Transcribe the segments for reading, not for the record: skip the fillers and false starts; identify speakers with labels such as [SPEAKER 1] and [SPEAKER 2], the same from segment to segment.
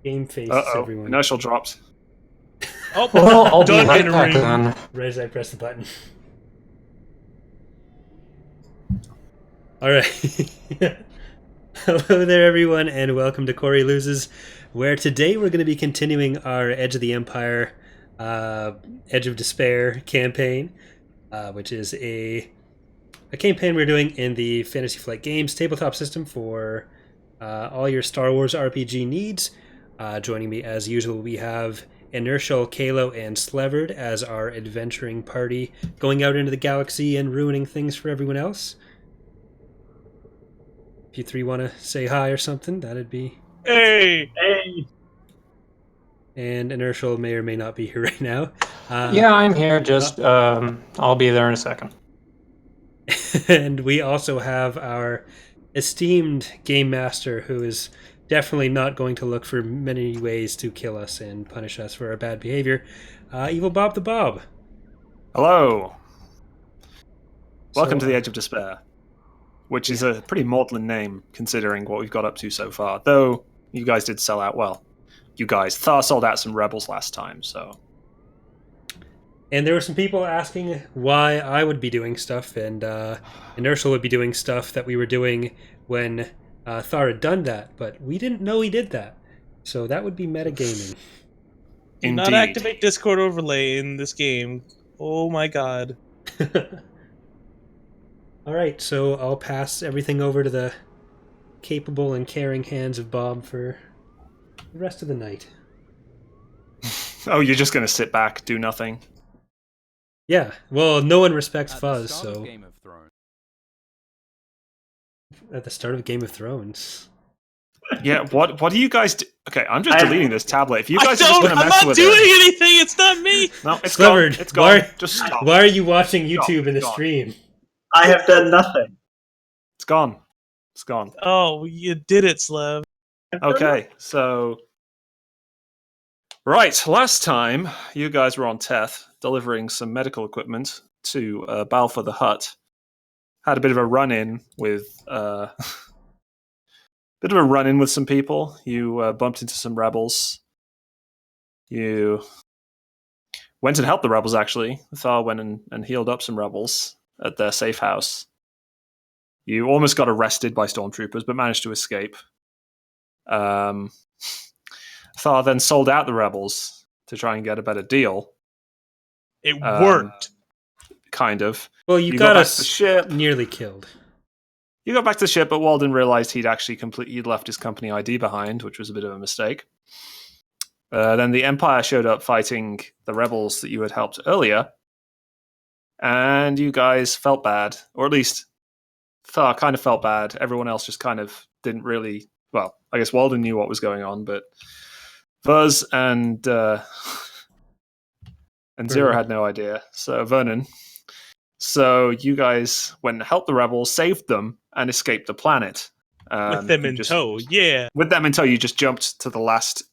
[SPEAKER 1] Game face, everyone.
[SPEAKER 2] Inertial dropped.
[SPEAKER 3] Oh,
[SPEAKER 4] Well, I'll be
[SPEAKER 3] done
[SPEAKER 4] right back
[SPEAKER 3] entering.
[SPEAKER 4] then.
[SPEAKER 1] Right as I press the button. Alright. Hello there, everyone, and welcome to Corey Loses, where today we're going to be continuing our Edge of the Empire, Edge of Despair campaign, which is a campaign we're doing in the Fantasy Flight Games tabletop system for all your Star Wars RPG needs. Joining me as usual, we have Inertial, Kalo, and Sleverd as our adventuring party, going out into the galaxy and ruining things for everyone else. If you three want to say hi or something, that'd be...
[SPEAKER 3] Hey!
[SPEAKER 1] And Inertial may or may not be here right now.
[SPEAKER 4] Yeah, I'm here. Just, I'll be there in a second.
[SPEAKER 1] And we also have our esteemed game master, who is definitely not going to look for many ways to kill us and punish us for our bad behavior. Evil Bob the Bob.
[SPEAKER 2] Hello. Welcome
[SPEAKER 1] So,
[SPEAKER 2] to the Edge of Despair, which is a pretty maudlin name considering what we've got up to so far. Though you guys did sell out well. You guys, Thar sold out some rebels last time, so.
[SPEAKER 1] And there were some people asking why I would be doing stuff, and Inertial would be doing stuff that we were doing when Thar had done that, but we didn't know he did that. So that would be metagaming.
[SPEAKER 3] Do not activate Discord overlay in this game. Oh my god.
[SPEAKER 1] Alright, so I'll pass everything over to the capable and caring hands of Bob for the rest of the night.
[SPEAKER 2] Oh, you're just going to sit back, do nothing?
[SPEAKER 1] Yeah, well, no one respects Fuzz, so... At the start of Game of Thrones.
[SPEAKER 2] Yeah, what do you guys do? Okay, I'm just deleting this tablet. If you guys are just going to
[SPEAKER 3] I'm
[SPEAKER 2] mess
[SPEAKER 3] not
[SPEAKER 2] with
[SPEAKER 3] doing
[SPEAKER 2] it...
[SPEAKER 3] anything! It's not me!
[SPEAKER 2] No, it's
[SPEAKER 1] Sleverd,
[SPEAKER 2] gone. It's gone.
[SPEAKER 1] why-
[SPEAKER 2] Just stop.
[SPEAKER 1] Why are you watching YouTube
[SPEAKER 2] Stop,
[SPEAKER 1] in the
[SPEAKER 2] stop.
[SPEAKER 1] stream?
[SPEAKER 5] I have done nothing.
[SPEAKER 2] It's gone. It's gone.
[SPEAKER 3] Oh, you did it, Slev.
[SPEAKER 2] Okay, so... Right, last time you guys were on Teth, delivering some medical equipment to Balfour the Hutt. Had a bit of a run-in with... bit of a run-in with some people. You bumped into some rebels. You went and helped the rebels, actually. Thar went and healed up some rebels at their safe house. You almost got arrested by stormtroopers, but managed to escape. Thar then sold out the rebels to try and get a better deal.
[SPEAKER 3] It worked.
[SPEAKER 2] Kind of.
[SPEAKER 1] Well, you
[SPEAKER 2] got
[SPEAKER 1] got
[SPEAKER 2] back to the
[SPEAKER 1] us
[SPEAKER 2] ship.
[SPEAKER 1] nearly killed.
[SPEAKER 2] You got back to the ship, but Walden realized he'd actually he'd left his company ID behind, which was a bit of a mistake. Then the Empire showed up fighting the rebels that you had helped earlier, and you guys felt bad, or at least Thar kind of felt bad. Everyone else just kind of didn't really. Well, I guess Walden knew what was going on, but Fuzz and Zero had no idea. So Vernon. So you guys went and helped the rebels, saved them, and escaped the planet.
[SPEAKER 3] With them in tow, yeah.
[SPEAKER 2] With them in tow, you just jumped to the last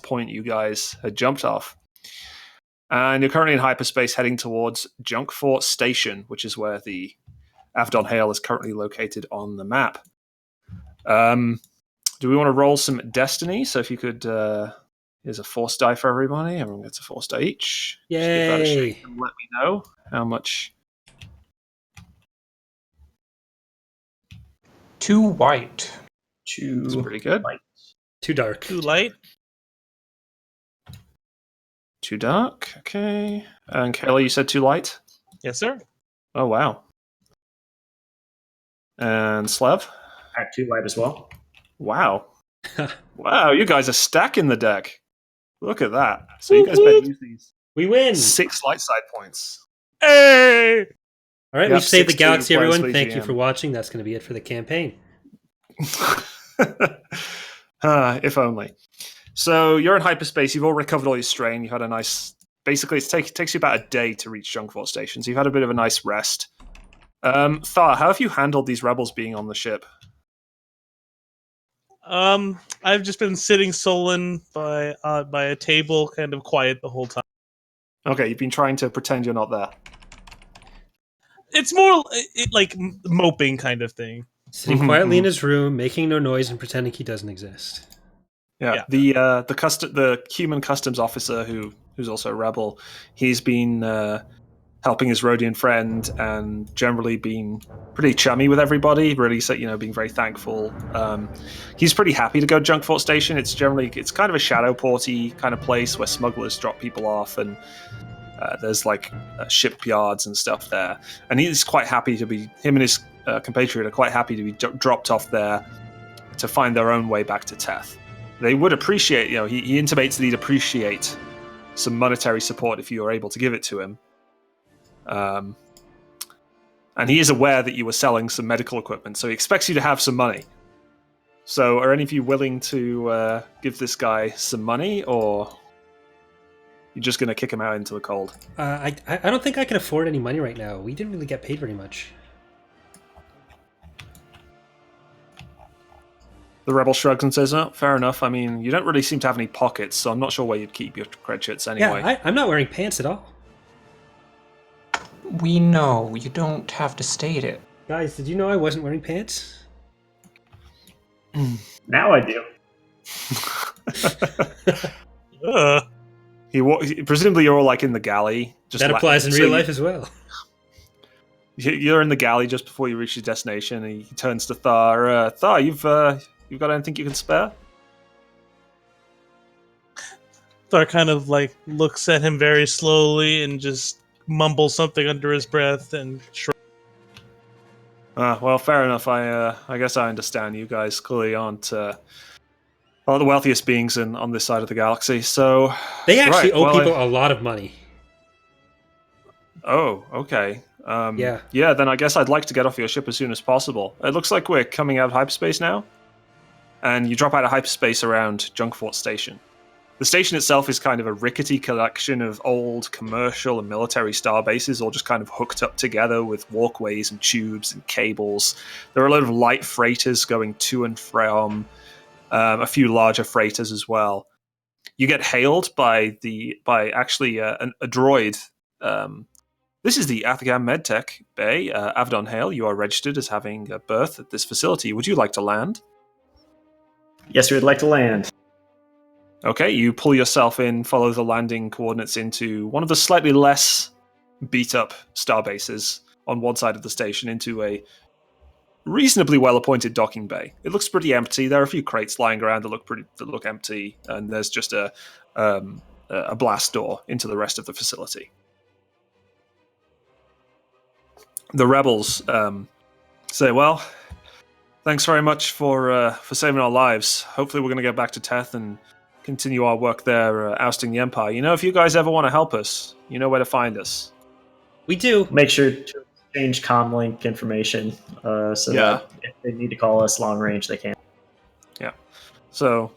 [SPEAKER 2] point you guys had jumped off. And you're currently in hyperspace heading towards Junkfort Station, which is where the Avdon Hale is currently located on the map. Do we want to roll some Destiny? So if you could... here's a force die for everybody. Everyone gets a force die each.
[SPEAKER 1] Yay!
[SPEAKER 2] Just give that a shake and let me know how much...
[SPEAKER 4] 2 white.
[SPEAKER 2] That's pretty good.
[SPEAKER 1] Too dark.
[SPEAKER 3] Too light?
[SPEAKER 2] Too dark. Okay. And Kayla, you said too light?
[SPEAKER 3] Yes, sir.
[SPEAKER 2] Oh, wow. And Slev?
[SPEAKER 5] I have 2 white as well.
[SPEAKER 2] Wow. Wow, you guys are stacking the deck. Look at that. So you guys better use these
[SPEAKER 1] We win!
[SPEAKER 2] 6 light side points.
[SPEAKER 3] Hey!
[SPEAKER 1] Alright,
[SPEAKER 2] Yep,
[SPEAKER 1] we've saved the
[SPEAKER 2] 6-2
[SPEAKER 1] galaxy, everyone.
[SPEAKER 2] Wesley
[SPEAKER 1] Thank you
[SPEAKER 2] GM.
[SPEAKER 1] for watching. That's going to be it for the campaign.
[SPEAKER 2] If only. So you're in hyperspace. You've all recovered all your strain. You had a nice... Basically, it takes you about a day to reach Junkfort Station, so you've had a bit of a nice rest. Thar, how have you handled these rebels being on the ship?
[SPEAKER 3] I've just been sitting sullen by a table, kind of quiet the whole time.
[SPEAKER 2] Okay, you've been trying to pretend you're not there.
[SPEAKER 3] It's more like moping kind of thing.
[SPEAKER 1] Sitting quietly in his room, making no noise and pretending he doesn't exist.
[SPEAKER 2] Yeah. The human customs officer who's also a rebel, he's been helping his Rhodian friend and generally been pretty chummy with everybody. Really, being very thankful. He's pretty happy to go to Junkfort Station. It's kind of a shadow porty kind of place where smugglers drop people off, and there's like shipyards and stuff there. And he's quite happy to be. Him and his compatriot are quite happy to be dropped off there to find their own way back to Teth. They would appreciate. He intimates that he'd appreciate some monetary support if you were able to give it to him. And he is aware that you were selling some medical equipment, so he expects you to have some money. So are any of you willing to give this guy some money, or you're just going to kick him out into the cold?
[SPEAKER 1] I don't think I can afford any money right now. We didn't really get paid very much.
[SPEAKER 2] The rebel shrugs and says, "Oh, fair enough. I mean, you don't really seem to have any pockets, so I'm not sure where you'd keep your credits anyway."
[SPEAKER 1] Yeah, I'm not wearing pants at all.
[SPEAKER 4] We know. You don't have to state it.
[SPEAKER 1] Guys, did you know I wasn't wearing pants?
[SPEAKER 5] Now I do.
[SPEAKER 2] Presumably you're all like in the galley.
[SPEAKER 1] That applies in real life as well.
[SPEAKER 2] You're in the galley just before you reach your destination, and he turns to Thar. Thar, you've got anything you can spare?
[SPEAKER 3] Thar kind of like looks at him very slowly and just mumbles something under his breath and shrugs.
[SPEAKER 2] Well, fair enough. I guess I understand. You guys clearly aren't the wealthiest beings on this side of the galaxy. So
[SPEAKER 1] they actually owe people a lot of money.
[SPEAKER 2] Oh, okay.
[SPEAKER 1] Yeah.
[SPEAKER 2] Then I guess I'd like to get off your ship as soon as possible. It looks like we're coming out of hyperspace now, and you drop out of hyperspace around Junkfort Station. The station itself is kind of a rickety collection of old commercial and military star bases, all just kind of hooked up together with walkways and tubes and cables. There are a lot of light freighters going to and from, a few larger freighters as well. You get hailed by actually a droid. This is the Athagam Medtech Bay. Avdon Hale, you are registered as having a berth at this facility. Would you like to land?
[SPEAKER 5] Yes, we would like to land.
[SPEAKER 2] Okay, you pull yourself in, follow the landing coordinates into one of the slightly less beat-up star bases on one side of the station into a reasonably well-appointed docking bay. It looks pretty empty. There are a few crates lying around that look empty, and there's just a blast door into the rest of the facility. The rebels say, "Well, thanks very much for saving our lives. Hopefully we're going to get back to Teth and continue our work there, ousting the Empire. If you guys ever want to help us, you know where to find us."
[SPEAKER 1] We do.
[SPEAKER 5] Make sure to exchange comlink information so that if they need to call us long range, they can.
[SPEAKER 2] Yeah. So,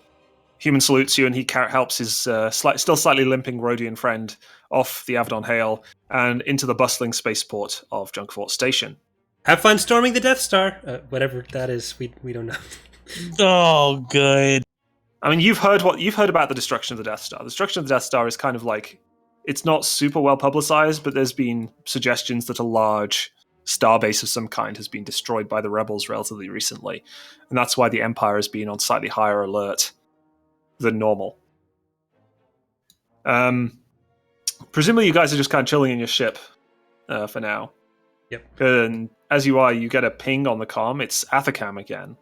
[SPEAKER 2] Human salutes you, and he helps his still slightly limping Rhodian friend off the Avdon Hale and into the bustling spaceport of Junkfort Station.
[SPEAKER 1] Have fun storming the Death Star. Whatever that is, we don't know.
[SPEAKER 3] Oh, good.
[SPEAKER 2] I mean, you've heard about the destruction of the Death Star. The destruction of the Death Star is kind of like, it's not super well publicized, but there's been suggestions that a large starbase of some kind has been destroyed by the rebels relatively recently, and that's why the Empire has been on slightly higher alert than normal. Presumably you guys are just kind of chilling in your ship for now.
[SPEAKER 1] Yep.
[SPEAKER 2] And as you are, you get a ping on the comm. It's Athacam again.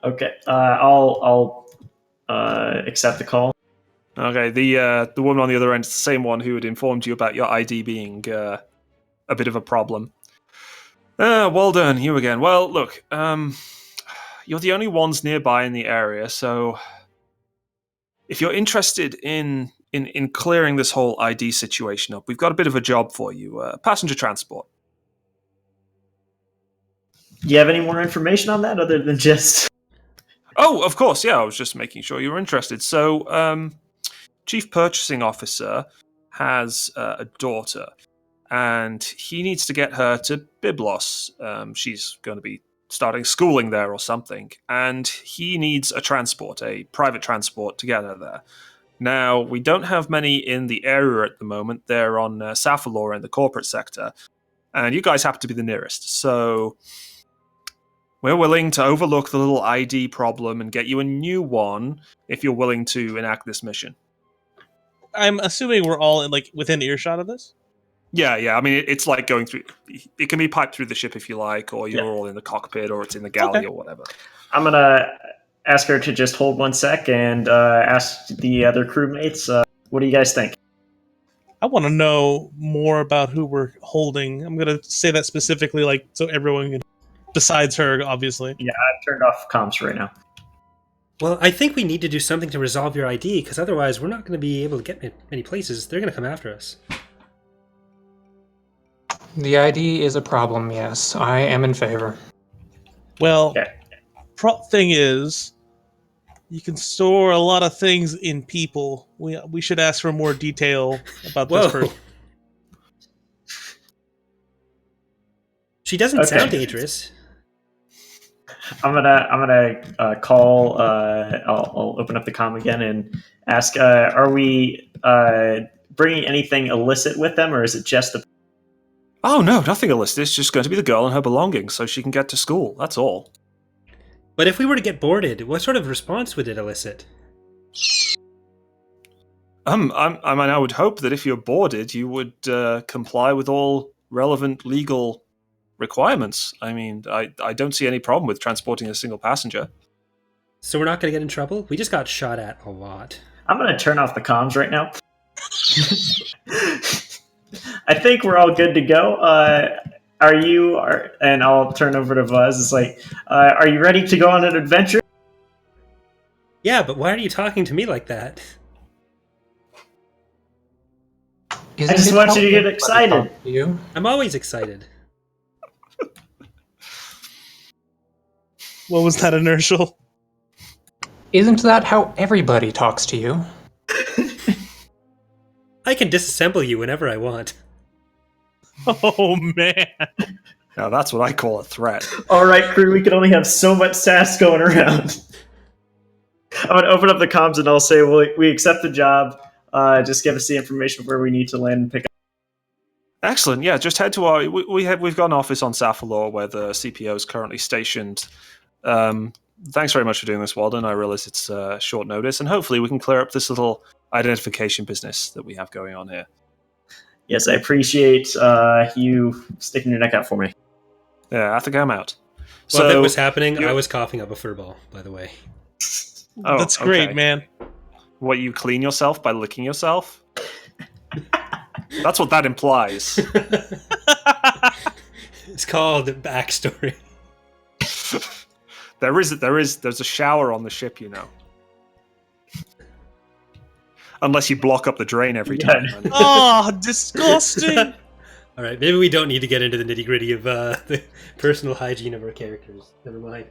[SPEAKER 5] Okay, I'll accept the call.
[SPEAKER 2] Okay, the woman on the other end is the same one who had informed you about your ID being a bit of a problem. Walden, you again. Well, look, you're the only ones nearby in the area, so if you're interested in clearing this whole ID situation up, we've got a bit of a job for you. Passenger transport.
[SPEAKER 5] Do you have any more information on that other than just...
[SPEAKER 2] Oh, of course, yeah, I was just making sure you were interested. So, Chief Purchasing Officer has a daughter, and he needs to get her to Byblos. She's going to be starting schooling there or something, and he needs a private transport to get her there. Now, we don't have many in the area at the moment. They're on Saphalor in the corporate sector, and you guys happen to be the nearest. So We're willing to overlook the little ID problem and get you a new one if you're willing to enact this mission.
[SPEAKER 3] I'm assuming we're all within earshot of this.
[SPEAKER 2] Yeah. I mean, it's like going through. It can be piped through the ship if you like, or you're all in the cockpit, or it's in the galley, or whatever.
[SPEAKER 5] I'm gonna ask her to just hold 1 sec and ask the other crewmates. What do you guys think?
[SPEAKER 3] I want to know more about who we're holding. I'm gonna say that specifically, so everyone can, besides her, obviously.
[SPEAKER 5] Yeah, I've turned off comms right now.
[SPEAKER 1] Well, I think we need to do something to resolve your ID, because otherwise we're not going to be able to get many places. They're going to come after us.
[SPEAKER 4] The ID is a problem, yes. I am in favor.
[SPEAKER 3] Well,
[SPEAKER 5] Okay.
[SPEAKER 3] thing is, you can store a lot of things in people. We should ask for more detail about this person.
[SPEAKER 1] She doesn't sound dangerous.
[SPEAKER 5] I'm gonna call. I'll open up the comm again and ask: Are we bringing anything illicit with them, or is it just the?
[SPEAKER 2] Oh no, nothing illicit. It's just going to be the girl and her belongings, so she can get to school. That's all.
[SPEAKER 1] But if we were to get boarded, what sort of response would it elicit?
[SPEAKER 2] I would hope that if you're boarded, you would comply with all relevant legal requirements. I mean, I don't see any problem with transporting a single passenger.
[SPEAKER 1] So we're not going to get in trouble? We just got shot at a lot.
[SPEAKER 5] I'm gonna turn off the comms right now. I think we're all good to go. And I'll turn over to Buzz. It's like, are you ready to go on an adventure?
[SPEAKER 1] Yeah, but why are you talking to me like that?
[SPEAKER 5] I just want you to get excited.
[SPEAKER 4] You?
[SPEAKER 1] I'm always excited.
[SPEAKER 3] What was that, inertial?
[SPEAKER 4] Isn't that how everybody talks to you?
[SPEAKER 1] I can disassemble you whenever I want.
[SPEAKER 3] Oh, man.
[SPEAKER 2] Now that's what I call a threat.
[SPEAKER 5] All right, crew, we can only have so much sass going around. I'm going to open up the comms and I'll say, well, we accept the job. Just give us the information where we need to land and pick up.
[SPEAKER 2] Excellent. Yeah, just head to our. We've got an office on Sapphire where the CPO is currently stationed. Thanks very much for doing this, Walden. I realize it's short notice, and hopefully we can clear up this little identification business that we have going on here.
[SPEAKER 5] Yes, I appreciate you sticking your neck out for me.
[SPEAKER 2] Yeah, I think I'm out.
[SPEAKER 1] While that was happening, I was coughing up a fur ball, by the way.
[SPEAKER 2] Oh,
[SPEAKER 3] that's great,
[SPEAKER 2] okay.
[SPEAKER 3] man.
[SPEAKER 2] What, you clean yourself by licking yourself? That's what that implies.
[SPEAKER 1] It's called backstory.
[SPEAKER 2] There's a shower on the ship, you know. Unless you block up the drain every time.
[SPEAKER 3] Oh, disgusting!
[SPEAKER 1] All right, maybe we don't need to get into the nitty-gritty of the personal hygiene of our characters. Never mind.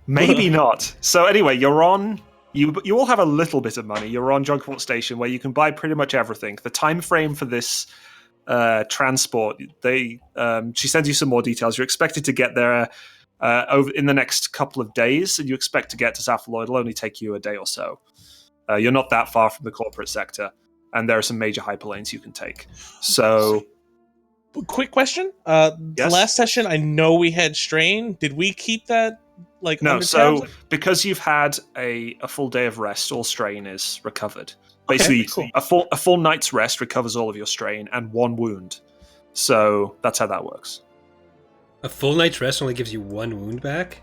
[SPEAKER 2] Maybe not. So anyway, you're on. You all have a little bit of money. You're on Jugport Station, where you can buy pretty much everything. The time frame for this transport, she sends you some more details. You're expected to get there over in the next couple of days, and you expect to get to Sapphire. It'll only take you a day or so. You're not that far from the corporate sector, and there are some major hyperlanes you can take. So,
[SPEAKER 3] quick question:
[SPEAKER 2] yes?
[SPEAKER 3] The last session, I know we had strain. Did we keep that?
[SPEAKER 2] No, so because you've had a full day of rest, all strain is recovered. Basically,
[SPEAKER 3] cool.
[SPEAKER 2] a full night's rest recovers all of your strain and one wound. So that's how that works.
[SPEAKER 1] A full night's rest only gives you one wound back?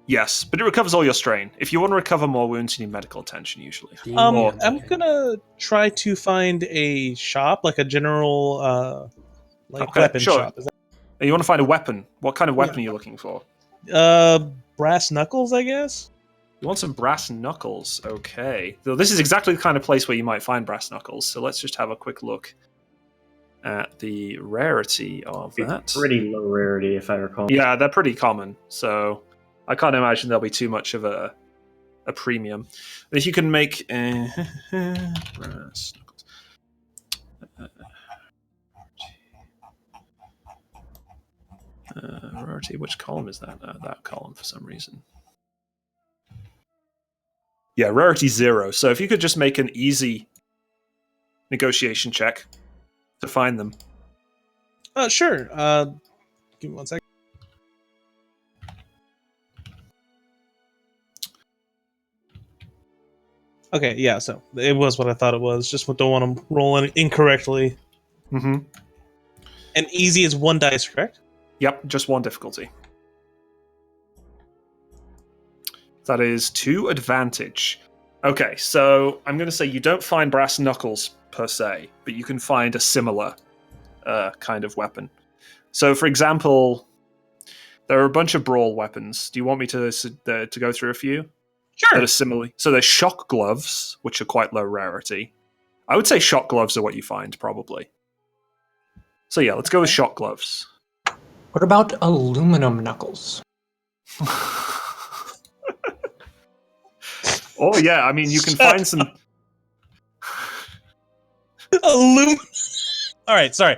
[SPEAKER 2] Yes, but it recovers all your strain. If you want to recover more wounds, you need medical attention usually.
[SPEAKER 3] I'm gonna try to find a shop, like a general weapon shop. Is
[SPEAKER 2] You want to find a weapon? What kind of weapon are you looking for?
[SPEAKER 3] Brass knuckles, I guess.
[SPEAKER 2] You want some brass knuckles? Okay. So this is exactly the kind of place where you might find brass knuckles. So let's just have a quick look at the rarity of that.
[SPEAKER 5] Pretty low rarity, if I recall.
[SPEAKER 2] Yeah, they're pretty common. So I can't imagine there'll be too much of a premium. And if you can make brass knuckles. Rarity, which column is that? That column for some reason. Yeah, rarity 0. So if you could just make an easy negotiation check to find them.
[SPEAKER 3] Sure. Give me 1 second. Okay, yeah, so it was what I thought it was. Just don't want them rolling incorrectly.
[SPEAKER 2] Mm-hmm.
[SPEAKER 3] And easy is 1 dice, correct?
[SPEAKER 2] Yep, just 1 difficulty. That is 2 advantage. Okay, so I'm going to say you don't find brass knuckles per se, but you can find a similar kind of weapon. So, for example, there are a bunch of brawl weapons. Do you want me to go through a few?
[SPEAKER 3] Sure.
[SPEAKER 2] That are similarly. So there's shock gloves, which are quite low rarity. I would say shock gloves are what you find, probably. So yeah, let's go with shock gloves.
[SPEAKER 4] What about aluminum knuckles?
[SPEAKER 2] Oh yeah, I mean you can find some.
[SPEAKER 3] Aluminum. All right, sorry.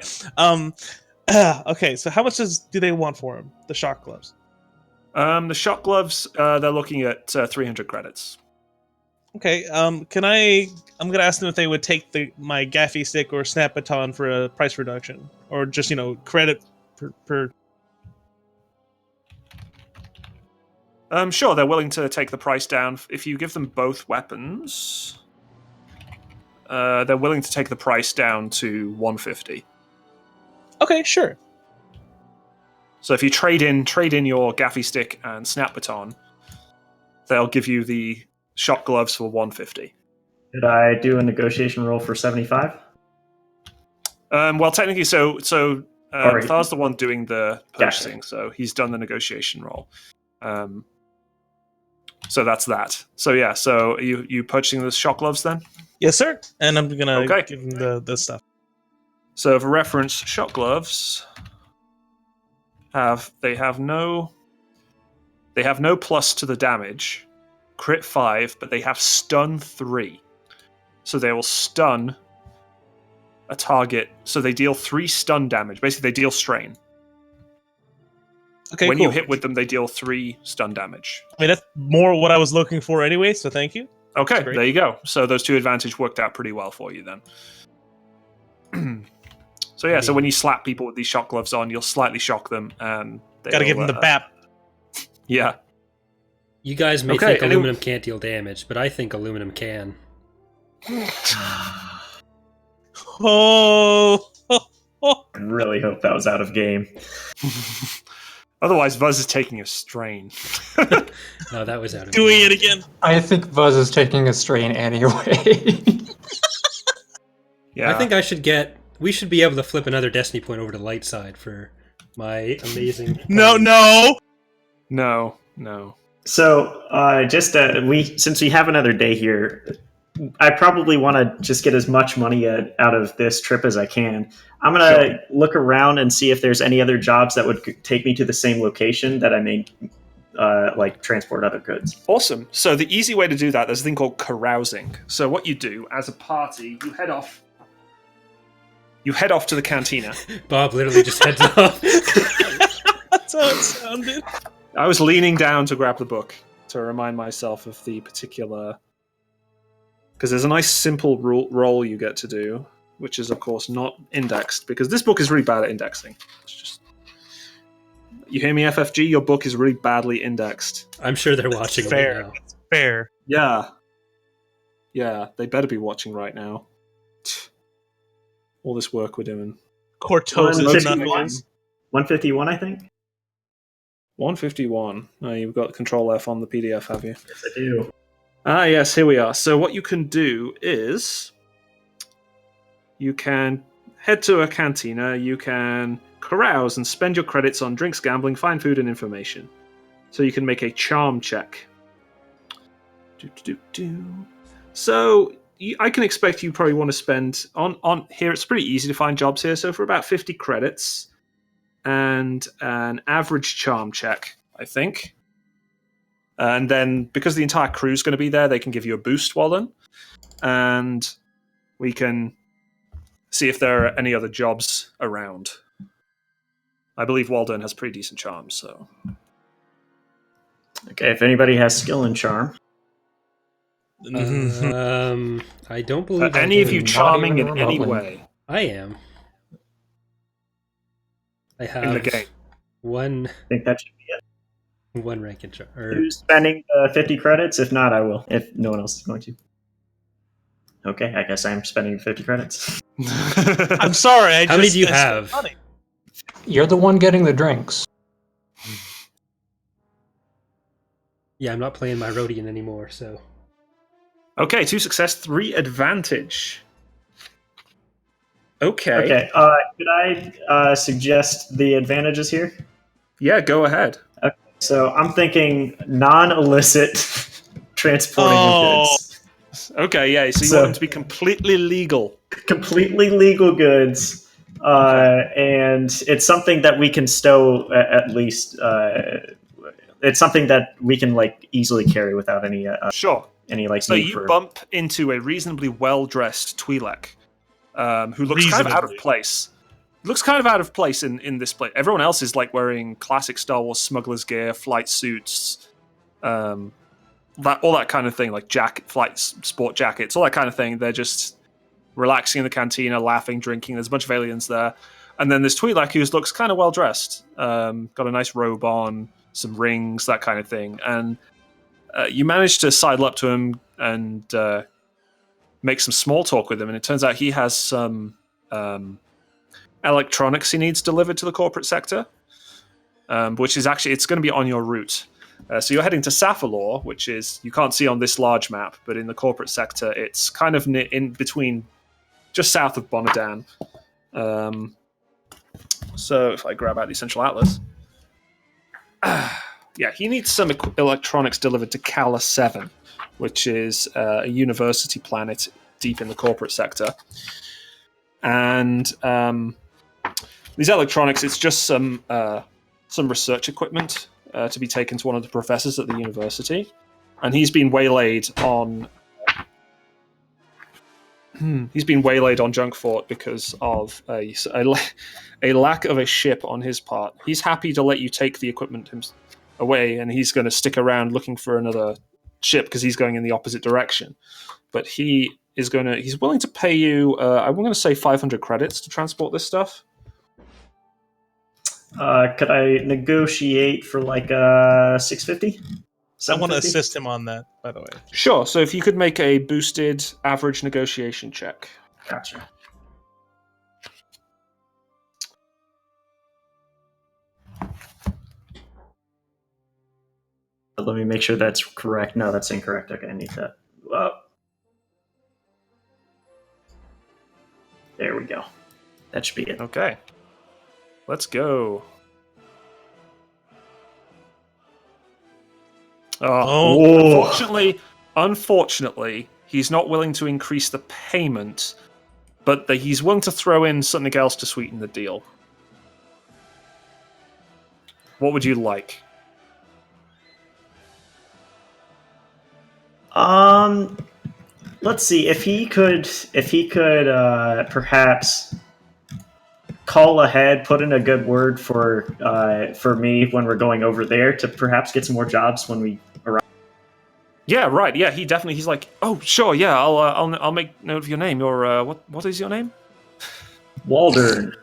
[SPEAKER 3] Okay, so how much do they want for them? The shock gloves.
[SPEAKER 2] The shock gloves, they're looking at 300 credits.
[SPEAKER 3] Okay. I'm gonna ask them if they would take my gaffy stick or snap baton for a price reduction, or just credit per.
[SPEAKER 2] Sure, they're willing to take the price down if you give them both weapons. They're willing to take the price down to 150.
[SPEAKER 3] Okay, sure.
[SPEAKER 2] So if you trade in your gaffy stick and snap baton, they'll give you the shock gloves for 150.
[SPEAKER 5] Did I do a negotiation roll for 75?
[SPEAKER 2] Well, technically, so
[SPEAKER 5] Alright.
[SPEAKER 2] Thar's the one doing the purchasing,
[SPEAKER 5] Gotcha.
[SPEAKER 2] so he's done the negotiation roll. So that's that. So yeah, so you purchasing the shock gloves then?
[SPEAKER 3] Yes, sir. And I'm gonna
[SPEAKER 2] Okay.
[SPEAKER 3] give them the stuff.
[SPEAKER 2] So for reference, shock gloves have no plus to the damage, crit 5, but they have stun 3. So they will stun a target. So they deal 3 stun damage. Basically, they deal strain.
[SPEAKER 3] Okay,
[SPEAKER 2] when
[SPEAKER 3] cool.
[SPEAKER 2] you hit with them, they deal 3 stun damage.
[SPEAKER 3] I mean, that's more what I was looking for anyway. So thank you.
[SPEAKER 2] Okay, there you go. So those 2 advantage worked out pretty well for you then. So yeah, so when you slap people with these shock gloves on, you'll slightly shock them, and
[SPEAKER 3] gotta give them the BAP.
[SPEAKER 2] Yeah.
[SPEAKER 1] You guys may think aluminum can't deal damage, but I think aluminum can.
[SPEAKER 3] Oh.
[SPEAKER 5] I really hope that was out of game.
[SPEAKER 2] Otherwise, Buzz is taking a strain.
[SPEAKER 1] No, that was out of
[SPEAKER 3] Doing
[SPEAKER 1] game.
[SPEAKER 3] it again.
[SPEAKER 4] I think Buzz is taking a strain anyway.
[SPEAKER 2] Yeah.
[SPEAKER 1] I think we should be able to flip another destiny point over to light side for my amazing.
[SPEAKER 3] No.
[SPEAKER 5] So, since we have another day here, I probably want to just get as much money out of this trip as I can. I'm going to look around and see if there's any other jobs that would take me to the same location that I may transport other goods.
[SPEAKER 2] Awesome. So the easy way to do that, there's a thing called carousing. So what you do as a party, you head off to the cantina.
[SPEAKER 1] Bob literally just heads off.
[SPEAKER 3] That's how it sounded.
[SPEAKER 2] I was leaning down to grab the book to remind myself of the particular... Because there's a nice simple roll you get to do, which is, of course, not indexed, because this book is really bad at indexing. It's just... You hear me, FFG? Your book is really badly indexed.
[SPEAKER 1] I'm sure they're watching
[SPEAKER 3] fair.
[SPEAKER 1] right now.
[SPEAKER 3] It's fair.
[SPEAKER 2] Yeah, they better be watching right now. All this work we're doing.
[SPEAKER 3] Cortoses
[SPEAKER 5] 151,
[SPEAKER 3] knuckles.
[SPEAKER 5] 151, I think.
[SPEAKER 2] 151. Oh, you've got Control F on the PDF, have you?
[SPEAKER 5] Yes, I do.
[SPEAKER 2] Ah, yes, here we are. So what you can do is you can head to a cantina, you can carouse and spend your credits on drinks, gambling, fine food, and information. So you can make a charm check. So I can expect you probably want to spend on here. It's pretty easy to find jobs here. So for about 50 credits and an average charm check, I think. And then because the entire crew's going to be there, they can give you a boost, Walden. And we can see if there are any other jobs around. I believe Walden has pretty decent charms, so.
[SPEAKER 5] Okay, if anybody has skill in charm.
[SPEAKER 1] I don't believe
[SPEAKER 2] any of you
[SPEAKER 4] Not
[SPEAKER 2] charming
[SPEAKER 4] even
[SPEAKER 2] in any
[SPEAKER 4] remotely.
[SPEAKER 2] way
[SPEAKER 1] I am. I have
[SPEAKER 2] in the game.
[SPEAKER 5] I think that should be it.
[SPEAKER 1] one rank in charm.
[SPEAKER 5] Who's spending 50 credits? If not, I will. If no one else is going to. Okay, I guess I'm spending 50 credits.
[SPEAKER 3] I'm sorry.
[SPEAKER 1] How many do you have?
[SPEAKER 3] Money.
[SPEAKER 4] You're the one getting the drinks.
[SPEAKER 1] Yeah, I'm not playing my Rhodian anymore, so.
[SPEAKER 2] Okay, 2 success, 3 advantage. Okay.
[SPEAKER 5] Okay, could I suggest the advantages here?
[SPEAKER 2] Yeah, go ahead.
[SPEAKER 5] Okay, so I'm thinking non-illicit transporting of goods.
[SPEAKER 2] Okay, yeah, so you
[SPEAKER 5] So-
[SPEAKER 2] want them to be completely legal.
[SPEAKER 5] Completely legal goods, and it's something that we can stow at least. It's something that we can like easily carry without any
[SPEAKER 2] Sure.
[SPEAKER 5] like
[SPEAKER 2] So
[SPEAKER 5] need
[SPEAKER 2] you
[SPEAKER 5] for.
[SPEAKER 2] bump into a reasonably well-dressed Twi'lek, who looks kind of out of
[SPEAKER 3] Reasonably.
[SPEAKER 2] place. Looks kind of out of place in this place. Everyone else is like wearing classic Star Wars smuggler's gear, flight suits, all that kind of thing, like sport jackets, all that kind of thing. They're just relaxing in the cantina, laughing, drinking. There's a bunch of aliens there. And then there's Twi'lek, who looks kind of well-dressed. Got a nice robe on, some rings, that kind of thing. And you manage to sidle up to him and make some small talk with him. And it turns out he has some electronics he needs delivered to the corporate sector, which is actually, it's going to be on your route. So you're heading to Saphalor, which is, you can't see on this large map, but in the corporate sector, it's kind of in between, just south of Bonadan. So if I grab out the Essential Atlas. Yeah, he needs some electronics delivered to Kala 7, which is a university planet deep in the corporate sector. And these electronics, it's just some research equipment to be taken to one of the professors at the university. And he's been waylaid on Junkfort because of a lack of a ship on his part. He's happy to let you take the equipment away, and he's going to stick around looking for another ship because he's going in the opposite direction. But he's willing to pay you, I'm going to say 500 credits to transport this stuff.
[SPEAKER 5] Could I negotiate for like 650?
[SPEAKER 3] I want to assist him on that, by the way.
[SPEAKER 2] Sure, so if you could make a boosted average negotiation check.
[SPEAKER 5] Gotcha. Let me make sure that's correct. No, that's incorrect. Okay, I need that. There we go. That should be it.
[SPEAKER 2] Okay. Let's go. Unfortunately, he's not willing to increase the payment, but he's willing to throw in something else to sweeten the deal. What would you like?
[SPEAKER 5] Let's see if he could perhaps call ahead, put in a good word for me when we're going over there to perhaps get some more jobs when we arrive.
[SPEAKER 2] Yeah, right. Yeah, he's like, oh, sure. Yeah, I'll make note of your name. Your what is your name?
[SPEAKER 5] Walden.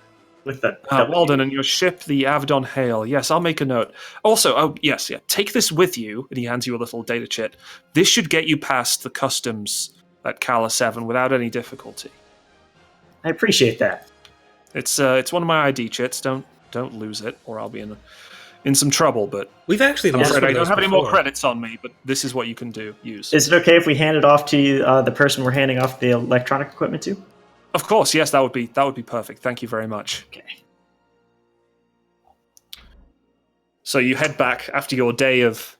[SPEAKER 5] With the
[SPEAKER 2] Walden, and your ship, the Avedon Hale. Yes, I'll make a note. Also, yes, take this with you, and he hands you a little data chit. This should get you past the customs at Kala 7 without any difficulty.
[SPEAKER 5] I appreciate that.
[SPEAKER 2] It's one of my ID chits. Don't lose it, or I'll be in some trouble. But
[SPEAKER 1] We've actually
[SPEAKER 2] I'm
[SPEAKER 1] lost
[SPEAKER 2] afraid
[SPEAKER 1] one
[SPEAKER 2] I
[SPEAKER 1] of
[SPEAKER 2] don't
[SPEAKER 1] those
[SPEAKER 2] have any more
[SPEAKER 1] before.
[SPEAKER 2] credits on me. But this is what you can use.
[SPEAKER 5] Is it okay if we hand it off to the person we're handing off the electronic equipment to?
[SPEAKER 2] Of course, yes, that would be perfect. Thank you very much.
[SPEAKER 5] Okay.
[SPEAKER 2] So you head back after your day of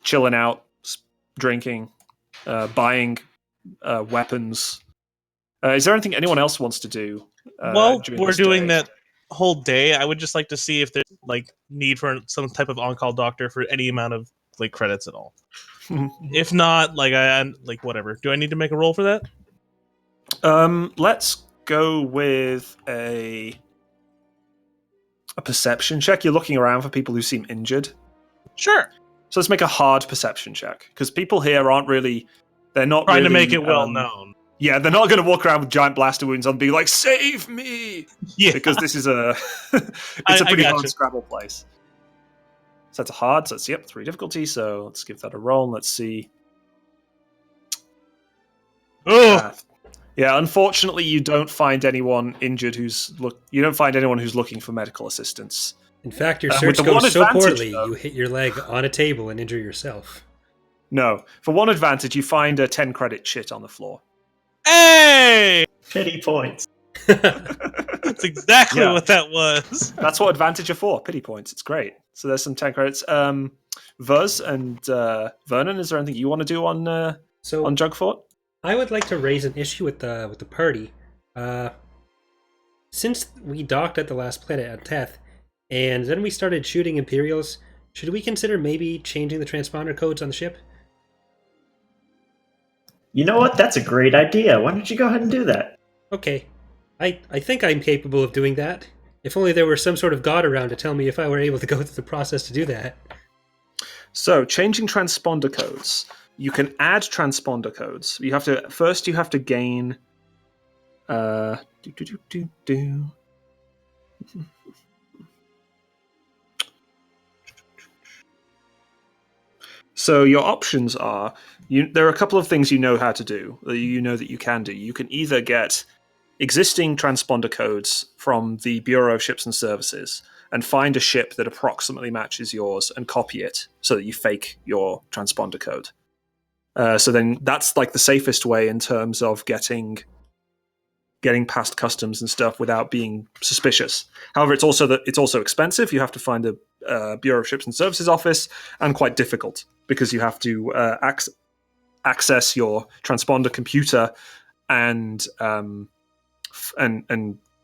[SPEAKER 2] chilling out, drinking, buying weapons. Is there anything anyone else wants to do?
[SPEAKER 3] Well,
[SPEAKER 2] during
[SPEAKER 3] we're
[SPEAKER 2] this
[SPEAKER 3] doing
[SPEAKER 2] day?
[SPEAKER 3] that whole day. I would just like to see if there's like need for some type of on-call doctor for any amount of like credits at all. If not, like I like whatever. Do I need to make a roll for that?
[SPEAKER 2] Let's go with a perception check. You're looking around for people who seem injured.
[SPEAKER 3] Sure.
[SPEAKER 2] So let's make a hard perception check, because people here they're not
[SPEAKER 3] Trying to
[SPEAKER 2] really,
[SPEAKER 3] make it well known.
[SPEAKER 2] Yeah, they're not going to walk around with giant blaster wounds and be like, "Save me!"
[SPEAKER 3] Yeah.
[SPEAKER 2] Because this is a
[SPEAKER 3] I
[SPEAKER 2] pretty
[SPEAKER 3] gotcha.
[SPEAKER 2] hard Scrabble place. So that's a hard. So it's 3 difficulty. So let's give that a roll. And let's see.
[SPEAKER 3] Oh,
[SPEAKER 2] Yeah, unfortunately, you don't find anyone injured you don't find anyone who's looking for medical assistance.
[SPEAKER 1] In fact, your
[SPEAKER 2] With
[SPEAKER 1] search
[SPEAKER 2] the
[SPEAKER 1] goes
[SPEAKER 2] one
[SPEAKER 1] so
[SPEAKER 2] advantage,
[SPEAKER 1] poorly,
[SPEAKER 2] though-
[SPEAKER 1] you hit your leg on a table and injure yourself.
[SPEAKER 2] No, for one advantage, you find a 10 credit chit on the floor.
[SPEAKER 3] Hey,
[SPEAKER 5] Pity points.
[SPEAKER 3] that's exactly
[SPEAKER 2] Yeah.
[SPEAKER 3] what that was.
[SPEAKER 2] That's what advantage are for. Pity points. It's great. So there's some 10 credits. Vuz and Vernon, is there anything you want to do on Jugfort?
[SPEAKER 1] I would like to raise an issue with the party. Since we docked at the last planet at Teth, and then we started shooting Imperials, should we consider maybe changing the transponder codes on the ship?
[SPEAKER 5] You know what? That's a great idea. Why don't you go ahead and do that?
[SPEAKER 1] Okay. I think I'm capable of doing that. If only there were some sort of god around to tell me if I were able to go through the process to do that.
[SPEAKER 2] So, changing transponder codes. You can add transponder codes. You have to gain. So your options are there are a couple of things you know how to do. You know that you can do. You can either get existing transponder codes from the Bureau of Ships and Services and find a ship that approximately matches yours and copy it so that you fake your transponder code. So then that's like the safest way in terms of getting past customs and stuff without being suspicious. However, it's also expensive. You have to find a Bureau of Ships and Services office, and quite difficult because you have to access your transponder computer and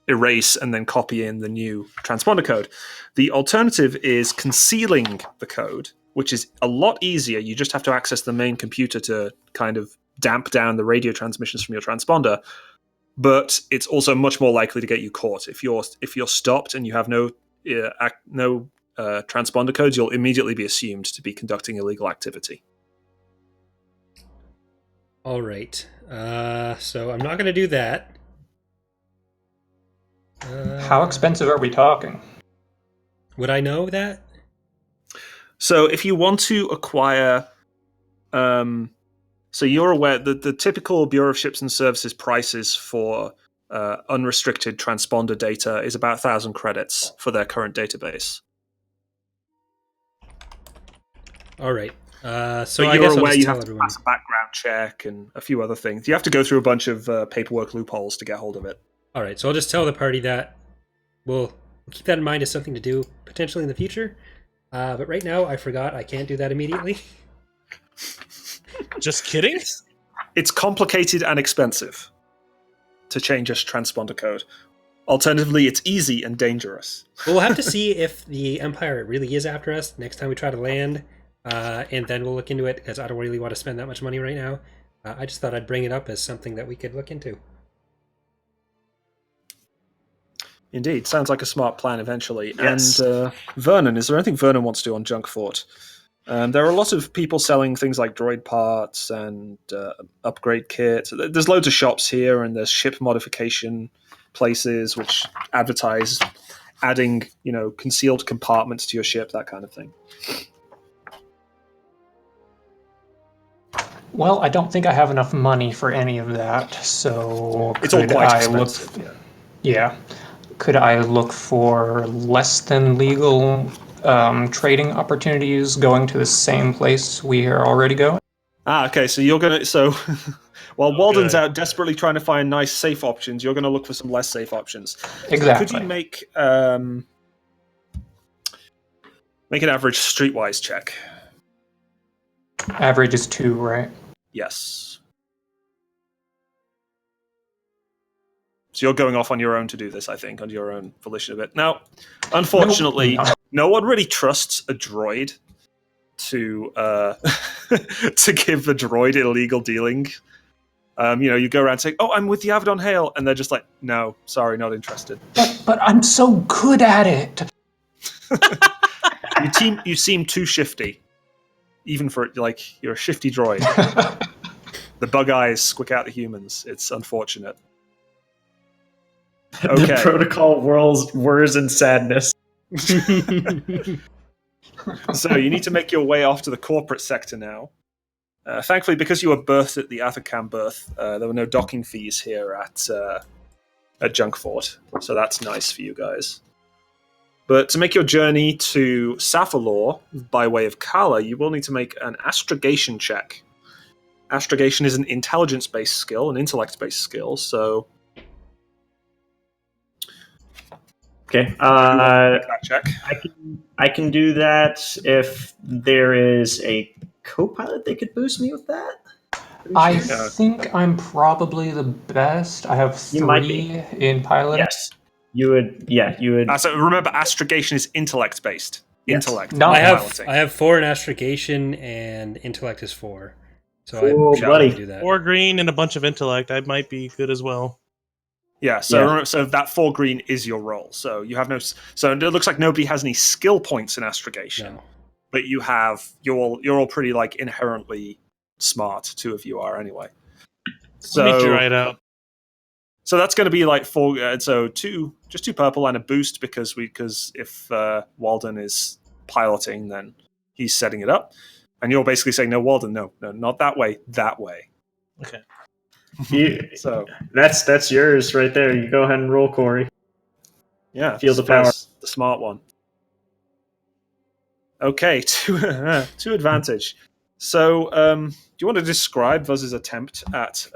[SPEAKER 2] erase and then copy in the new transponder code. The alternative is concealing the code, which is a lot easier. You just have to access the main computer to kind of damp down the radio transmissions from your transponder. But it's also much more likely to get you caught. If you're stopped and you have no transponder codes, you'll immediately be assumed to be conducting illegal activity.
[SPEAKER 1] All right. So I'm not going to do that.
[SPEAKER 4] How expensive are we talking?
[SPEAKER 1] Would I know that?
[SPEAKER 2] So if you want to acquire... so you're aware that the typical Bureau of Ships and Services prices for unrestricted transponder data is about 1,000 credits for their current database.
[SPEAKER 1] All right. So
[SPEAKER 2] but
[SPEAKER 1] I
[SPEAKER 2] you're
[SPEAKER 1] guess I'll
[SPEAKER 2] aware
[SPEAKER 1] just
[SPEAKER 2] you
[SPEAKER 1] tell
[SPEAKER 2] have to
[SPEAKER 1] everyone.
[SPEAKER 2] pass a background check and a few other things. You have to go through a bunch of paperwork loopholes to get hold of it.
[SPEAKER 1] All right. So I'll just tell the party that we'll keep that in mind as something to do potentially in the future. But right now, I forgot I can't do that immediately.
[SPEAKER 3] Just kidding.
[SPEAKER 2] It's complicated and expensive to change a transponder code. Alternatively, it's easy and dangerous.
[SPEAKER 1] We'll have to see if the Empire really is after us next time we try to land, and then we'll look into it, because I don't really want to spend that much money right now. I just thought I'd bring it up as something that we could look into.
[SPEAKER 2] Indeed, sounds like a smart plan eventually.
[SPEAKER 5] Yes.
[SPEAKER 2] And Vernon, is there anything Vernon wants to do on Junkfort? There are a lot of people selling things like droid parts and upgrade kits. There's loads of shops here, and there's ship modification places which advertise adding, concealed compartments to your ship, that kind of thing.
[SPEAKER 4] Well, I don't think I have enough money for any of that, so
[SPEAKER 2] It's all
[SPEAKER 4] could
[SPEAKER 2] quite
[SPEAKER 4] I
[SPEAKER 2] expensive.
[SPEAKER 4] Yeah. Could I look for less than legal trading opportunities going to the same place we are already going?
[SPEAKER 2] Okay, so you're going to... While Walden's
[SPEAKER 3] good.
[SPEAKER 2] out desperately trying to find nice safe options, you're going to look for some less safe options.
[SPEAKER 4] Exactly.
[SPEAKER 2] Could you make an average streetwise check?
[SPEAKER 4] Average is 2, right?
[SPEAKER 2] Yes. So you're going off on your own to do this, I think, on your own volition of it. Now, unfortunately, no one really trusts a droid to to give the droid illegal dealing. You go around saying, "Oh, I'm with the Avedon Hale," and they're just like, "No, sorry, not interested."
[SPEAKER 4] But I'm so good at it.
[SPEAKER 2] You seem too shifty, even for you're a shifty droid. The bug eyes squick out the humans. It's unfortunate. Okay.
[SPEAKER 5] The protocol whirs in sadness.
[SPEAKER 2] So you need to make your way off to the corporate sector now. Thankfully, because you were birthed at the Athacam berth, there were no docking fees here at Junkfort, so that's nice for you guys. But to make your journey to Sapphire by way of Kala, you will need to make an astrogation check. Astrogation is an intelligence-based skill, an intellect-based skill, so...
[SPEAKER 5] Okay.
[SPEAKER 2] Make that check.
[SPEAKER 5] I can do that if there is a co-pilot that could boost me with that.
[SPEAKER 4] I think I'm probably the best. I have
[SPEAKER 5] You might
[SPEAKER 4] 3 in piloting.
[SPEAKER 5] Yes. You would. Yeah, you would.
[SPEAKER 2] So remember, astrogation is intellect-based.
[SPEAKER 5] Yes.
[SPEAKER 2] Intellect.
[SPEAKER 4] No,
[SPEAKER 2] not
[SPEAKER 1] I
[SPEAKER 2] piloting.
[SPEAKER 1] have 4 in astrogation and intellect is 4. So
[SPEAKER 5] Cool,
[SPEAKER 1] I should
[SPEAKER 5] buddy.
[SPEAKER 1] probably do that.
[SPEAKER 3] 4 green and a bunch of intellect. I might be good as well.
[SPEAKER 2] Yeah, so
[SPEAKER 5] Yeah.
[SPEAKER 2] Remember, so that 4 green is your roll. So you have no. So it looks like nobody has any skill points in astrogation,
[SPEAKER 1] No.
[SPEAKER 2] but you have. You're all pretty like inherently smart. 2 of you are anyway. So
[SPEAKER 3] Let me try it out.
[SPEAKER 2] So that's going to be like 4. So just 2 purple and a boost because if Walden is piloting, then he's setting it up, and you're basically saying, no, Walden, no, not that way, that way.
[SPEAKER 3] Okay.
[SPEAKER 2] So
[SPEAKER 5] That's yours right there. You go ahead and roll, Corey.
[SPEAKER 2] yeah,
[SPEAKER 5] Feel the power.
[SPEAKER 2] the smart one. Okay, to advantage. So, do you want to describe Vuzz's attempt at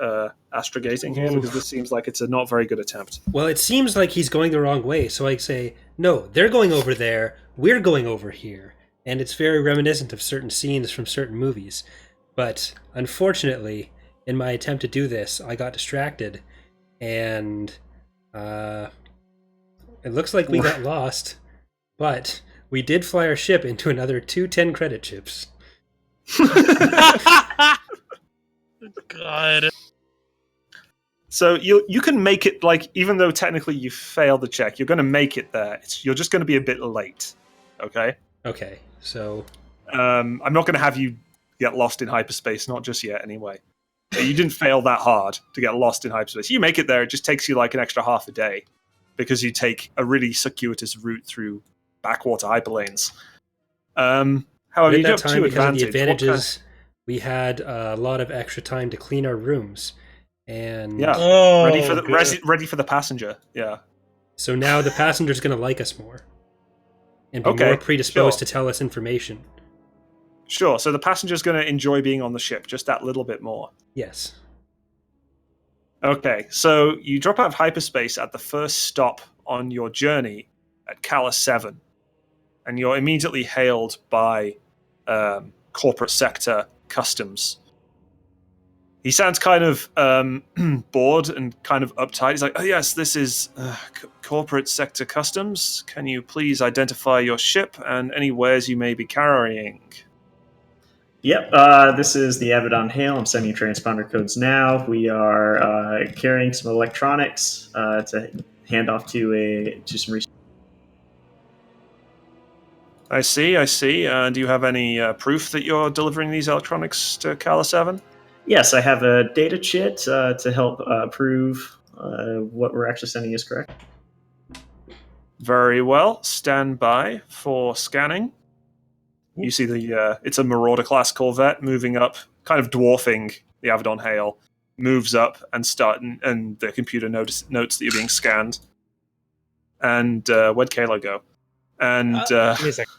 [SPEAKER 2] astrogating here? Because this seems like it's a not very good attempt.
[SPEAKER 1] Well, it seems like he's going the wrong way, so I say, no, they're going over there, we're going over here. And it's very reminiscent of certain scenes from certain movies. But unfortunately, in my attempt to do this, I got distracted, and it looks like we got lost, but we did fly our ship into another 2 10-credit ships.
[SPEAKER 3] God.
[SPEAKER 2] So you can make it, like, even though technically you failed the check, you're going to make it there. You're just going to be a bit late. Okay?
[SPEAKER 1] Okay, so...
[SPEAKER 2] I'm not going to have you get lost in hyperspace, not just yet anyway. You didn't fail that hard to get lost in hyperspace. You make it there, it just takes you like an extra half a day because you take a really circuitous route through backwater hyperlanes. However,
[SPEAKER 1] at
[SPEAKER 2] you do
[SPEAKER 1] that
[SPEAKER 2] have
[SPEAKER 1] time,
[SPEAKER 2] 2
[SPEAKER 1] because of the
[SPEAKER 2] advantages.
[SPEAKER 1] advantages, we had a lot of extra time to clean our rooms. And
[SPEAKER 2] Yeah.
[SPEAKER 3] Oh,
[SPEAKER 2] ready for the passenger. Yeah.
[SPEAKER 1] so now the passenger's going to like us more. And be
[SPEAKER 2] Okay,
[SPEAKER 1] more predisposed
[SPEAKER 2] sure.
[SPEAKER 1] to tell us information.
[SPEAKER 2] Sure. So the passenger's going to enjoy being on the ship just that little bit more.
[SPEAKER 1] Yes.
[SPEAKER 2] Okay. So you drop out of hyperspace at the first stop on your journey at Kala 7. And you're immediately hailed by corporate sector customs. He sounds kind of bored and kind of uptight. He's like, oh yes, this is corporate sector customs. Can you please identify your ship and any wares you may be carrying?
[SPEAKER 5] Yep, this is the Abaddon Hail. I'm sending transponder codes now. We are carrying some electronics to hand off to some research.
[SPEAKER 2] I see. Do you have any proof that you're delivering these electronics to Kala 7?
[SPEAKER 5] Yes, I have a data chit to help prove what we're actually sending is correct.
[SPEAKER 2] Very well. Stand by for scanning. You see it's a Marauder class corvette moving up, kind of dwarfing the Abaddon Hail. Moves up and and the computer notes that you're being scanned. And where'd Kayla go? And
[SPEAKER 3] Give me a second.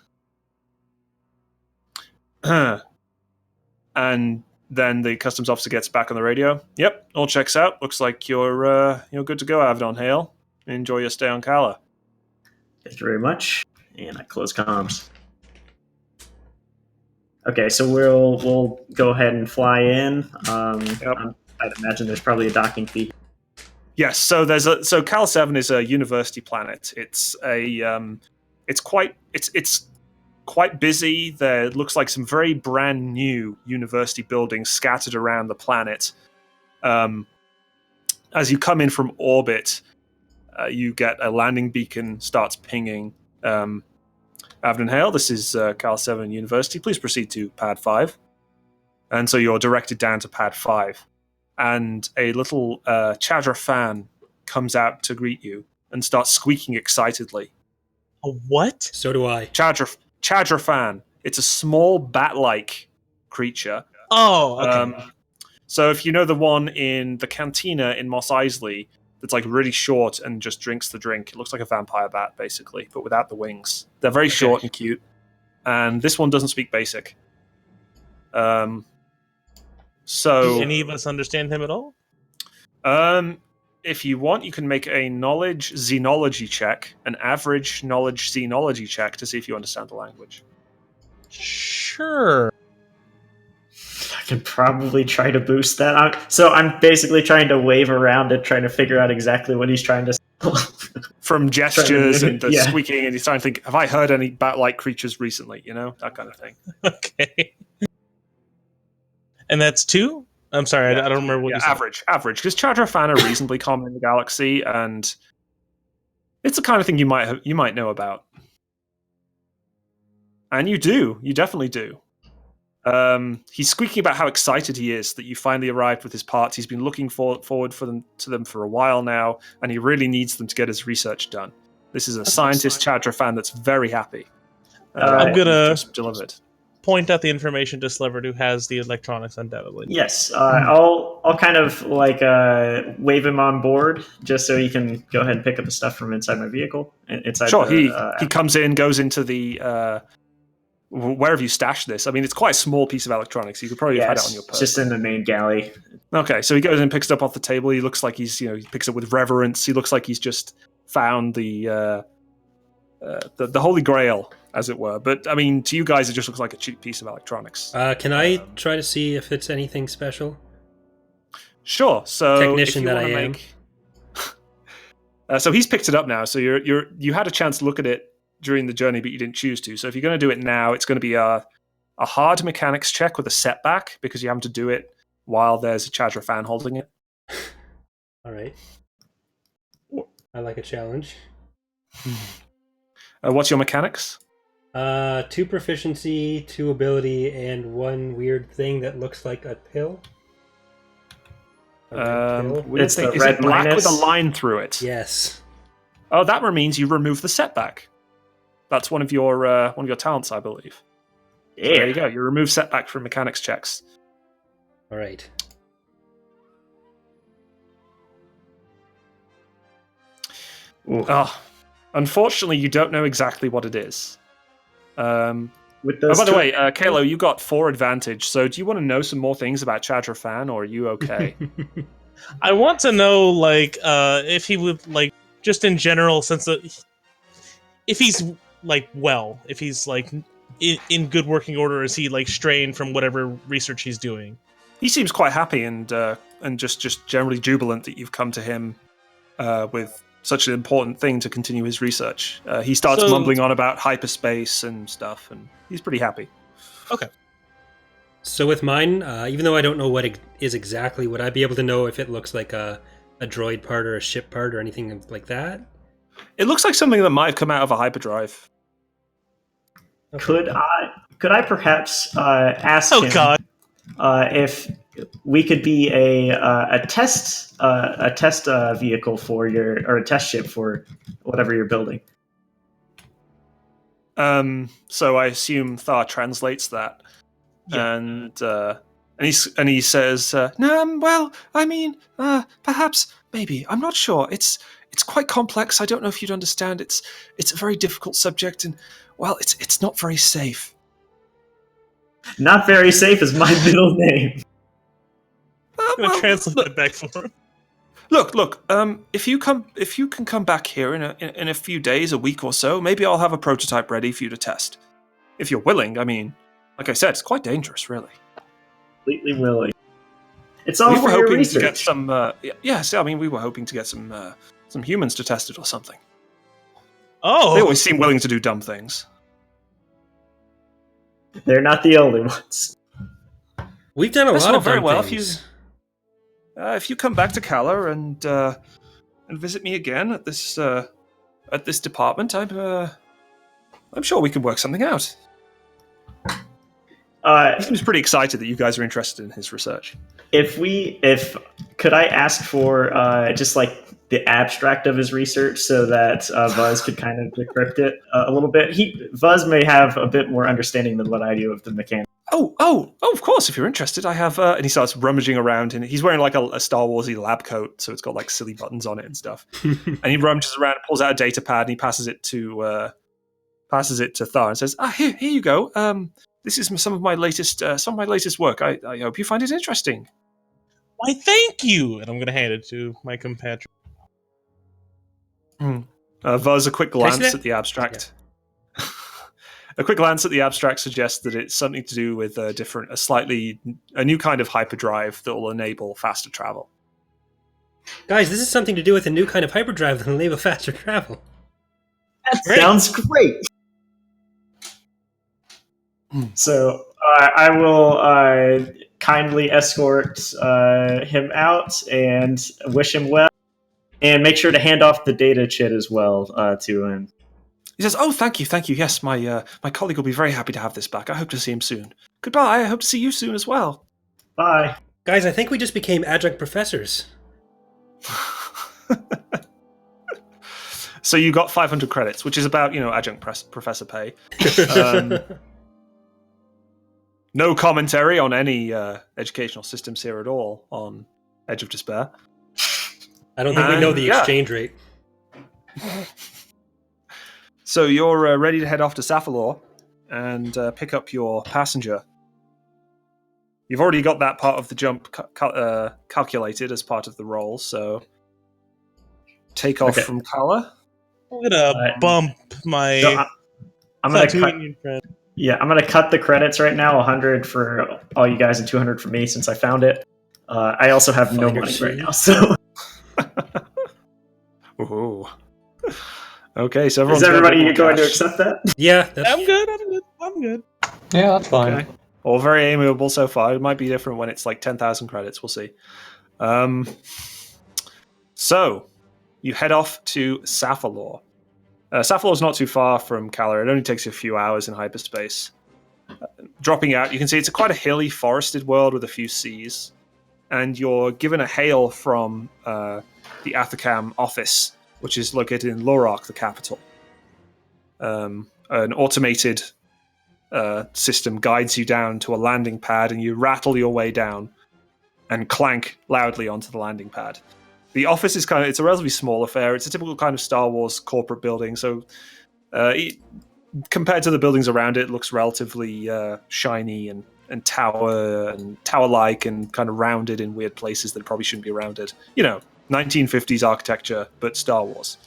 [SPEAKER 2] and then the customs officer gets back on the radio. Yep, all checks out. Looks like you're good to go, Abaddon Hail. Enjoy your stay on Kala.
[SPEAKER 5] Thank you very much. And I close comms. Okay, so we'll go ahead and fly in. I'd imagine there's probably a docking fee.
[SPEAKER 2] Yes, so Kala 7 is a university planet. It's quite busy. There looks like some very brand new university buildings scattered around the planet. As you come in from orbit, you get a landing beacon starts pinging. Abaddon Hail, this is Kala 7 University. Please proceed to Pad 5. And so you're directed down to Pad 5. And a little Chadra fan comes out to greet you and starts squeaking excitedly.
[SPEAKER 3] A what?
[SPEAKER 1] So do I.
[SPEAKER 2] Chadra fan. It's a small bat-like creature
[SPEAKER 3] Oh, okay.
[SPEAKER 2] So if you know the one in the cantina in Mos Eisley that's like really short and just drinks the drink, it looks like a vampire bat basically, but without the wings. They're very short and cute. And this one doesn't speak basic. So
[SPEAKER 3] Do any of us understand him at all?
[SPEAKER 2] If you want, you can make a knowledge xenology check, an average knowledge xenology check to see if you understand the language.
[SPEAKER 3] Sure.
[SPEAKER 5] I can probably try to boost that. So I'm basically trying to wave around it, trying to figure out exactly what he's trying to say.
[SPEAKER 2] From gestures and the
[SPEAKER 5] Yeah.
[SPEAKER 2] squeaking, and he's trying to think, have I heard any bat-like creatures recently? You know, that kind of thing.
[SPEAKER 3] Okay. And that's 2? I'm sorry,
[SPEAKER 2] Yeah.
[SPEAKER 3] I don't remember what you said.
[SPEAKER 2] Average. Because Chadrafan are reasonably common in the galaxy, and it's the kind of thing you might know about. And you definitely do. He's squeaking about how excited he is that you finally arrived with his parts. He's been looking forward to them for a while now, and he really needs them to get his research done. This is a scientist Chadrafan that's very happy.
[SPEAKER 3] I'm gonna
[SPEAKER 2] just delivered.
[SPEAKER 3] Point out the information to Slevert, who has the electronics undoubtedly.
[SPEAKER 5] Yes, I'll kind of like wave him on board just so he can go ahead and pick up the stuff from inside my vehicle.
[SPEAKER 2] Sure, he comes in, goes into the wherever you stash this. I mean, it's quite a small piece of electronics. You could probably have had it on your person.
[SPEAKER 5] Just in the main galley.
[SPEAKER 2] Okay, so he goes and picks it up off the table. He looks like he picks it with reverence. He looks like he's just found the Holy Grail, as it were. But I mean, to you guys, it just looks like a cheap piece of electronics.
[SPEAKER 1] Can I try to see if it's anything special?
[SPEAKER 2] Sure. So
[SPEAKER 1] Technician that I am.
[SPEAKER 2] So he's picked it up now. So you had a chance to look at it during the journey, but you didn't choose to. So if you're going to do it now, it's going to be a hard mechanics check with a setback because you have to do it while there's a Chadrafan holding it.
[SPEAKER 1] All right. I like a challenge.
[SPEAKER 2] What's your mechanics?
[SPEAKER 1] 2 proficiency, 2 ability, and 1 weird thing that looks like a pill.
[SPEAKER 5] It's the
[SPEAKER 2] Is
[SPEAKER 5] red
[SPEAKER 2] it black
[SPEAKER 5] minus?
[SPEAKER 2] with a line through it?
[SPEAKER 1] Yes.
[SPEAKER 2] Oh, that means you remove the setback. That's one of your talents, I believe.
[SPEAKER 5] Yeah.
[SPEAKER 2] So there you go. You remove setback from mechanics checks.
[SPEAKER 1] All right.
[SPEAKER 2] Oh, unfortunately, you don't know exactly what it is.
[SPEAKER 5] With those
[SPEAKER 2] by the way, Kalo, you got 4 advantage. So do you want to know some more things about Chadrafan, or are you okay?
[SPEAKER 3] I want to know, like, if he would, like, just in general, if he's, like, well, if he's, like, in good working order, is he, like, strained from whatever research he's doing?
[SPEAKER 2] He seems quite happy and just generally jubilant that you've come to him with such an important thing to continue his research. He starts mumbling on about hyperspace and stuff, and he's pretty happy.
[SPEAKER 3] Okay.
[SPEAKER 1] So with mine, even though I don't know what it is exactly, would I be able to know if it looks like a droid part or a ship part or anything like that?
[SPEAKER 2] It looks like something that might have come out of a hyperdrive.
[SPEAKER 1] Okay.
[SPEAKER 5] Could I perhaps ask him
[SPEAKER 3] God.
[SPEAKER 5] if we could be a test vehicle for a test ship for whatever you're building?
[SPEAKER 2] So I assume Thar translates that,
[SPEAKER 5] Yeah.
[SPEAKER 2] and he says, "Well, I mean, perhaps, maybe. I'm not sure. It's quite complex. I don't know if you'd understand. It's a very difficult subject, and well, it's not very safe."
[SPEAKER 5] Not very safe is my middle name.
[SPEAKER 3] I'm gonna translate that back for him.
[SPEAKER 2] Look. If you can come back here in a few days, a week or so, maybe I'll have a prototype ready for you to test. If you're willing. I mean, like I said, it's quite dangerous, really.
[SPEAKER 5] Completely willing. It's all
[SPEAKER 2] We
[SPEAKER 5] for
[SPEAKER 2] were
[SPEAKER 5] your
[SPEAKER 2] hoping
[SPEAKER 5] research.
[SPEAKER 2] to get some. Yes, I mean, we were hoping to get some humans to test it or something.
[SPEAKER 3] Oh,
[SPEAKER 2] They always seem willing to do dumb things.
[SPEAKER 5] They're not the only ones.
[SPEAKER 1] We've done a
[SPEAKER 2] That's
[SPEAKER 1] lot
[SPEAKER 2] not
[SPEAKER 1] of
[SPEAKER 2] very
[SPEAKER 1] dumb
[SPEAKER 2] well.
[SPEAKER 1] things.
[SPEAKER 2] If you come back to Kala and visit me again at this department, I'm sure we can work something out. He seems pretty excited that you guys are interested in his research.
[SPEAKER 5] Could I ask for just like the abstract of his research so that Vuz could kind of decrypt it a little bit? Vuz may have a bit more understanding than what I do of the mechanics.
[SPEAKER 2] Of course, if you're interested, I have... and he starts rummaging around, and he's wearing like a Star Warsy lab coat, so it's got like silly buttons on it and stuff. And he rummages around, pulls out a data pad, and he passes it to Thar and says, here you go. This is some of my latest work. I hope you find it interesting.
[SPEAKER 3] Why, thank you! And I'm going to hand it to my compatriot.
[SPEAKER 2] Vuz, a quick glance
[SPEAKER 1] that?
[SPEAKER 2] at the abstract. Yeah. A quick glance at the abstract suggests that it's something to do with a new kind of hyperdrive that will enable faster travel.
[SPEAKER 1] Guys, this is something to do with a new kind of hyperdrive that will enable faster travel.
[SPEAKER 5] That sounds great. So I will kindly escort him out and wish him well, and make sure to hand off the data chit as well to him.
[SPEAKER 2] He says, thank you. Yes, my colleague will be very happy to have this back. I hope to see him soon. Goodbye. I hope to see you soon as well.
[SPEAKER 5] Bye.
[SPEAKER 1] Guys, I think we just became adjunct professors.
[SPEAKER 2] So you got 500 credits, which is about, adjunct professor pay. No commentary on any educational systems here at all on Edge of Despair.
[SPEAKER 1] I don't think we know the exchange rate.
[SPEAKER 2] So you're ready to head off to Saphalor and pick up your passenger. You've already got that part of the jump calculated as part of the roll, so take off from Kala.
[SPEAKER 3] I'm going to bump my
[SPEAKER 5] I'm gonna
[SPEAKER 3] Tatooine friend.
[SPEAKER 5] Yeah, I'm going to cut the credits right now, 100 for all you guys and 200 for me since I found it. I also have no money right now, so...
[SPEAKER 2] Ooh. Okay, so
[SPEAKER 5] is everybody going to accept that?
[SPEAKER 1] Yeah,
[SPEAKER 3] I'm good.
[SPEAKER 4] Yeah, that's fine.
[SPEAKER 2] Okay. All very amiable so far. It might be different when it's like 10,000 credits. We'll see. So, you head off to Saphalor. Saphalor is not too far from Kala. It only takes you a few hours in hyperspace. Dropping out, you can see it's quite a hilly, forested world with a few seas. And you're given a hail from the Athakam office, which is located in Lorak, the capital. An automated system guides you down to a landing pad, and you rattle your way down and clank loudly onto the landing pad. The office is it's a relatively small affair. It's a typical kind of Star Wars corporate building, so compared to the buildings around it, looks relatively shiny and tower-like and kind of rounded in weird places that probably shouldn't be rounded. 1950s architecture, but Star Wars.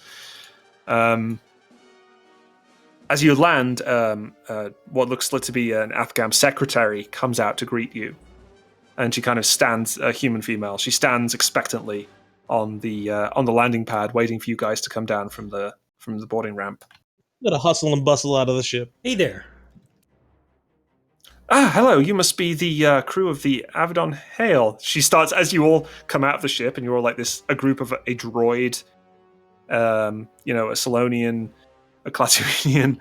[SPEAKER 2] As you land, what looks to be an Athgam secretary comes out to greet you. And she kind of stands, a human female, she stands expectantly on the landing pad, waiting for you guys to come down from the boarding ramp.
[SPEAKER 3] Gotta hustle and bustle out of the ship.
[SPEAKER 1] Hey there.
[SPEAKER 2] Hello, you must be the crew of the Avedon Hail. She starts, as you all come out of the ship, and you're all like a group of a droid, a Solonian, a Klatooinian,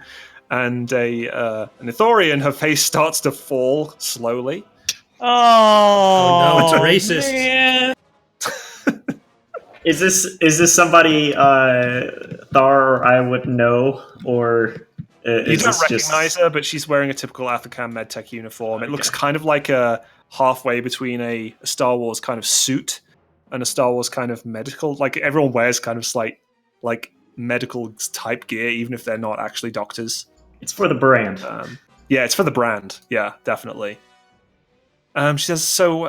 [SPEAKER 2] and an Ithorian. Her face starts to fall slowly.
[SPEAKER 3] Oh
[SPEAKER 1] no, it's racist.
[SPEAKER 3] Man.
[SPEAKER 5] Is this somebody Thar or I would know, or
[SPEAKER 2] you don't recognize her, but she's wearing a typical Athakam medtech uniform. It looks kind of like a halfway between a Star Wars kind of suit and a Star Wars kind of medical. Like everyone wears kind of slight like medical type gear, even if they're not actually doctors.
[SPEAKER 5] It's for the brand.
[SPEAKER 2] Yeah, it's for the brand. Yeah, definitely. She says, so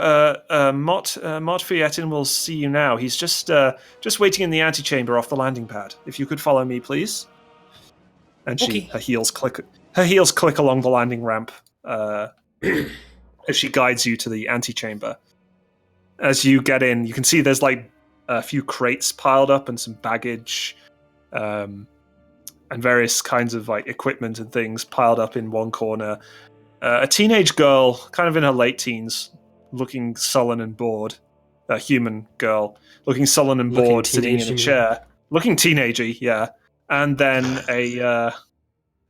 [SPEAKER 2] Mott Fietin will see you now. He's just waiting in the antechamber off the landing pad. If you could follow me, please. And her heels click along the landing ramp as she guides you to the antechamber. As you get in, you can see there's like a few crates piled up and some baggage and various kinds of like equipment and things piled up in one corner. A teenage girl, kind of in her late teens, looking sullen and bored. A human girl, looking sullen and bored, sitting in a chair. Looking teenagey, yeah. And then a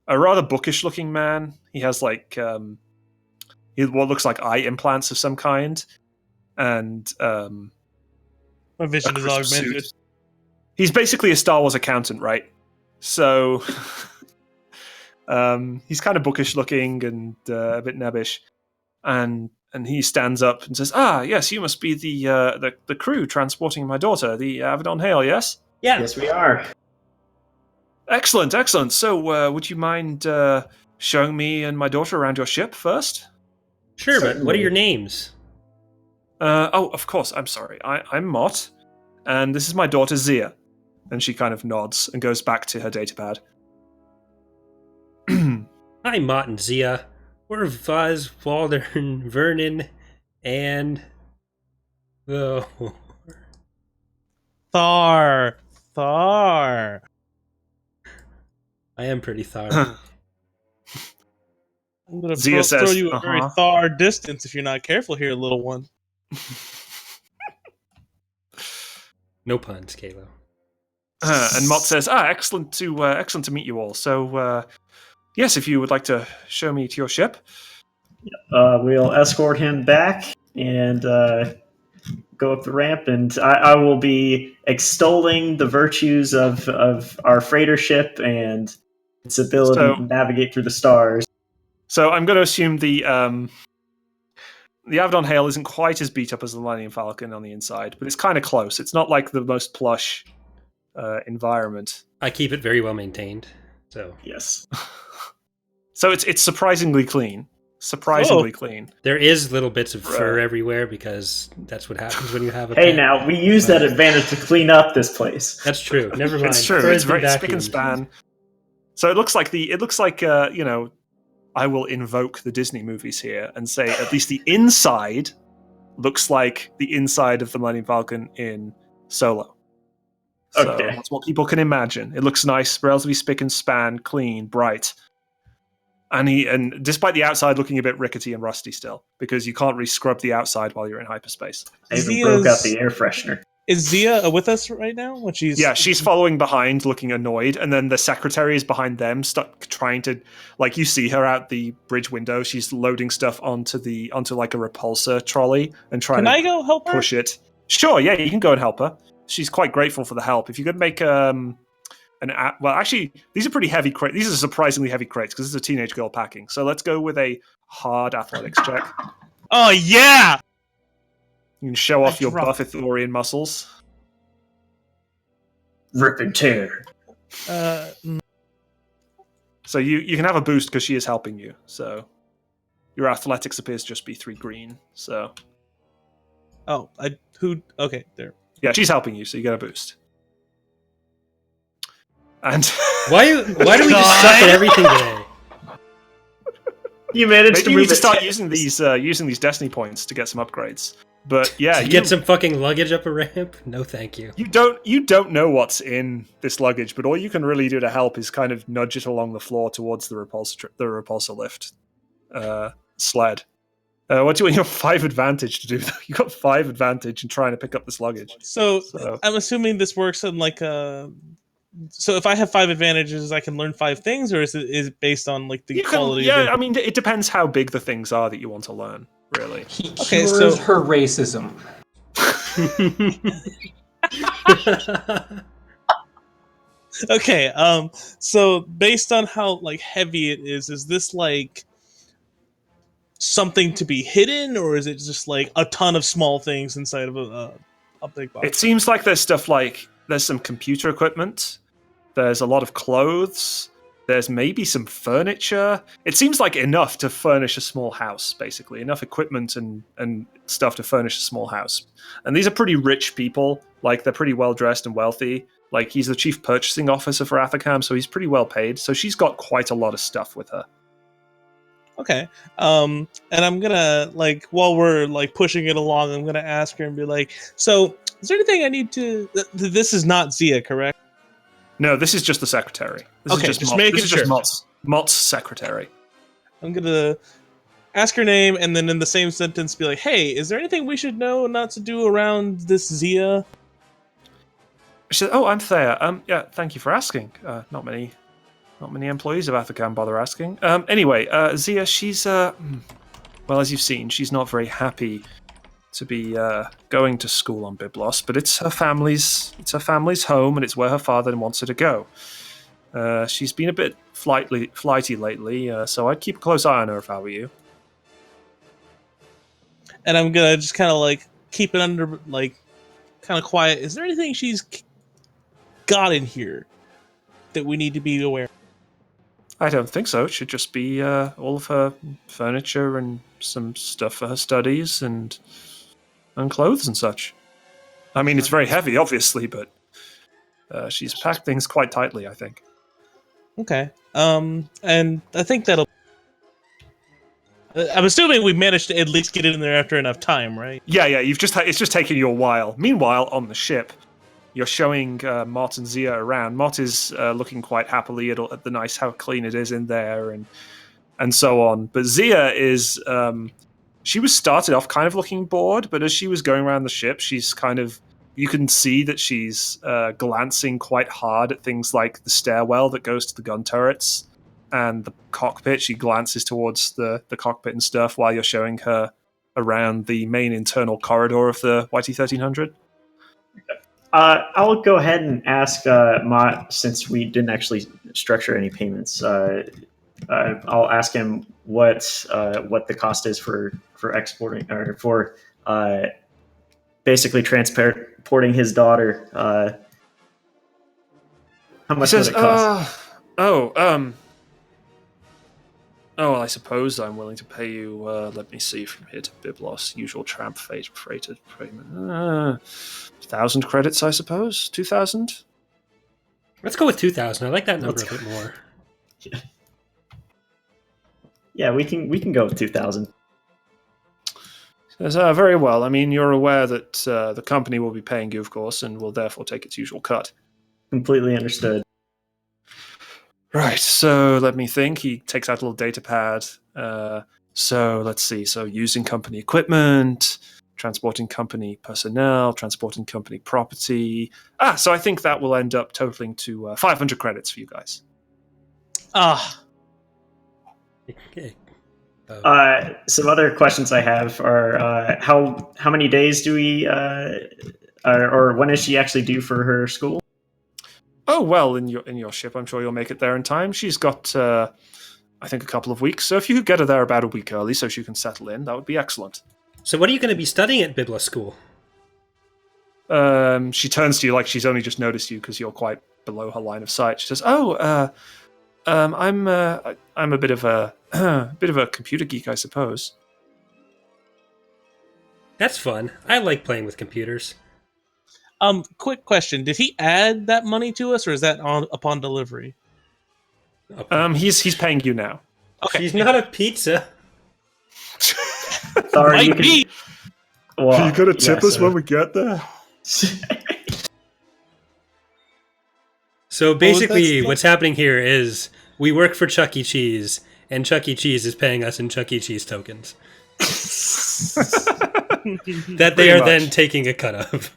[SPEAKER 2] rather bookish-looking man. He has like what looks like eye implants of some kind, and
[SPEAKER 3] my vision is augmented.
[SPEAKER 2] Suit. He's basically a Star Wars accountant, right? So he's kind of bookish-looking and a bit nebbish. and he stands up and says, "Ah, yes, you must be the crew transporting my daughter, the Avedon Hale, yes?
[SPEAKER 1] Yeah.
[SPEAKER 5] Yes, we are.
[SPEAKER 2] Excellent, excellent. So, would you mind showing me and my daughter around your ship first?"
[SPEAKER 1] Sure, but what are
[SPEAKER 5] Certainly.
[SPEAKER 1] your names?
[SPEAKER 2] Oh, of course. I'm sorry. I'm Mott, and this is my daughter Zia. And she kind of nods and goes back to her datapad.
[SPEAKER 1] Hi, Mott and Zia. We're Vaz, Walden, Vernon, and... Oh,
[SPEAKER 3] Thar. Thar.
[SPEAKER 1] I am pretty thorough.
[SPEAKER 3] I'm gonna
[SPEAKER 2] Zia
[SPEAKER 3] throw
[SPEAKER 2] says,
[SPEAKER 3] you a very
[SPEAKER 2] "Uh-huh."
[SPEAKER 3] far distance if you're not careful here, little one.
[SPEAKER 1] No puns, Kalo.
[SPEAKER 2] And Mott says, excellent to meet you all. So, yes, if you would like to show me to your ship.
[SPEAKER 5] We'll escort him back and go up the ramp, and I will be extolling the virtues of our freighter ship and its ability to navigate through the stars.
[SPEAKER 2] So I'm going to assume the Avedon Hale isn't quite as beat up as the Millennium Falcon on the inside, but it's kind of close. It's not like the most plush environment.
[SPEAKER 1] I keep it very well maintained, so...
[SPEAKER 5] Yes.
[SPEAKER 2] So it's surprisingly clean. Surprisingly clean.
[SPEAKER 1] There is little bits of fur everywhere because that's what happens when you have a
[SPEAKER 5] Hey,
[SPEAKER 1] pet.
[SPEAKER 5] now, we use that advantage to clean up this place.
[SPEAKER 1] That's true. Never mind.
[SPEAKER 2] It's true.
[SPEAKER 1] Fur
[SPEAKER 2] It's
[SPEAKER 1] has been
[SPEAKER 2] very spick and
[SPEAKER 1] vacuumed.
[SPEAKER 2] span. So it looks like I will invoke the Disney movies here and say at least the inside looks like the inside of the Millennium Falcon in Solo. So
[SPEAKER 5] Okay.
[SPEAKER 2] that's what people can imagine. It looks nice, relatively spick and span, clean, bright. And despite the outside looking a bit rickety and rusty still, because you can't really scrub the outside while you're in hyperspace.
[SPEAKER 5] I even broke out the air freshener.
[SPEAKER 3] Is Zia with us right now? When
[SPEAKER 2] She's following behind, looking annoyed, and then the secretary is behind them, stuck trying to, like, you see her out the bridge window. She's loading stuff onto like a repulsor trolley and trying
[SPEAKER 3] Can I go help her?
[SPEAKER 2] push it. Sure, yeah, you can go and help her. She's quite grateful for the help. If you could make well, actually, these are pretty heavy crates. These are surprisingly heavy crates because this is a teenage girl packing. So let's go with a hard athletics check.
[SPEAKER 3] Oh yeah!
[SPEAKER 2] You can show off
[SPEAKER 3] I
[SPEAKER 2] your
[SPEAKER 3] dropped-
[SPEAKER 2] buff Ithorian muscles.
[SPEAKER 5] Rip and tear.
[SPEAKER 2] So you can have a boost because she is helping you. So your athletics appears to just be 3 green. So
[SPEAKER 3] okay, there.
[SPEAKER 2] yeah, she's helping you, so you get a boost. And
[SPEAKER 1] Why do we just suck at everything today?
[SPEAKER 5] You managed
[SPEAKER 2] maybe
[SPEAKER 5] to
[SPEAKER 2] you
[SPEAKER 5] move
[SPEAKER 2] need to
[SPEAKER 5] it.
[SPEAKER 2] start using these destiny points to get some upgrades. But yeah,
[SPEAKER 1] To get some fucking luggage up a ramp? No, thank you.
[SPEAKER 2] You don't know what's in this luggage, but all you can really do to help is kind of nudge it along the floor towards the repulsor lift sled. What do you want your 5 advantage to do? You got 5 advantage in trying to pick up this luggage.
[SPEAKER 3] So I'm assuming this works in like so if I have 5 advantages, I can learn 5 things, or is it based on like the quality?
[SPEAKER 2] I mean, it depends how big the things are that you want to learn. Really.
[SPEAKER 4] He
[SPEAKER 3] Okay,
[SPEAKER 4] cures
[SPEAKER 3] so-
[SPEAKER 4] her racism.
[SPEAKER 3] Okay, so based on how like heavy it is this like something to be hidden, or is it just like a ton of small things inside of a big box?
[SPEAKER 2] It seems like there's stuff like there's some computer equipment, there's a lot of clothes, there's maybe some furniture. It seems like enough to furnish a small house, basically. Enough equipment and stuff to furnish a small house. And these are pretty rich people. Like, they're pretty well-dressed and wealthy. Like, he's the chief purchasing officer for Athacam, so he's pretty well paid. So she's got quite a lot of stuff with her.
[SPEAKER 3] Okay. And I'm gonna like while we're like pushing it along, I'm gonna ask her and be like, so is there anything I need to this is not Zia, correct?
[SPEAKER 2] No, this is just the secretary. This
[SPEAKER 3] Okay,
[SPEAKER 2] is
[SPEAKER 3] just
[SPEAKER 2] Mott.
[SPEAKER 3] making
[SPEAKER 2] This is just
[SPEAKER 3] sure.
[SPEAKER 2] Mott's secretary.
[SPEAKER 3] I'm gonna ask her name and then in the same sentence be like, hey, is there anything we should know not to do around this Zia?
[SPEAKER 2] She said, "Oh, I'm Thea. Yeah, thank you for asking. Not many employees of Athacam bother asking. Anyway, Zia, she's well, as you've seen, she's not very happy to be going to school on Byblos, but it's her family's home, and it's where her father wants her to go. She's been a bit flighty lately, so I'd keep a close eye on her if I were you."
[SPEAKER 3] and I'm gonna just kind of like keep it under like kind of quiet. Is there anything she's got in here that we need to be aware of?
[SPEAKER 2] I don't think so. It should just be all of her furniture and some stuff for her studies and clothes and such. I mean, it's very heavy, obviously, but she's packed things quite tightly, I think.
[SPEAKER 3] Okay. And I think that'll. I'm assuming we managed to at least get it in there after enough time, right?
[SPEAKER 2] Yeah. You've just it's just taken you a while. Meanwhile, on the ship, you're showing Mott and Zia around. Mott is looking quite happily at the nice how clean it is in there and so on. But Zia is she was started off kind of looking bored, but as she was going around the ship, she's kind of you can see that she's glancing quite hard at things like the stairwell that goes to the gun turrets and the cockpit. She glances towards the cockpit and stuff while you're showing her around the main internal corridor of the YT-1300.
[SPEAKER 5] I'll go ahead and ask Mott, since we didn't actually structure any payments. I'll ask him what the cost is for exporting or for basically transporting his daughter. How much would it cost?
[SPEAKER 2] Oh, I suppose I'm willing to pay you, let me see, from here to Byblos, usual tramp freighted payment. 1,000 credits, I suppose? 2,000?
[SPEAKER 1] Let's go with 2,000. I like that number a bit more.
[SPEAKER 5] Yeah, we can go with 2,000.
[SPEAKER 2] Says, very well. I mean, you're aware that the company will be paying you, of course, and will therefore take its usual cut.
[SPEAKER 5] Completely understood.
[SPEAKER 2] Right, so let me think. He takes out a little data pad. So let's see. So using company equipment, transporting company personnel, transporting company property. So I think that will end up totaling to 500 credits for you guys.
[SPEAKER 1] Okay.
[SPEAKER 5] Some other questions I have are how many days do we or when is she actually due for her school?
[SPEAKER 2] Oh well, in your ship, I'm sure you'll make it there in time. She's got, I think, a couple of weeks. So if you could get her there about a week early, so she can settle in, that would be excellent.
[SPEAKER 1] So what are you going to be studying at Byblos School?
[SPEAKER 2] She turns to you like she's only just noticed you because you're quite below her line of sight. She says, I'm a bit of a computer geek, I suppose.
[SPEAKER 1] That's fun. I like playing with computers.
[SPEAKER 3] Quick question: did he add that money to us, or is that upon delivery?
[SPEAKER 2] He's paying you now.
[SPEAKER 3] Okay,
[SPEAKER 1] She's not a pizza.
[SPEAKER 5] Sorry,
[SPEAKER 3] Might
[SPEAKER 5] you can.
[SPEAKER 3] be.
[SPEAKER 5] Well,
[SPEAKER 2] Are you gonna tip us
[SPEAKER 5] so-
[SPEAKER 2] when we get there?
[SPEAKER 1] So basically,
[SPEAKER 3] that?
[SPEAKER 1] what's happening here is we work for Chuck E. Cheese, and Chuck E. Cheese is paying us in Chuck E. Cheese tokens that they
[SPEAKER 2] Pretty
[SPEAKER 1] are
[SPEAKER 2] much.
[SPEAKER 1] then taking a cut of.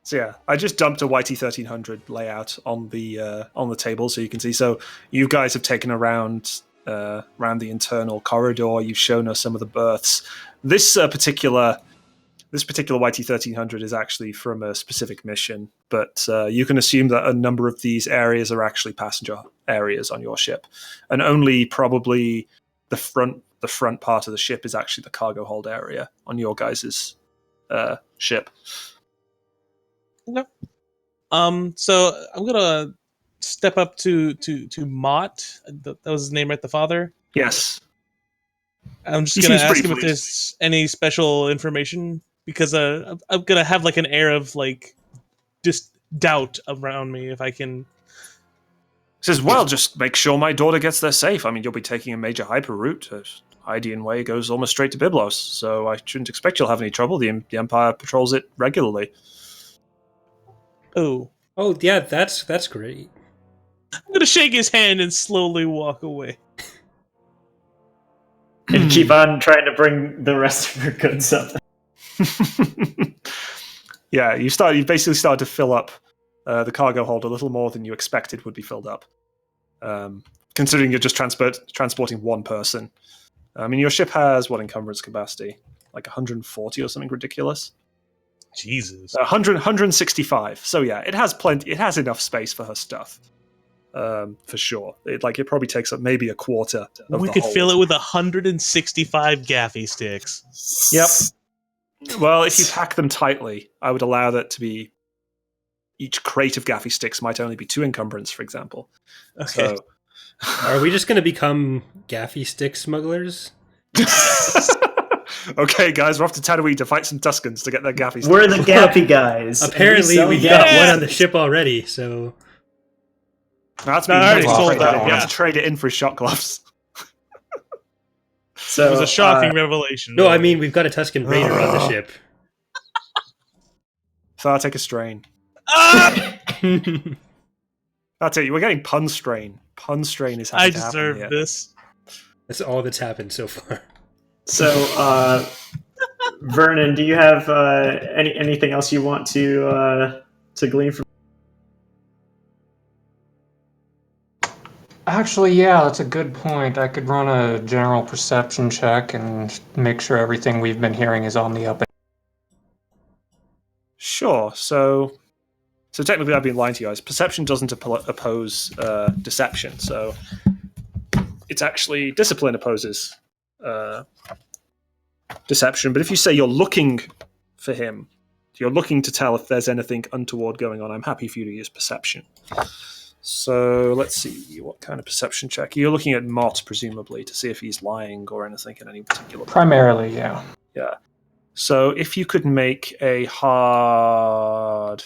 [SPEAKER 2] So yeah, I just dumped a YT-1300 layout on the table so you can see. So you guys have taken around the internal corridor. You've shown us some of the berths. This particular YT-1300 is actually from a specific mission, but you can assume that a number of these areas are actually passenger areas on your ship, and only probably the front part of the ship is actually the cargo hold area on your guys' ship.
[SPEAKER 3] No. So I'm gonna step up to Mott. That was his name, right? The father.
[SPEAKER 2] Yes.
[SPEAKER 3] I'm just
[SPEAKER 2] He
[SPEAKER 3] gonna
[SPEAKER 2] seems
[SPEAKER 3] ask
[SPEAKER 2] pretty
[SPEAKER 3] him if
[SPEAKER 2] pleased.
[SPEAKER 3] there's any special information because I'm gonna have like an air of like just doubt around me if I can.
[SPEAKER 2] Says, well, just make sure my daughter gets there safe. I mean, you'll be taking a major hyper route. Hydian Way goes almost straight to Byblos, so I shouldn't expect you'll have any trouble. The Empire patrols it regularly.
[SPEAKER 3] Oh,
[SPEAKER 1] Oh yeah, that's great.
[SPEAKER 3] I'm gonna shake his hand and slowly walk away.
[SPEAKER 5] And keep on trying to bring the rest of her goods up.
[SPEAKER 2] Yeah, you basically started to fill up the cargo hold a little more than you expected would be filled up. Considering you're just transporting one person. I mean, your ship has what encumbrance capacity? Like 140 or something ridiculous?
[SPEAKER 3] Jesus.
[SPEAKER 2] 165. So yeah, it has plenty. It has enough space for her stuff. for sure. It probably takes up maybe a quarter of
[SPEAKER 3] We
[SPEAKER 2] the
[SPEAKER 3] could
[SPEAKER 2] hold.
[SPEAKER 3] fill it with 165 gaffy sticks.
[SPEAKER 2] Yep. Well, if you pack them tightly, I would allow that to be. Each crate of gaffy sticks might only be 2 encumbrance, for example.
[SPEAKER 3] Okay.
[SPEAKER 2] So,
[SPEAKER 1] Are we just going to become gaffy stick smugglers?
[SPEAKER 2] okay, guys, we're off to Tatooine to fight some Tuskens to get their gaffy sticks.
[SPEAKER 5] We're the gappy guys. and
[SPEAKER 1] Apparently,
[SPEAKER 5] sell
[SPEAKER 1] we've
[SPEAKER 5] gaffy
[SPEAKER 1] got one on the
[SPEAKER 5] sticks.
[SPEAKER 1] ship already, so...
[SPEAKER 2] That's
[SPEAKER 3] No,
[SPEAKER 2] been
[SPEAKER 3] I already
[SPEAKER 2] well,
[SPEAKER 3] sold
[SPEAKER 2] trade
[SPEAKER 3] that,
[SPEAKER 2] in. You
[SPEAKER 3] yeah.
[SPEAKER 2] have to trade it in for shot gloves.
[SPEAKER 5] So
[SPEAKER 3] It was a shocking revelation.
[SPEAKER 1] No, I
[SPEAKER 3] really.
[SPEAKER 1] mean, we've got a Tusken Raider on the ship.
[SPEAKER 2] So I'll take a strain.
[SPEAKER 3] Ah!
[SPEAKER 2] That's it. We're getting pun strain. Pun strain is
[SPEAKER 3] I
[SPEAKER 2] having to happen
[SPEAKER 3] deserve
[SPEAKER 2] here.
[SPEAKER 3] this.
[SPEAKER 1] That's all that's happened so far.
[SPEAKER 5] So, Vernon, do you have anything else you want to glean from?
[SPEAKER 4] Actually, yeah, that's a good point. I could run a general perception check and make sure everything we've been hearing is on the up.
[SPEAKER 2] Sure. So technically, I've been lying to you guys. Perception doesn't oppose deception. So it's actually discipline opposes deception. But if you say you're looking for him, you're looking to tell if there's anything untoward going on, I'm happy for you to use perception. So let's see, what kind of perception check? You're looking at Mott, presumably, to see if he's lying or anything in any particular.
[SPEAKER 4] Primarily, yeah.
[SPEAKER 2] Yeah. So if you could make a hard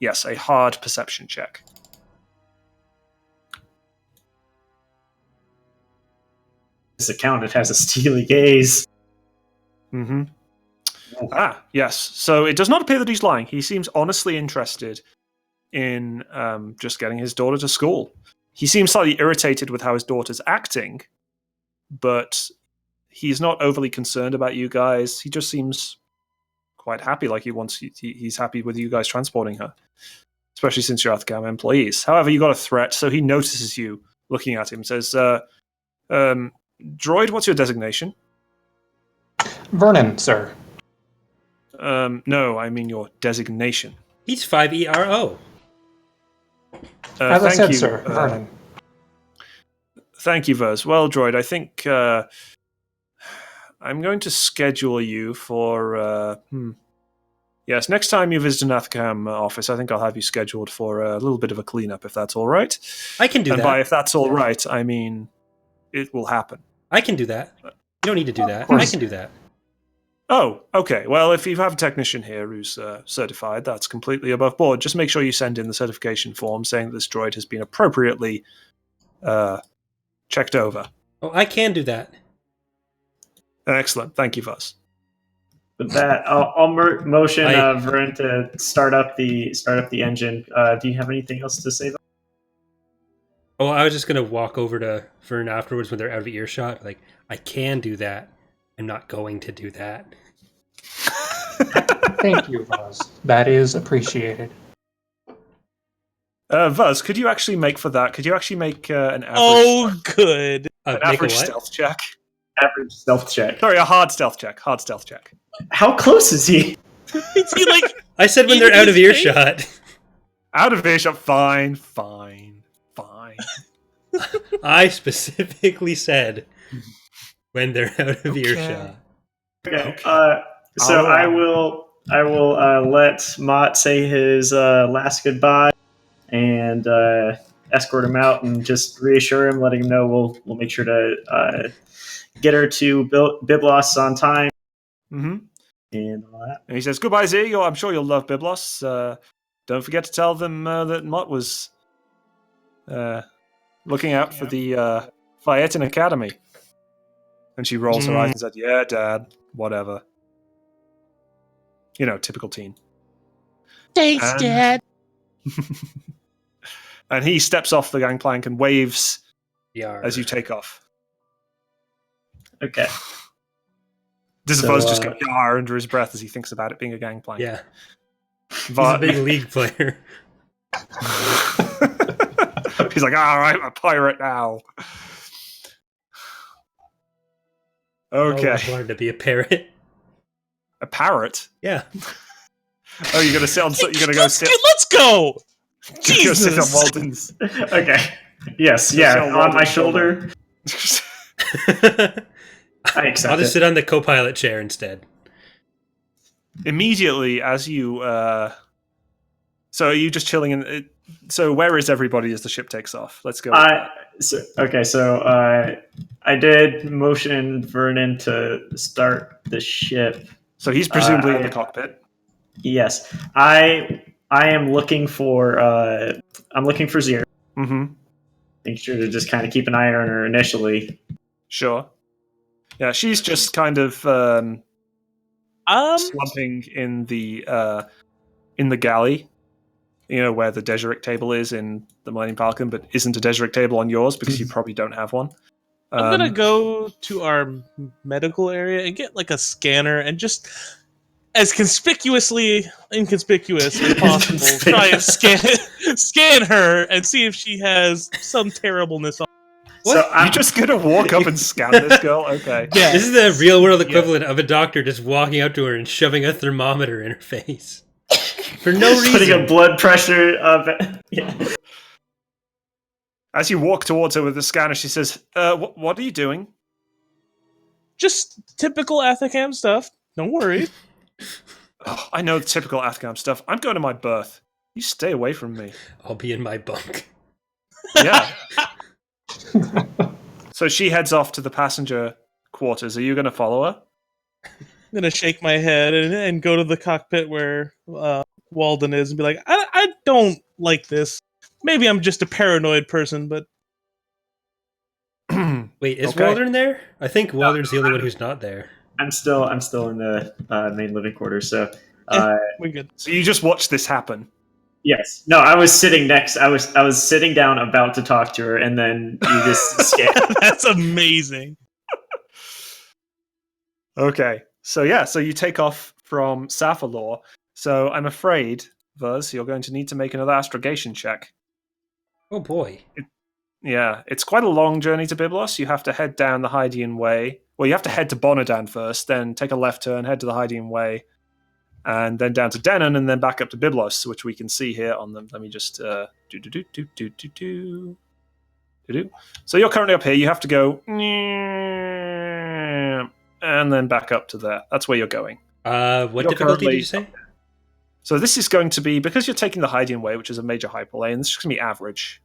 [SPEAKER 2] perception check.
[SPEAKER 5] This account, it has a steely gaze.
[SPEAKER 2] Mm-hmm. Ah, yes. So it does not appear that he's lying. He seems honestly interested in just getting his daughter to school. He seems slightly irritated with how his daughter's acting, but he's not overly concerned about you guys. He just seems quite happy, like he's happy with you guys transporting her, especially since you're Athgam employees. However, you got a threat, so he notices you looking at him, says, Droid, what's your designation?
[SPEAKER 4] Vernon, sir.
[SPEAKER 2] No, I mean your designation.
[SPEAKER 1] He's 5ERO.
[SPEAKER 4] As I
[SPEAKER 2] thank
[SPEAKER 4] said,
[SPEAKER 2] you,
[SPEAKER 4] sir, Vernon.
[SPEAKER 2] Thank you, Verz. Well, Droid, I think I'm going to schedule you for... Yes, next time you visit an Athgam office, I think I'll have you scheduled for a little bit of a cleanup, if that's all right.
[SPEAKER 1] I can do
[SPEAKER 2] and
[SPEAKER 1] that.
[SPEAKER 2] by if that's all right, I mean it will happen.
[SPEAKER 1] I can do that. You don't need to do that.
[SPEAKER 4] course.
[SPEAKER 1] I can do that.
[SPEAKER 2] Oh, okay. Well, if you have a technician here who's certified, that's completely above board. Just make sure you send in the certification form saying that this droid has been appropriately checked over.
[SPEAKER 1] Oh, I can do that.
[SPEAKER 2] Excellent. Thank you, Vuz.
[SPEAKER 5] With that, I'll motion Vern to start up the engine. Do you have anything else to say?
[SPEAKER 1] Oh, I was just going to walk over to Vern afterwards when they're out of earshot. Like, I can do that. I'm not going to do that.
[SPEAKER 4] Thank you, Buzz. That is appreciated.
[SPEAKER 2] Vuz, could you actually make for that? Could you actually make an average?
[SPEAKER 3] Oh, good.
[SPEAKER 2] An
[SPEAKER 1] Make a
[SPEAKER 2] average
[SPEAKER 1] what?
[SPEAKER 2] stealth check.
[SPEAKER 5] Average stealth check.
[SPEAKER 2] Sorry, a hard stealth check. Hard stealth check.
[SPEAKER 5] How close is he?
[SPEAKER 3] Is he like?
[SPEAKER 1] I said when
[SPEAKER 3] Even
[SPEAKER 1] they're out of
[SPEAKER 3] his face?
[SPEAKER 1] earshot.
[SPEAKER 2] Out of earshot. Fine.
[SPEAKER 1] I specifically said when they're out of earshot.
[SPEAKER 5] Okay. So
[SPEAKER 2] All
[SPEAKER 5] I
[SPEAKER 2] right.
[SPEAKER 5] will let Mott say his last goodbye and escort him out and just reassure him, letting him know we'll make sure to get her to Biblos on time
[SPEAKER 2] Mm-hmm.
[SPEAKER 5] and all that.
[SPEAKER 2] And he says, "Goodbye, Z. I'm sure you'll love Biblos. Don't forget to tell them that Mott was looking out for the Phaeton Academy." And she rolls her eyes and said, "Yeah, Dad. Whatever. You know, typical teen."
[SPEAKER 3] Thanks,
[SPEAKER 2] And-
[SPEAKER 3] Dad.
[SPEAKER 2] And he steps off the gangplank and waves
[SPEAKER 1] Yarr.
[SPEAKER 2] as you take off.
[SPEAKER 5] Okay.
[SPEAKER 2] Does
[SPEAKER 5] So,
[SPEAKER 2] Buzz just go yar under his breath as he thinks about it being a gangplank?
[SPEAKER 1] Yeah. He's a
[SPEAKER 2] Va-
[SPEAKER 1] big league player.
[SPEAKER 2] He's like, all right, I'm a pirate now.
[SPEAKER 1] I
[SPEAKER 2] Okay.
[SPEAKER 1] always wanted to be a parrot.
[SPEAKER 2] A parrot?
[SPEAKER 1] Yeah.
[SPEAKER 2] Oh, you're gonna sit on. You're gonna go sit.
[SPEAKER 3] Let's go.
[SPEAKER 2] Go sit on
[SPEAKER 3] Jesus!
[SPEAKER 2] Walden's.
[SPEAKER 5] Okay. Yes,
[SPEAKER 2] Just
[SPEAKER 5] yeah,
[SPEAKER 2] on
[SPEAKER 5] on
[SPEAKER 2] Walden's
[SPEAKER 5] my shoulder. I accept
[SPEAKER 1] I'll just
[SPEAKER 5] it.
[SPEAKER 1] sit on the co-pilot chair instead.
[SPEAKER 2] Immediately, as you, so are you just chilling in? So where is everybody as the ship takes off? Let's go.
[SPEAKER 5] So I did motion Vernon to start the ship.
[SPEAKER 2] So he's presumably in
[SPEAKER 5] I-
[SPEAKER 2] the cockpit.
[SPEAKER 5] Yes, I am looking for Zero.
[SPEAKER 2] Mm-hmm.
[SPEAKER 5] Making sure to just kind of keep an eye on her initially.
[SPEAKER 2] Sure. Yeah, she's just kind of slumping in the galley, where the Deseric table is in the Millennium Falcon, but isn't a Deseric table on yours because you probably don't have one.
[SPEAKER 3] I'm gonna go to our medical area and get like a scanner and just as conspicuously inconspicuous as possible try and scan her and see if she has some terribleness on.
[SPEAKER 5] So
[SPEAKER 2] You're just gonna walk up and scan this girl? Okay.
[SPEAKER 3] Yeah.
[SPEAKER 1] This is the real world equivalent of a doctor just walking up to her and shoving a thermometer in her face. For no
[SPEAKER 5] putting a
[SPEAKER 1] reason.
[SPEAKER 5] blood pressure of yeah.
[SPEAKER 2] As you walk towards her with the scanner, she says, what are you doing?
[SPEAKER 3] Just typical Athacam stuff. Don't worry.
[SPEAKER 2] Oh, I know the typical Athgam stuff. I'm going to my berth. You stay away from me.
[SPEAKER 1] I'll be in my bunk.
[SPEAKER 2] Yeah. So she heads off to the passenger quarters. Are you going to follow her?
[SPEAKER 3] I'm gonna shake my head and go to the cockpit where Walden is and be like, I don't like this. Maybe I'm just a paranoid person, but
[SPEAKER 1] Wait, is
[SPEAKER 2] Okay.
[SPEAKER 1] Walden there? I think Walden's the only one who's not there.
[SPEAKER 5] I'm still in the main living quarters. So
[SPEAKER 3] we're good.
[SPEAKER 2] So you just watched this happen.
[SPEAKER 5] yes, no, I was sitting next. I was sitting down, about to talk to her, and then you just scanned.
[SPEAKER 3] That's amazing.
[SPEAKER 2] Okay. So yeah, so you take off from Sapphire. So I'm afraid, Vuz, you're going to need to make another astrogation check.
[SPEAKER 1] Oh boy.
[SPEAKER 2] Yeah, it's quite a long journey to Byblos. You have to head down the Hydean Way. Well, you have to head to Bonadan first, then take a left turn, head to the Hydean Way, and then down to Denon, and then back up to Byblos, which we can see here on them. Let me just do. So you're currently up here. You have to go and then back up to there. That's where you're going.
[SPEAKER 1] What
[SPEAKER 2] You're
[SPEAKER 1] difficulty did
[SPEAKER 2] currently-
[SPEAKER 1] you say?
[SPEAKER 2] So this is going to be, because you're taking the Hydean Way, which is a major hyperlane, this is going to be average.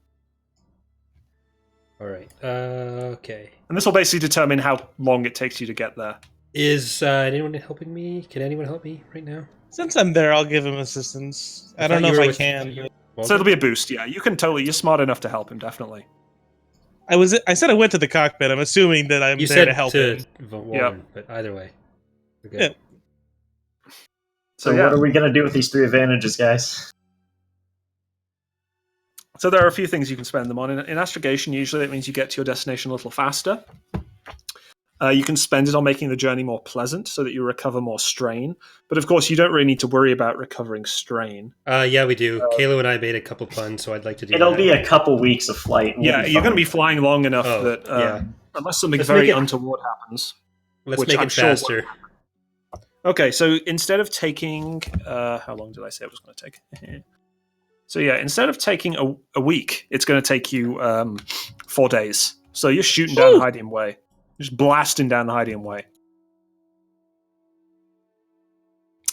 [SPEAKER 1] Alright. Okay.
[SPEAKER 2] And this will basically determine how long it takes you to get there.
[SPEAKER 1] Is anyone helping me? Can anyone help me right now?
[SPEAKER 3] Since I'm there, I'll give him assistance. I
[SPEAKER 1] thought
[SPEAKER 3] don't know
[SPEAKER 1] you
[SPEAKER 3] if
[SPEAKER 1] were
[SPEAKER 3] I
[SPEAKER 1] with-
[SPEAKER 3] can.
[SPEAKER 1] you-
[SPEAKER 2] So it'll be a boost, yeah. You can totally, you're smart enough to help him, definitely.
[SPEAKER 3] I said I went to the cockpit. I'm assuming that I'm
[SPEAKER 1] You
[SPEAKER 3] there
[SPEAKER 1] said
[SPEAKER 3] to help
[SPEAKER 1] to
[SPEAKER 3] him.
[SPEAKER 1] Walden, but either way. We're good.
[SPEAKER 3] Yeah.
[SPEAKER 5] So
[SPEAKER 2] yeah.
[SPEAKER 5] what are we gonna do with these 3 advantages, guys?
[SPEAKER 2] So there are a few things you can spend them on. In astrogation, usually it means you get to your destination a little faster. You can spend it on making the journey more pleasant so that you recover more strain. But of course, you don't really need to worry about recovering strain.
[SPEAKER 1] Yeah, we do. Kalo and I made a couple puns, so I'd like to do
[SPEAKER 5] It'll
[SPEAKER 1] that.
[SPEAKER 5] be a couple weeks of flight. We'll
[SPEAKER 2] Yeah,
[SPEAKER 5] be
[SPEAKER 2] you're going to be
[SPEAKER 5] fine.
[SPEAKER 2] flying long enough
[SPEAKER 1] Oh,
[SPEAKER 2] that
[SPEAKER 1] yeah.
[SPEAKER 2] unless something
[SPEAKER 1] Let's
[SPEAKER 2] very
[SPEAKER 1] make it-
[SPEAKER 2] untoward happens.
[SPEAKER 1] Let's
[SPEAKER 2] which
[SPEAKER 1] make
[SPEAKER 2] I'm
[SPEAKER 1] it
[SPEAKER 2] sure will
[SPEAKER 1] faster.
[SPEAKER 2] Okay, so instead of taking... how long did I say it was going to take? So yeah, instead of taking a week, it's going to take you 4 days. So you're shooting down the Hydean Way. Just blasting down the Hydean Way.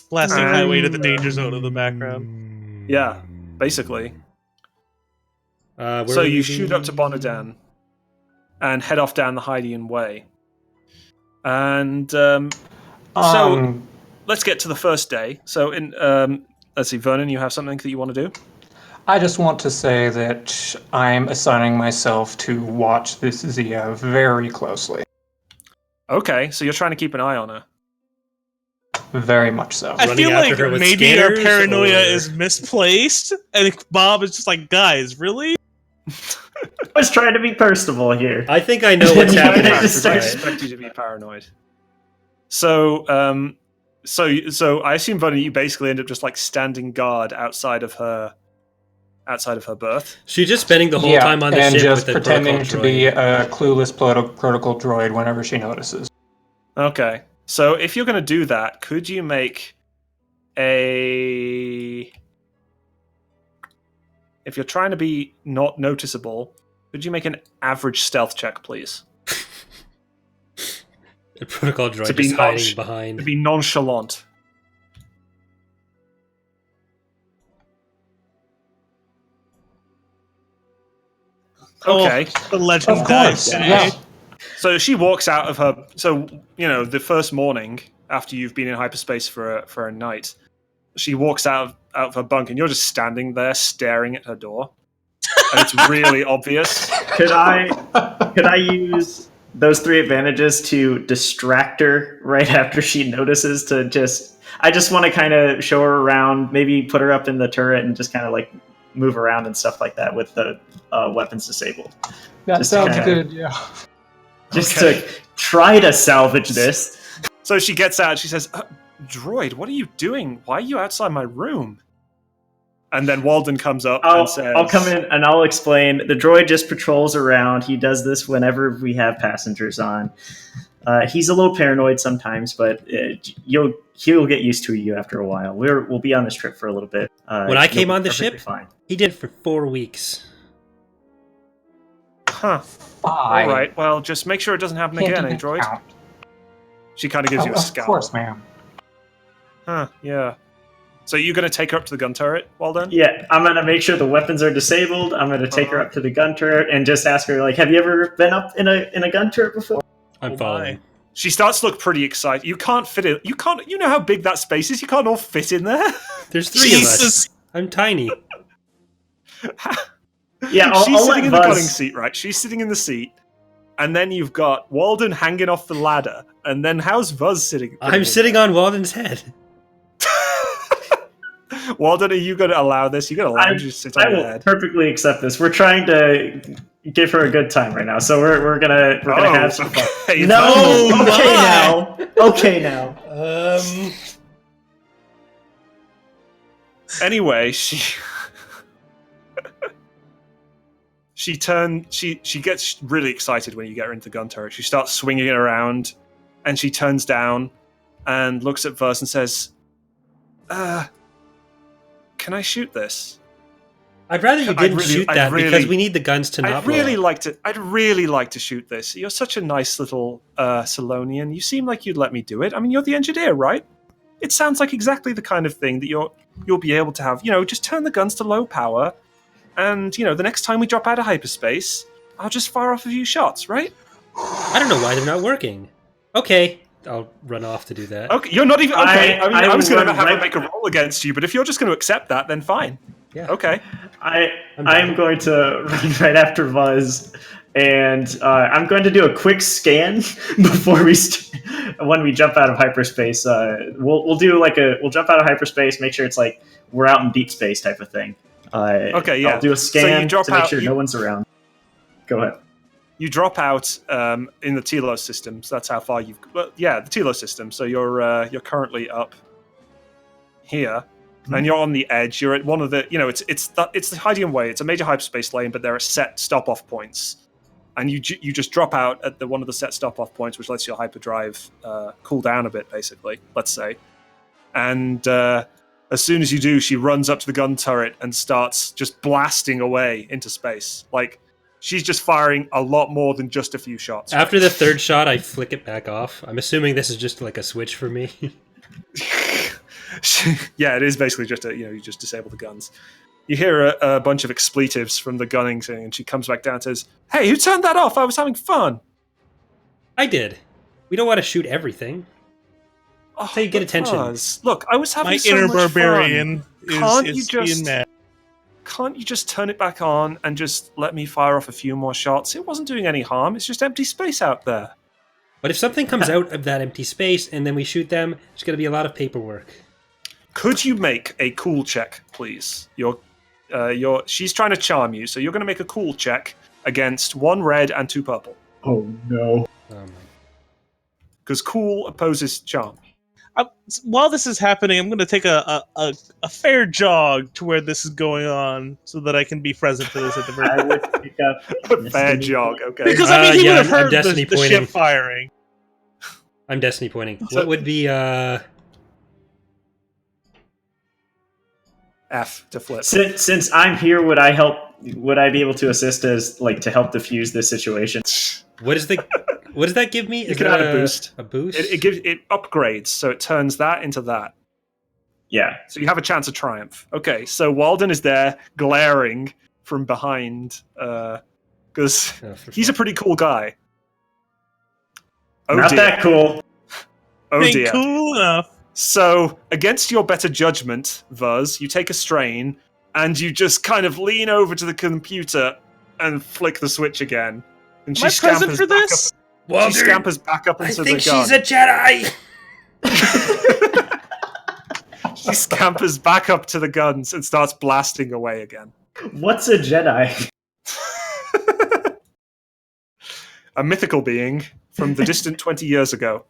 [SPEAKER 3] Blasting highway to the danger zone in the background.
[SPEAKER 2] Yeah, basically.
[SPEAKER 1] Where
[SPEAKER 2] So
[SPEAKER 1] would
[SPEAKER 2] you
[SPEAKER 1] we
[SPEAKER 2] shoot
[SPEAKER 1] be?
[SPEAKER 2] up to Bonadan and head off down the Hydean Way. And so let's get to the first day. So let's see, Vernon, you have something that you want to do?
[SPEAKER 4] I just want to say that I'm assigning myself to watch this Zia very closely.
[SPEAKER 2] Okay, so you're trying to keep an eye on her.
[SPEAKER 4] Very much so.
[SPEAKER 3] I
[SPEAKER 1] Running
[SPEAKER 3] feel
[SPEAKER 1] after
[SPEAKER 3] like
[SPEAKER 1] her with
[SPEAKER 3] maybe our
[SPEAKER 1] scanners,
[SPEAKER 3] paranoia
[SPEAKER 1] or-
[SPEAKER 3] is misplaced, and Bob is just like, guys, really?
[SPEAKER 5] I was trying to be personable here.
[SPEAKER 1] I think I know what's
[SPEAKER 5] Yeah,
[SPEAKER 1] happening.
[SPEAKER 5] I just
[SPEAKER 2] I
[SPEAKER 5] started-
[SPEAKER 2] expect you to be paranoid. So, so I assume, Vernon, you basically end up just like standing guard outside of her berth.
[SPEAKER 1] She's just spending the whole time on the
[SPEAKER 4] and
[SPEAKER 1] ship
[SPEAKER 4] just
[SPEAKER 1] with the
[SPEAKER 4] pretending
[SPEAKER 1] protocol
[SPEAKER 4] to be
[SPEAKER 1] droid.
[SPEAKER 4] a clueless protocol droid whenever she notices.
[SPEAKER 2] Okay, so if you're going to do that, could you make a if you're trying to be not noticeable, could you make an average stealth check, please?
[SPEAKER 1] The protocol droid
[SPEAKER 2] To be
[SPEAKER 1] just hiding
[SPEAKER 2] To
[SPEAKER 1] behind.
[SPEAKER 2] be nonchalant. Okay.
[SPEAKER 3] The legend
[SPEAKER 4] Of
[SPEAKER 3] dies.
[SPEAKER 4] course, yeah.
[SPEAKER 2] So she walks out of her. So the first morning after you've been in hyperspace for a night, she walks out of her bunk, and you're just standing there staring at her door, and it's really obvious.
[SPEAKER 5] Could I use those 3 advantages to distract her right after she notices? I just want to kind of show her around, maybe put her up in the turret, and just kind of like move around and stuff like that with the weapons disabled.
[SPEAKER 4] That
[SPEAKER 5] Just
[SPEAKER 4] sounds
[SPEAKER 5] kinda-
[SPEAKER 4] good, yeah.
[SPEAKER 5] Just
[SPEAKER 2] Okay.
[SPEAKER 5] to try to salvage this.
[SPEAKER 2] So she gets out. She says, "Droid, what are you doing? Why are you outside my room?" And then Walden comes up and says,
[SPEAKER 5] I'll come in and I'll explain. The droid just patrols around. He does this whenever we have passengers on. He's a little paranoid sometimes, but he'll get used to you after a while. We'll be on this trip for a little bit.
[SPEAKER 1] When I came
[SPEAKER 5] you'll be
[SPEAKER 1] on the
[SPEAKER 5] perfectly
[SPEAKER 1] ship,
[SPEAKER 5] fine.
[SPEAKER 1] he did it for 4 weeks.
[SPEAKER 2] "Huh.
[SPEAKER 4] Bye.
[SPEAKER 2] All right. Well, just make sure it doesn't happen
[SPEAKER 4] Can't
[SPEAKER 2] again,
[SPEAKER 4] even
[SPEAKER 2] droid?"
[SPEAKER 4] count.
[SPEAKER 2] She kind of gives you a
[SPEAKER 4] Of
[SPEAKER 2] scowl.
[SPEAKER 4] course, ma'am.
[SPEAKER 2] Huh? Yeah. So you're going to take her up to the gun turret, Walden?
[SPEAKER 5] Yeah, I'm gonna make sure the weapons are disabled. I'm gonna take her
[SPEAKER 2] Uh-huh.
[SPEAKER 5] up to the gun turret and just ask her, like, have you ever been up in a gun turret before?
[SPEAKER 1] I'm
[SPEAKER 3] Oh
[SPEAKER 1] following.
[SPEAKER 3] my.
[SPEAKER 2] She starts to look pretty excited. You can't fit it. You can't. You know how big that space is. You can't all fit in there.
[SPEAKER 1] There's 3 of us.
[SPEAKER 3] Jesus.
[SPEAKER 1] I'm tiny.
[SPEAKER 5] Yeah,
[SPEAKER 2] She's
[SPEAKER 5] I'll
[SPEAKER 2] sitting
[SPEAKER 5] let
[SPEAKER 2] in the gunning
[SPEAKER 5] Buzz.
[SPEAKER 2] seat, right? She's sitting in the seat, and then you've got Walden hanging off the ladder, and then how's Buzz sitting?
[SPEAKER 1] I'm sitting on Walden's head.
[SPEAKER 2] Walden, are you going to allow this? You're going to allow him to sit
[SPEAKER 5] I
[SPEAKER 2] on your
[SPEAKER 5] will
[SPEAKER 2] head?
[SPEAKER 5] perfectly accept this. We're trying to give her a good time right now, so we're gonna have some fun.
[SPEAKER 2] okay.
[SPEAKER 5] No,
[SPEAKER 3] Oh,
[SPEAKER 5] okay now.
[SPEAKER 2] Anyway, she gets really excited when you get her into the gun turret. She starts swinging it around, and she turns down and looks at Vers and says, "Can I shoot this?
[SPEAKER 1] I'd rather you
[SPEAKER 2] I'd
[SPEAKER 1] didn't
[SPEAKER 2] really-
[SPEAKER 1] shoot
[SPEAKER 2] I'd
[SPEAKER 1] that
[SPEAKER 2] really-
[SPEAKER 1] because we need the guns to not
[SPEAKER 2] I'd
[SPEAKER 1] blow
[SPEAKER 2] really
[SPEAKER 1] up.
[SPEAKER 2] like to. I'd really like to shoot this. You're such a nice little Salonian. You seem like you'd let me do it. I mean, you're the engineer, right? It sounds like exactly the kind of thing that you'll be able to have. Just turn the guns to low power, and the next time we drop out of hyperspace, I'll just fire off a few shots, right?
[SPEAKER 1] I don't know why they're not working. Okay, I'll run off to do that.
[SPEAKER 2] Okay, you're not even okay. I
[SPEAKER 5] I
[SPEAKER 2] was going to
[SPEAKER 5] will
[SPEAKER 2] have
[SPEAKER 5] run
[SPEAKER 2] her make a roll against you, but if you're just going to accept that, then fine.
[SPEAKER 1] Yeah.
[SPEAKER 2] Okay.
[SPEAKER 5] I'm going to run right after Buzz, and I'm going to do a quick scan before when we jump out of hyperspace. We'll jump out of hyperspace, make sure it's like we're out in deep space type of thing.
[SPEAKER 2] Okay, yeah.
[SPEAKER 5] I'll do a
[SPEAKER 2] So
[SPEAKER 5] scan
[SPEAKER 2] you drop
[SPEAKER 5] to make
[SPEAKER 2] out-
[SPEAKER 5] sure
[SPEAKER 2] you-
[SPEAKER 5] no one's around. Go ahead.
[SPEAKER 2] You drop out in the Telos system, so that's how far you've. Well, yeah, the Telos system. So you're currently up here, and you're on the edge. You're at one of the. It's the Hydian Way. It's a major hyperspace lane, but there are set stop-off points, and you just drop out at one of the set stop-off points, which lets your hyperdrive cool down a bit, basically. Let's say, and as soon as you do, she runs up to the gun turret and starts just blasting away into space, like. She's just firing a lot more than just a few shots.
[SPEAKER 1] After the 3rd shot, I flick it back off. I'm assuming this is just like a switch for me.
[SPEAKER 2] Yeah, it is basically just you just disable the guns. You hear a bunch of expletives from the gunning thing, and she comes back down and says, "Hey, who turned that off? I was having fun."
[SPEAKER 1] I did. We don't want to shoot everything.
[SPEAKER 2] Oh,
[SPEAKER 1] how you get
[SPEAKER 2] but
[SPEAKER 1] attention.
[SPEAKER 2] Buzz, look, I was having
[SPEAKER 3] My
[SPEAKER 2] so
[SPEAKER 3] inner
[SPEAKER 2] much
[SPEAKER 3] barbarian
[SPEAKER 2] Can't
[SPEAKER 3] is
[SPEAKER 2] you just-
[SPEAKER 3] being mad.
[SPEAKER 2] Can't you just turn it back on and just let me fire off a few more shots? It wasn't doing any harm. It's just empty space out there.
[SPEAKER 1] But if something comes out of that empty space and then we shoot them, there's going to be a lot of paperwork.
[SPEAKER 2] Could you make a cool check, please? She's trying to charm you, so you're going to make a cool check against 1 red and 2 purple.
[SPEAKER 5] Oh no.
[SPEAKER 2] Because cool opposes charm.
[SPEAKER 3] While this is happening, I'm going to take a fair jog to where this is going on, so that I can be present for this at the very.
[SPEAKER 5] I would pick up
[SPEAKER 2] Fair
[SPEAKER 5] Destiny.
[SPEAKER 2] jog, okay.
[SPEAKER 3] Because he
[SPEAKER 1] yeah,
[SPEAKER 3] would have
[SPEAKER 1] I'm
[SPEAKER 3] heard
[SPEAKER 1] Destiny
[SPEAKER 3] the
[SPEAKER 1] pointing.
[SPEAKER 3] ship firing.
[SPEAKER 1] I'm Destiny pointing.
[SPEAKER 2] So-
[SPEAKER 1] What would be
[SPEAKER 2] F to flip.
[SPEAKER 5] Since I'm here, would I help? Would I be able to assist as like to help diffuse this situation?
[SPEAKER 1] What does that give me?
[SPEAKER 2] You can add a boost.
[SPEAKER 1] A boost?
[SPEAKER 2] It upgrades, so it turns that into that.
[SPEAKER 5] Yeah.
[SPEAKER 2] So you have a chance of triumph. Okay, so Walden is there, glaring from behind, because he's a pretty cool guy. Oh,
[SPEAKER 5] Not
[SPEAKER 2] dear.
[SPEAKER 5] that cool.
[SPEAKER 2] Oh
[SPEAKER 3] Ain't
[SPEAKER 2] dear.
[SPEAKER 3] cool enough.
[SPEAKER 2] So, against your better judgment, Vuz, you take a strain, and you just kind of lean over to the computer and flick the switch again. And
[SPEAKER 3] Am I present for this?
[SPEAKER 2] She scampers back up
[SPEAKER 1] I
[SPEAKER 2] into
[SPEAKER 1] think
[SPEAKER 2] the gun.
[SPEAKER 1] she's a Jedi!
[SPEAKER 2] She scampers back up to the guns and starts blasting away again.
[SPEAKER 5] What's a Jedi?
[SPEAKER 2] A mythical being from the distant 20 years ago.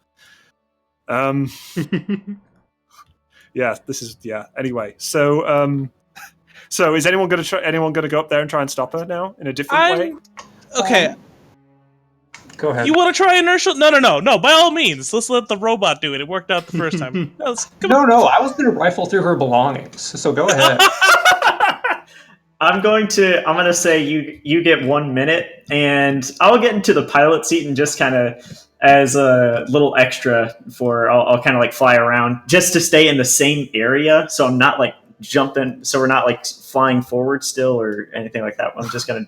[SPEAKER 2] Anyway, so is anyone going to go up there and try and stop her now in a different way?
[SPEAKER 3] Okay.
[SPEAKER 4] Go ahead.
[SPEAKER 3] You want to try inertial? No. By all means, let's let the robot do it. It worked out the first time. Come on.
[SPEAKER 4] No, I was going to rifle through her belongings, so go ahead.
[SPEAKER 5] I'm gonna say you get 1 minute, and I'll get into the pilot seat and just kind of as a little extra I'll kind of like fly around just to stay in the same area, so I'm not like jumping, so we're not like flying forward still or anything like that. I'm just kind of.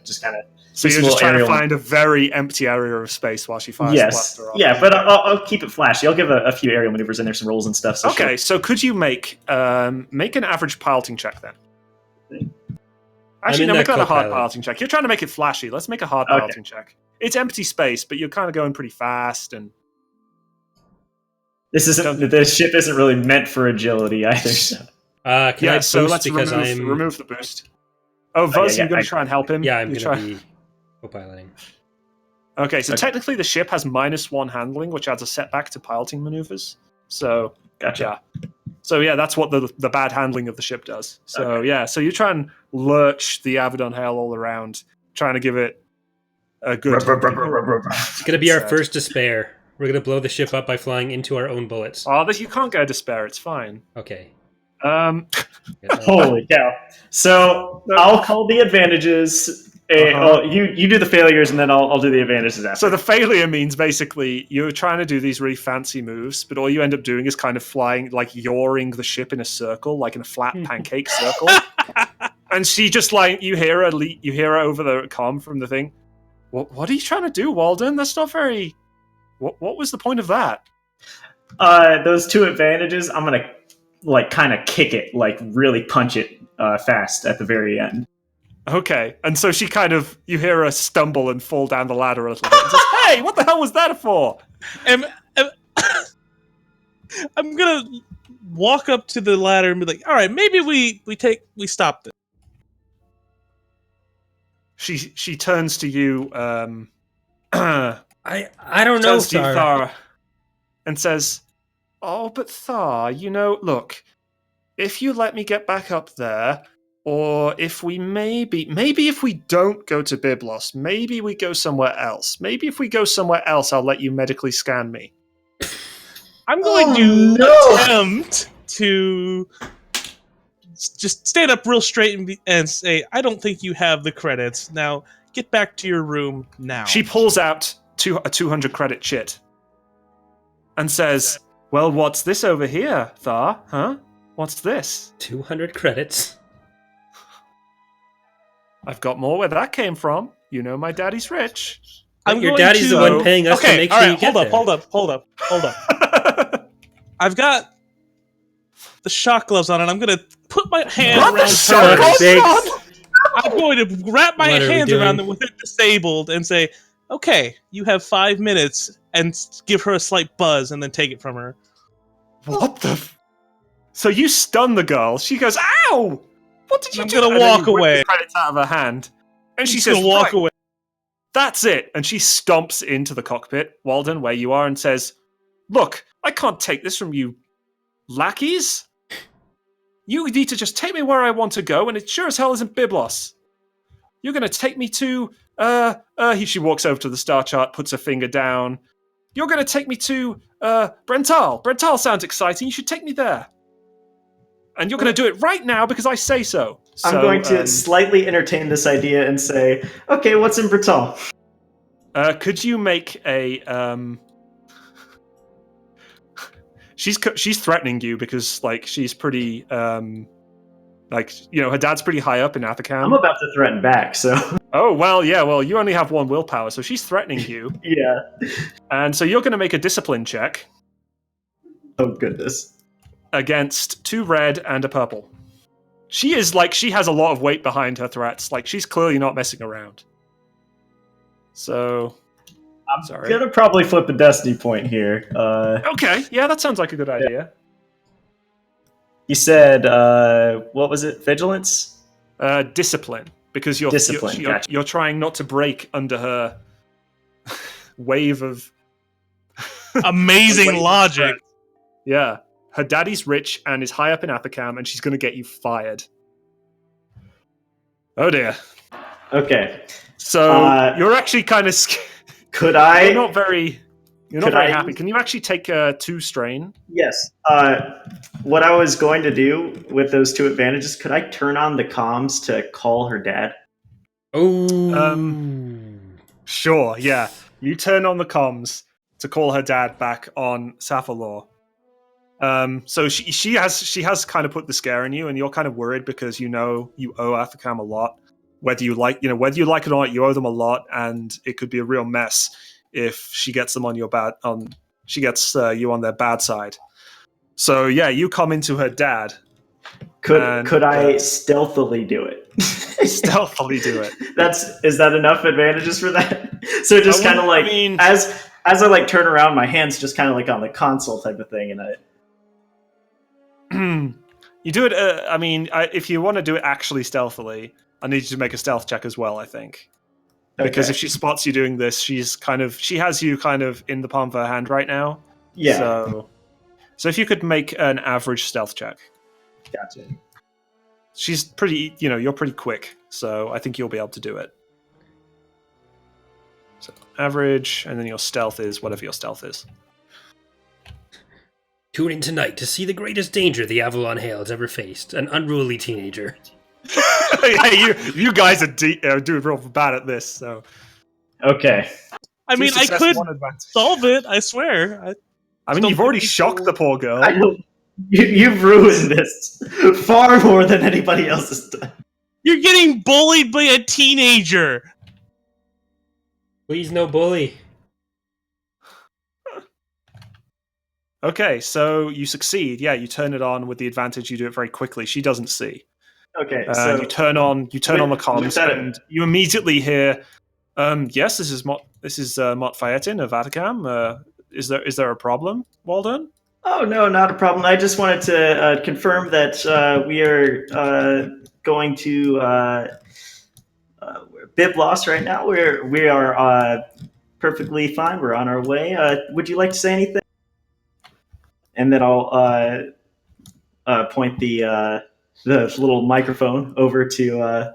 [SPEAKER 2] So you're just trying to find a very empty area of space while she fires the blaster off.
[SPEAKER 5] Yeah, but I'll keep it flashy. I'll give a few aerial maneuvers in there, some rolls and stuff.
[SPEAKER 2] So could you make an average piloting check then? Actually, no, make that a hard piloting check. You're trying to make it flashy. Let's make a hard piloting check. It's empty space, but you're kind of going pretty fast. And
[SPEAKER 5] this ship isn't really meant for agility either. So.
[SPEAKER 1] Can I boost
[SPEAKER 2] let's
[SPEAKER 1] because
[SPEAKER 2] remove the boost. Oh, Vuz, you're going to try and help him?
[SPEAKER 1] Yeah, I'm going to be co-piloting.
[SPEAKER 2] Okay, so technically the ship has -1 handling, which adds a setback to piloting maneuvers. So,
[SPEAKER 5] gotcha.
[SPEAKER 2] Yeah. So yeah, that's what the bad handling of the ship does. So so you try and lurch the Avedon Hail all around, trying to give it a good...
[SPEAKER 1] It's going to be our first despair. We're going to blow the ship up by flying into our own bullets.
[SPEAKER 2] Oh, you can't go despair. It's fine.
[SPEAKER 1] Okay.
[SPEAKER 5] Holy cow. So I'll call the advantages. You do the failures, and then I'll do the advantages after.
[SPEAKER 2] So the failure means basically you're trying to do these really fancy moves, but all you end up doing is kind of flying, like yawing the ship in a circle, like in a flat pancake circle. And she just like you hear her over the comm from the thing. What are you trying to do, Walden? That's not very. What was the point of that?
[SPEAKER 5] Those two advantages, I'm gonna like kind of kick it, like really punch it fast at the very end.
[SPEAKER 2] Okay, and so she kind of, you hear her stumble and fall down the ladder a little bit. And says, hey, what the hell was that for?
[SPEAKER 3] I'm gonna walk up to the ladder and be like, all right, maybe we stop this.
[SPEAKER 2] She turns to you,
[SPEAKER 1] I don't know,
[SPEAKER 2] Thar, and says, oh, but Thar, look, if you let me get back up there, or if we maybe if we don't go to Byblos, maybe we go somewhere else. Maybe if we go somewhere else, I'll let you medically scan me.
[SPEAKER 3] I'm going to attempt to just stand up real straight and say, I don't think you have the credits. Now, get back to your room now.
[SPEAKER 2] She pulls out a 200 credit chit and says, well, what's this over here, Thar? Huh? What's this?
[SPEAKER 1] 200 credits?
[SPEAKER 2] I've got more where that came from. You know my daddy's rich.
[SPEAKER 1] Your daddy's the one paying us to make sure you get there.
[SPEAKER 3] Hold up. I've got the shock gloves on, and I'm going to put my hand around her. I'm going to wrap my hands around them with it disabled and say, okay, you have 5 minutes, and give her a slight buzz, and then take it from her.
[SPEAKER 2] What the... So you stun the girl. She goes, ow! What did you do?
[SPEAKER 3] I'm going to walk away.
[SPEAKER 2] The credits out of her hand. And she says,
[SPEAKER 3] walk away.
[SPEAKER 2] That's it. And she stomps into the cockpit, Walden, where you are, and says, look, I can't take this from you lackeys. You need to just take me where I want to go, and it sure as hell isn't Byblos. You're going to take me to... She walks over to the star chart, puts her finger down. You're going to take me to Brental. Brental sounds exciting. You should take me there. And you're going to do it right now because I say so.
[SPEAKER 5] I'm going to slightly entertain this idea and say, okay, what's in Breton?
[SPEAKER 2] Could you make a... She's threatening you because, like, she's pretty... her dad's pretty high up in Athacam.
[SPEAKER 5] I'm about to threaten back, so...
[SPEAKER 2] Oh, well, yeah, well, you only have 1 willpower, so she's threatening you.
[SPEAKER 5] Yeah.
[SPEAKER 2] And so you're going to make a discipline check.
[SPEAKER 5] Oh, goodness.
[SPEAKER 2] Against 2 red and a purple. She has a lot of weight behind her threats. Like, she's clearly not messing around. So...
[SPEAKER 5] I'm gonna probably flip a destiny point here.
[SPEAKER 2] Okay, yeah, that sounds like a good idea.
[SPEAKER 5] You said, what was it? Vigilance?
[SPEAKER 2] Discipline. Because you're trying not to break under her wave of...
[SPEAKER 3] Amazing logic.
[SPEAKER 2] Yeah. Her daddy's rich and is high up in Athacam, and she's going to get you fired. Oh, dear.
[SPEAKER 5] Okay.
[SPEAKER 2] So, you're actually kind of scared.
[SPEAKER 5] Could I...
[SPEAKER 2] You're not very happy. Can you actually take 2 strain?
[SPEAKER 5] Yes. What I was going to do with those 2 advantages, could I turn on the comms to call her dad?
[SPEAKER 1] Oh.
[SPEAKER 2] Sure, yeah. You turn on the comms to call her dad back on Sapphire. So she has kind of put the scare in you, and you're kind of worried because you know you owe Athacam a lot. Whether you like it or not, you owe them a lot, and it could be a real mess if she gets them on your she gets you on their bad side. So yeah, you come into her dad.
[SPEAKER 5] Could I stealthily do it?
[SPEAKER 2] Stealthily do it.
[SPEAKER 5] Is that enough advantages for that? So just kind of like as I like turn around, my hands just kind of like on the console type of thing, and
[SPEAKER 2] you do it. If you want to do it actually stealthily, I need you to make a stealth check as well, I think. Because if she spots you doing this, she has you kind of in the palm of her hand right now.
[SPEAKER 5] Yeah.
[SPEAKER 2] So if you could make an average stealth check.
[SPEAKER 5] Gotcha.
[SPEAKER 2] She's pretty, you're pretty quick, so I think you'll be able to do it. So average, and then your stealth is whatever your stealth is.
[SPEAKER 1] Tune in tonight to see the greatest danger the Avalon Hail has ever faced, an unruly teenager.
[SPEAKER 2] Hey, you guys are doing real bad at this, so...
[SPEAKER 5] Okay.
[SPEAKER 3] I mean, I could solve it, I swear.
[SPEAKER 2] You've already shocked the poor girl.
[SPEAKER 5] You've ruined this far more than anybody else has done.
[SPEAKER 3] You're getting bullied by a teenager!
[SPEAKER 1] Please, no bully.
[SPEAKER 2] Okay, so you succeed. Yeah, you turn it on with the advantage. You do it very quickly. She doesn't see.
[SPEAKER 5] Okay, so
[SPEAKER 2] you turn on the comms, and you immediately hear, "Yes, this is Mott Fayetin of Athacam. Is there a problem, Walden?"
[SPEAKER 5] Oh no, not a problem. I just wanted to confirm that we are going to Biblos right now. We are perfectly fine. We're on our way. Would you like to say anything? And then I'll point the little microphone over to.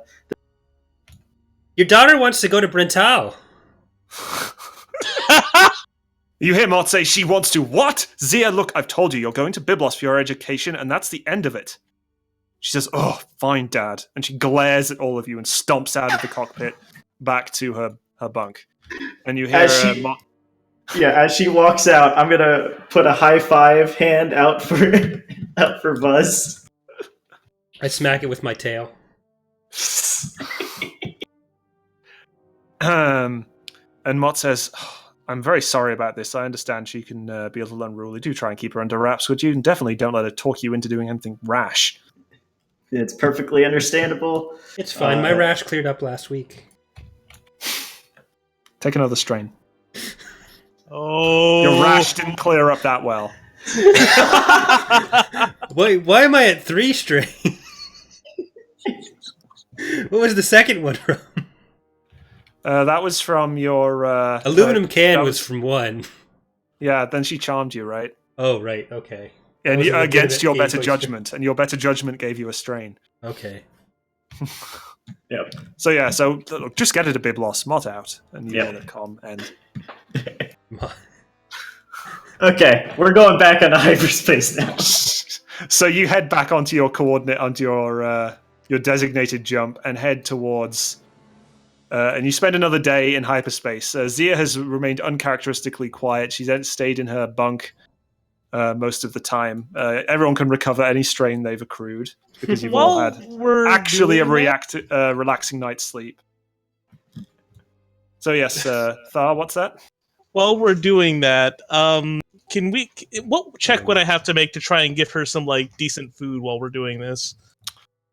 [SPEAKER 1] Your daughter wants to go to Brental.
[SPEAKER 2] You hear Mott say she wants to what? Zia, look, I've told you, you're going to Biblos for your education, and that's the end of it. She says, "Oh, fine, Dad." And she glares at all of you and stomps out of the cockpit back to her bunk. And you hear Mott...
[SPEAKER 5] Yeah, as she walks out, I'm going to put a high five hand out for Buzz.
[SPEAKER 1] I smack it with my tail.
[SPEAKER 2] And Mott says... I'm very sorry about this. I understand she can be a little unruly. Do try and keep her under wraps, would you? And definitely don't let her talk you into doing anything rash.
[SPEAKER 5] It's perfectly understandable.
[SPEAKER 1] It's fine. My rash cleared up last week.
[SPEAKER 2] Take another strain.
[SPEAKER 3] Oh.
[SPEAKER 2] Your rash didn't clear up that well.
[SPEAKER 1] Wait, why am I at 3 strain? What was the second one from?
[SPEAKER 2] That was from your...
[SPEAKER 1] aluminum can was from 1.
[SPEAKER 2] Yeah, then she charmed you, right?
[SPEAKER 1] Oh, right, okay.
[SPEAKER 2] And against your better judgment, and your better judgment gave you a strain.
[SPEAKER 1] Okay.
[SPEAKER 5] Yep.
[SPEAKER 2] So look, just get her to Biblos, Mott out, and you let it come, and...
[SPEAKER 5] Okay, we're going back on hyperspace now.
[SPEAKER 2] So you head back onto your coordinate, onto your designated jump, and head towards. And you spend another day in hyperspace. Zia has remained uncharacteristically quiet. She's stayed in her bunk most of the time. Everyone can recover any strain they've accrued because you've all had actually a relaxing night's sleep. So yes, Thar, what's that?
[SPEAKER 3] While we're doing that, can we? What check would I have to make to try and give her some like decent food while we're doing this?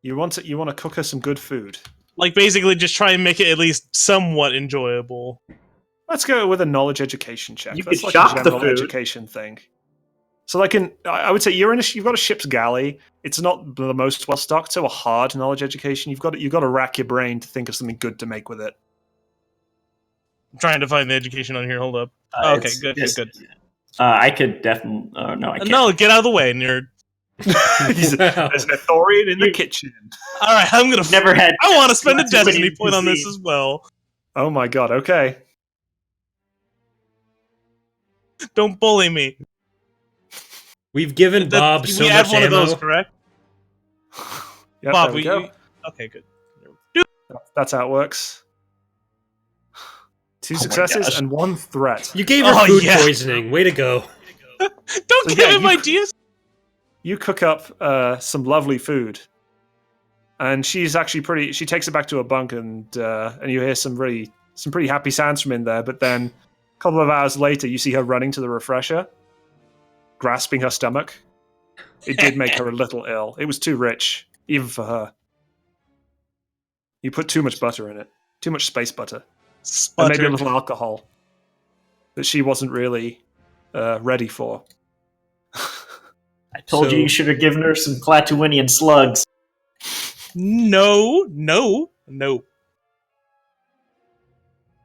[SPEAKER 2] You want to cook her some good food.
[SPEAKER 3] Like basically just try and make it at least somewhat enjoyable.
[SPEAKER 2] Let's go with a knowledge education check.
[SPEAKER 5] You
[SPEAKER 2] That's
[SPEAKER 5] could
[SPEAKER 2] like
[SPEAKER 5] shop
[SPEAKER 2] a
[SPEAKER 5] the
[SPEAKER 2] general
[SPEAKER 5] food.
[SPEAKER 2] education thing. So I would say you've got a ship's galley. It's not the most well stocked, so a hard knowledge education. You've got to rack your brain to think of something good to make with it.
[SPEAKER 3] I'm trying to find the education on here. Hold up. Okay, good.
[SPEAKER 5] I could definitely. No, I can't.
[SPEAKER 3] No, get out of the way, nerd.
[SPEAKER 2] There's an Athorian in the kitchen.
[SPEAKER 3] All right, I'm gonna.
[SPEAKER 5] Never had.
[SPEAKER 3] I want to spend a
[SPEAKER 5] too many
[SPEAKER 3] destiny point on this
[SPEAKER 5] cuisine.
[SPEAKER 3] as well.
[SPEAKER 2] Oh my god! Okay.
[SPEAKER 3] Don't bully me.
[SPEAKER 1] We've given Bob so
[SPEAKER 3] we
[SPEAKER 1] much
[SPEAKER 3] have one
[SPEAKER 1] ammo.
[SPEAKER 3] of those, correct?
[SPEAKER 2] Yep,
[SPEAKER 3] Bob,
[SPEAKER 2] there we go.
[SPEAKER 3] okay, good.
[SPEAKER 2] That's how it works. 2
[SPEAKER 5] Oh my
[SPEAKER 2] successes
[SPEAKER 5] gosh.
[SPEAKER 2] and 1 threat.
[SPEAKER 1] You gave her
[SPEAKER 3] Oh,
[SPEAKER 1] food
[SPEAKER 3] yeah.
[SPEAKER 1] poisoning. Way to go.
[SPEAKER 3] Don't
[SPEAKER 2] So,
[SPEAKER 3] give
[SPEAKER 2] yeah,
[SPEAKER 3] him
[SPEAKER 2] you-
[SPEAKER 3] ideas.
[SPEAKER 2] You cook up some lovely food, and she's actually pretty. She takes it back to her bunk, and you hear some pretty happy sounds from in there. But then, a couple of hours later, you see her running to the refresher, grasping her stomach. It did make her a little ill. It was too rich, even for her. You put too much butter in it, too much space butter, and maybe a little alcohol that she wasn't really ready for.
[SPEAKER 5] I told you should have given her some Clatuinian slugs.
[SPEAKER 3] No.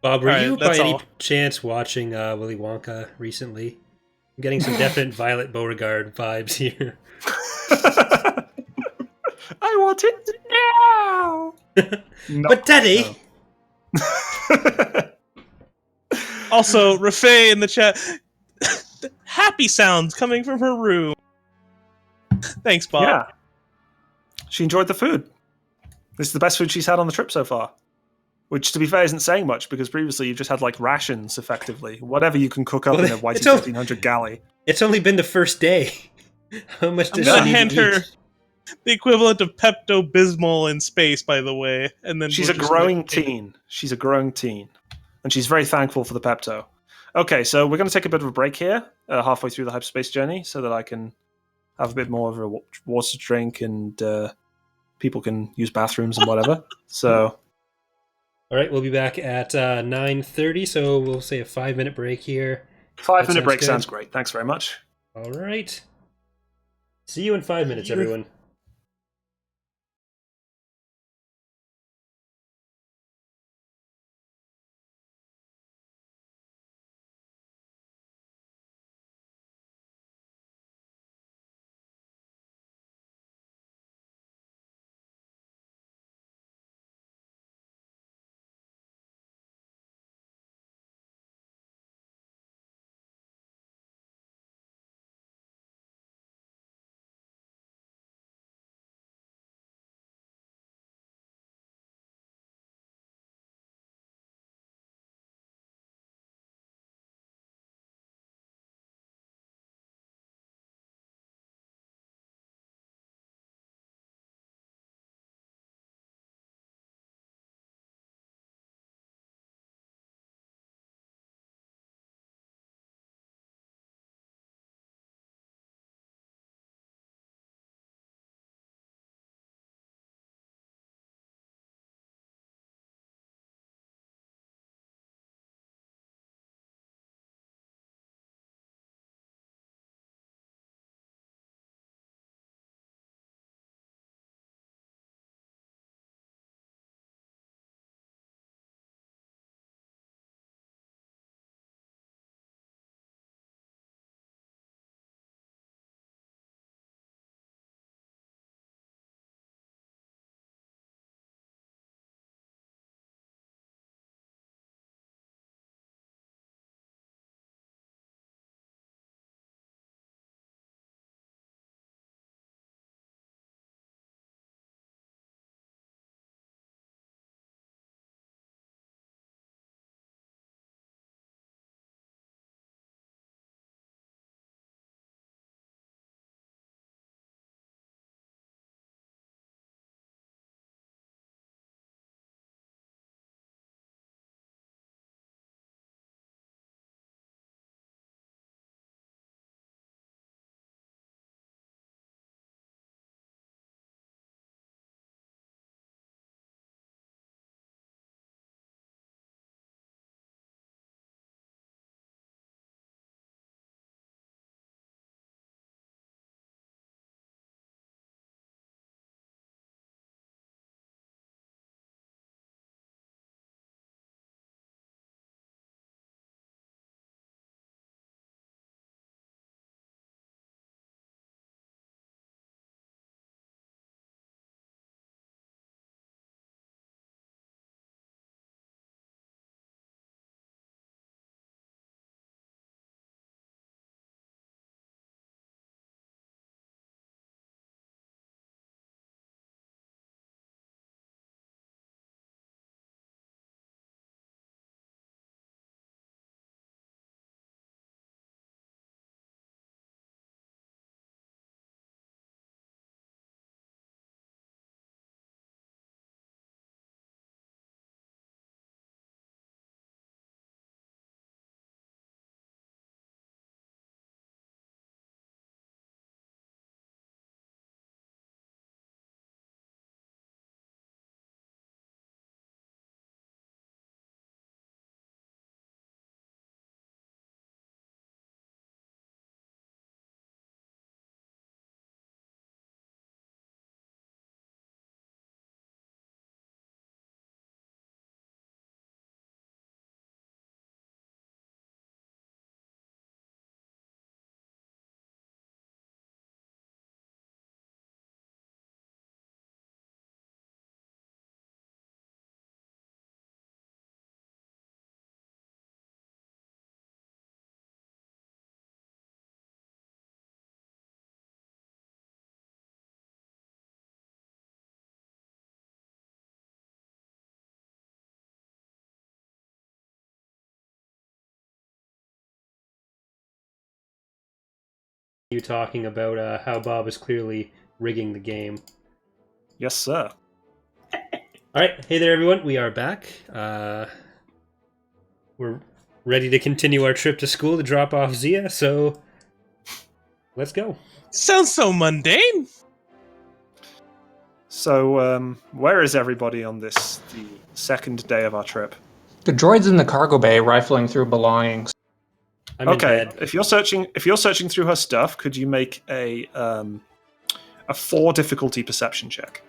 [SPEAKER 1] Bob, were
[SPEAKER 3] All right,
[SPEAKER 1] you by
[SPEAKER 3] that's
[SPEAKER 1] any
[SPEAKER 3] all.
[SPEAKER 1] chance watching Willy Wonka recently? I'm getting some definite Violet Beauregard vibes here.
[SPEAKER 2] I want it now. No.
[SPEAKER 1] But Daddy,
[SPEAKER 2] No.
[SPEAKER 3] Also, Rafay in the chat. Happy sounds coming from her room. Thanks, Bob.
[SPEAKER 2] Yeah. She enjoyed the food. This is the best food she's had on the trip so far. Which, to be fair, isn't saying much because previously you've just had like rations, effectively. Whatever you can cook up
[SPEAKER 1] Well,
[SPEAKER 2] in a Whitey
[SPEAKER 1] it's all-
[SPEAKER 2] 1500 galley.
[SPEAKER 1] it's only been the first day. How much
[SPEAKER 3] I'm
[SPEAKER 1] does
[SPEAKER 3] gonna
[SPEAKER 1] she need
[SPEAKER 3] hand
[SPEAKER 1] to
[SPEAKER 3] her
[SPEAKER 1] eat?
[SPEAKER 3] the equivalent of Pepto Bismol in space, by the way, and then
[SPEAKER 2] She's
[SPEAKER 3] we'll
[SPEAKER 2] a
[SPEAKER 3] just
[SPEAKER 2] growing
[SPEAKER 3] like-
[SPEAKER 2] teen. She's a growing teen. And she's very thankful for the Pepto. Okay, so we're going to take a bit of a break here, halfway through the hyperspace journey, so that I can have a bit more of a water to drink and people can use bathrooms and whatever. So,
[SPEAKER 1] All right, we'll be back at 9:30, so we'll say a 5-minute break here.
[SPEAKER 2] 5-minute
[SPEAKER 1] sounds
[SPEAKER 2] break
[SPEAKER 1] good.
[SPEAKER 2] sounds great. Thanks very much.
[SPEAKER 1] All right. See you in 5 minutes, everyone. You talking about how Bob is clearly rigging the game.
[SPEAKER 2] Yes, sir.
[SPEAKER 1] All right, hey there, everyone. We are back. We're ready to continue our trip to school to drop off Zia. So let's go.
[SPEAKER 3] Sounds so mundane.
[SPEAKER 2] So, where is everybody on the second day of our trip?
[SPEAKER 4] The droid's in the cargo bay rifling through belongings.
[SPEAKER 1] I'm in
[SPEAKER 2] Okay,
[SPEAKER 1] bed.
[SPEAKER 2] if you're searching through her stuff, could you make a 4 difficulty perception check?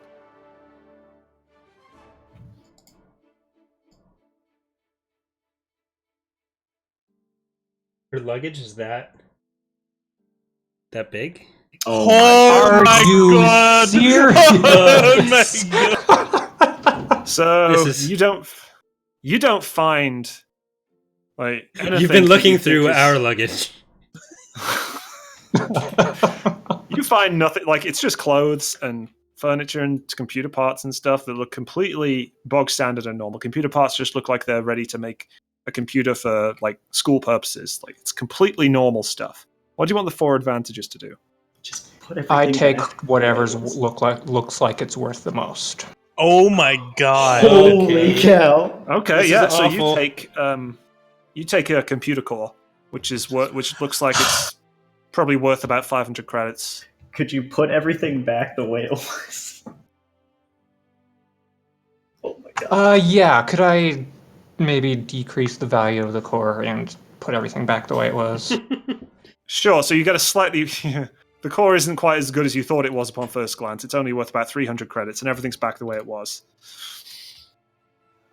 [SPEAKER 1] Her luggage is that big?
[SPEAKER 3] Oh my
[SPEAKER 4] you
[SPEAKER 3] god!
[SPEAKER 4] serious?
[SPEAKER 3] Oh my god!
[SPEAKER 2] So
[SPEAKER 1] This is-
[SPEAKER 2] you don't find like anything
[SPEAKER 1] You've been
[SPEAKER 2] that
[SPEAKER 1] looking
[SPEAKER 2] you think
[SPEAKER 1] through
[SPEAKER 2] is-
[SPEAKER 1] our luggage.
[SPEAKER 2] You find nothing. Like, it's just clothes and furniture and computer parts and stuff that look completely bog standard and normal. Computer parts just look like they're ready to make a computer for like school purposes. Like, it's completely normal stuff. What do you want the 4 advantages to do?
[SPEAKER 5] Just put everything
[SPEAKER 4] I take
[SPEAKER 5] back.
[SPEAKER 4] whatever's looks like it's worth the most.
[SPEAKER 3] Oh my god!
[SPEAKER 5] Holy cow!
[SPEAKER 2] Okay,
[SPEAKER 1] This is
[SPEAKER 2] yeah. So
[SPEAKER 1] awful.
[SPEAKER 2] you take a computer core, which looks like it's probably worth about 500 credits.
[SPEAKER 5] Could you put everything back the way it was? Oh my god.
[SPEAKER 4] Yeah, could I maybe decrease the value of the core and put everything back the way it was?
[SPEAKER 2] Sure. So you get a slightly. The core isn't quite as good as you thought it was upon first glance. It's only worth about 300 credits, and everything's back the way it was.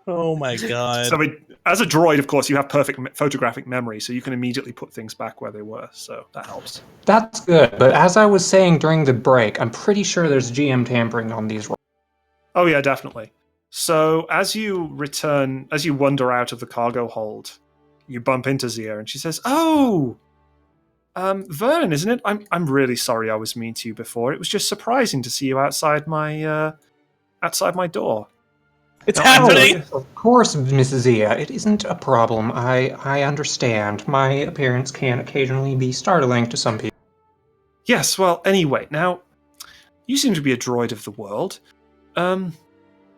[SPEAKER 3] Oh my god!
[SPEAKER 2] So, as a droid, of course, you have perfect photographic memory, so you can immediately put things back where they were. So that helps.
[SPEAKER 4] That's good, but as I was saying during the break, I'm pretty sure there's GM tampering on these.
[SPEAKER 2] Oh yeah, definitely. So as you wander out of the cargo hold, you bump into Zia, and she says, "Oh, Vernon, isn't it? I'm really sorry I was mean to you before. It was just surprising to see you outside my door."
[SPEAKER 3] It's
[SPEAKER 2] No,
[SPEAKER 3] happening.
[SPEAKER 4] Of course, Mrs. Zia, it isn't a problem. I understand. My appearance can occasionally be startling to some people.
[SPEAKER 2] Yes. Well, anyway, now you seem to be a droid of the world.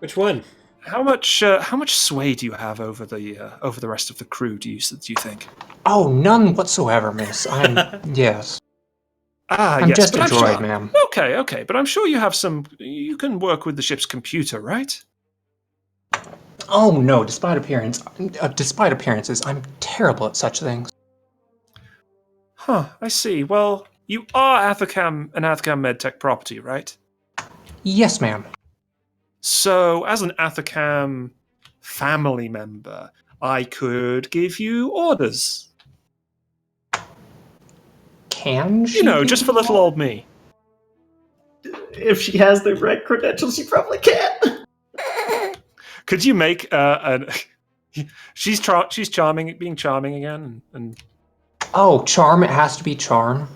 [SPEAKER 1] Which one?
[SPEAKER 2] How much sway do you have over the rest of the crew? Do you think?
[SPEAKER 4] Oh, none whatsoever, miss. Yes. I'm
[SPEAKER 2] Yes,
[SPEAKER 4] just a
[SPEAKER 2] but I'm
[SPEAKER 4] droid,
[SPEAKER 2] sure-
[SPEAKER 4] ma'am.
[SPEAKER 2] Okay, but I'm sure you have some. You can work with the ship's computer, right?
[SPEAKER 4] Oh no, despite appearances, I'm terrible at such things.
[SPEAKER 2] Huh. I see. Well, you are an Athacam medtech property, right?
[SPEAKER 4] Yes, ma'am.
[SPEAKER 2] So, as an Athacam family member, I could give you orders.
[SPEAKER 4] Can she?
[SPEAKER 2] You know, just for little old me.
[SPEAKER 5] If she has the right credentials, she probably can.
[SPEAKER 2] Could you make she's charming, being charming again, and
[SPEAKER 4] Oh, charm. It has to be charm.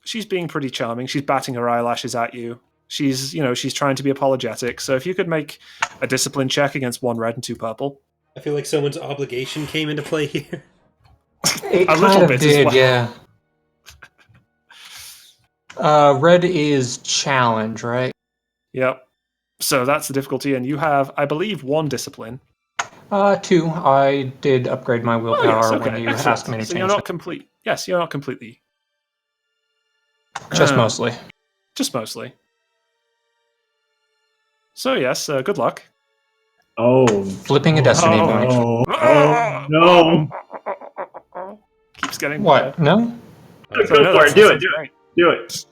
[SPEAKER 2] she's being pretty charming. She's batting her eyelashes at you. She's trying to be apologetic. So if you could make a discipline check against 1 red and 2 purple.
[SPEAKER 1] I feel like someone's obligation came into play here.
[SPEAKER 4] It
[SPEAKER 2] A little
[SPEAKER 4] kind of
[SPEAKER 2] bit as
[SPEAKER 4] did,
[SPEAKER 2] well.
[SPEAKER 4] yeah. Red is challenge, right?
[SPEAKER 2] Yep. So that's the difficulty, and you have, I believe, 1 discipline.
[SPEAKER 4] 2. I did upgrade my willpower
[SPEAKER 2] okay.
[SPEAKER 4] when you
[SPEAKER 2] Excellent.
[SPEAKER 4] asked me to
[SPEAKER 2] So
[SPEAKER 4] change
[SPEAKER 2] you're not
[SPEAKER 4] it.
[SPEAKER 2] complete. Yes, you're not completely.
[SPEAKER 4] Just mostly.
[SPEAKER 2] Just mostly. So yes, good luck.
[SPEAKER 5] Oh.
[SPEAKER 4] Flipping a destiny point.
[SPEAKER 5] Oh no.
[SPEAKER 2] Keeps getting
[SPEAKER 4] What? No?
[SPEAKER 5] Go
[SPEAKER 2] So, no,
[SPEAKER 5] for
[SPEAKER 2] that's-
[SPEAKER 5] it. Do
[SPEAKER 2] that's
[SPEAKER 5] it.
[SPEAKER 2] great.
[SPEAKER 5] Do it.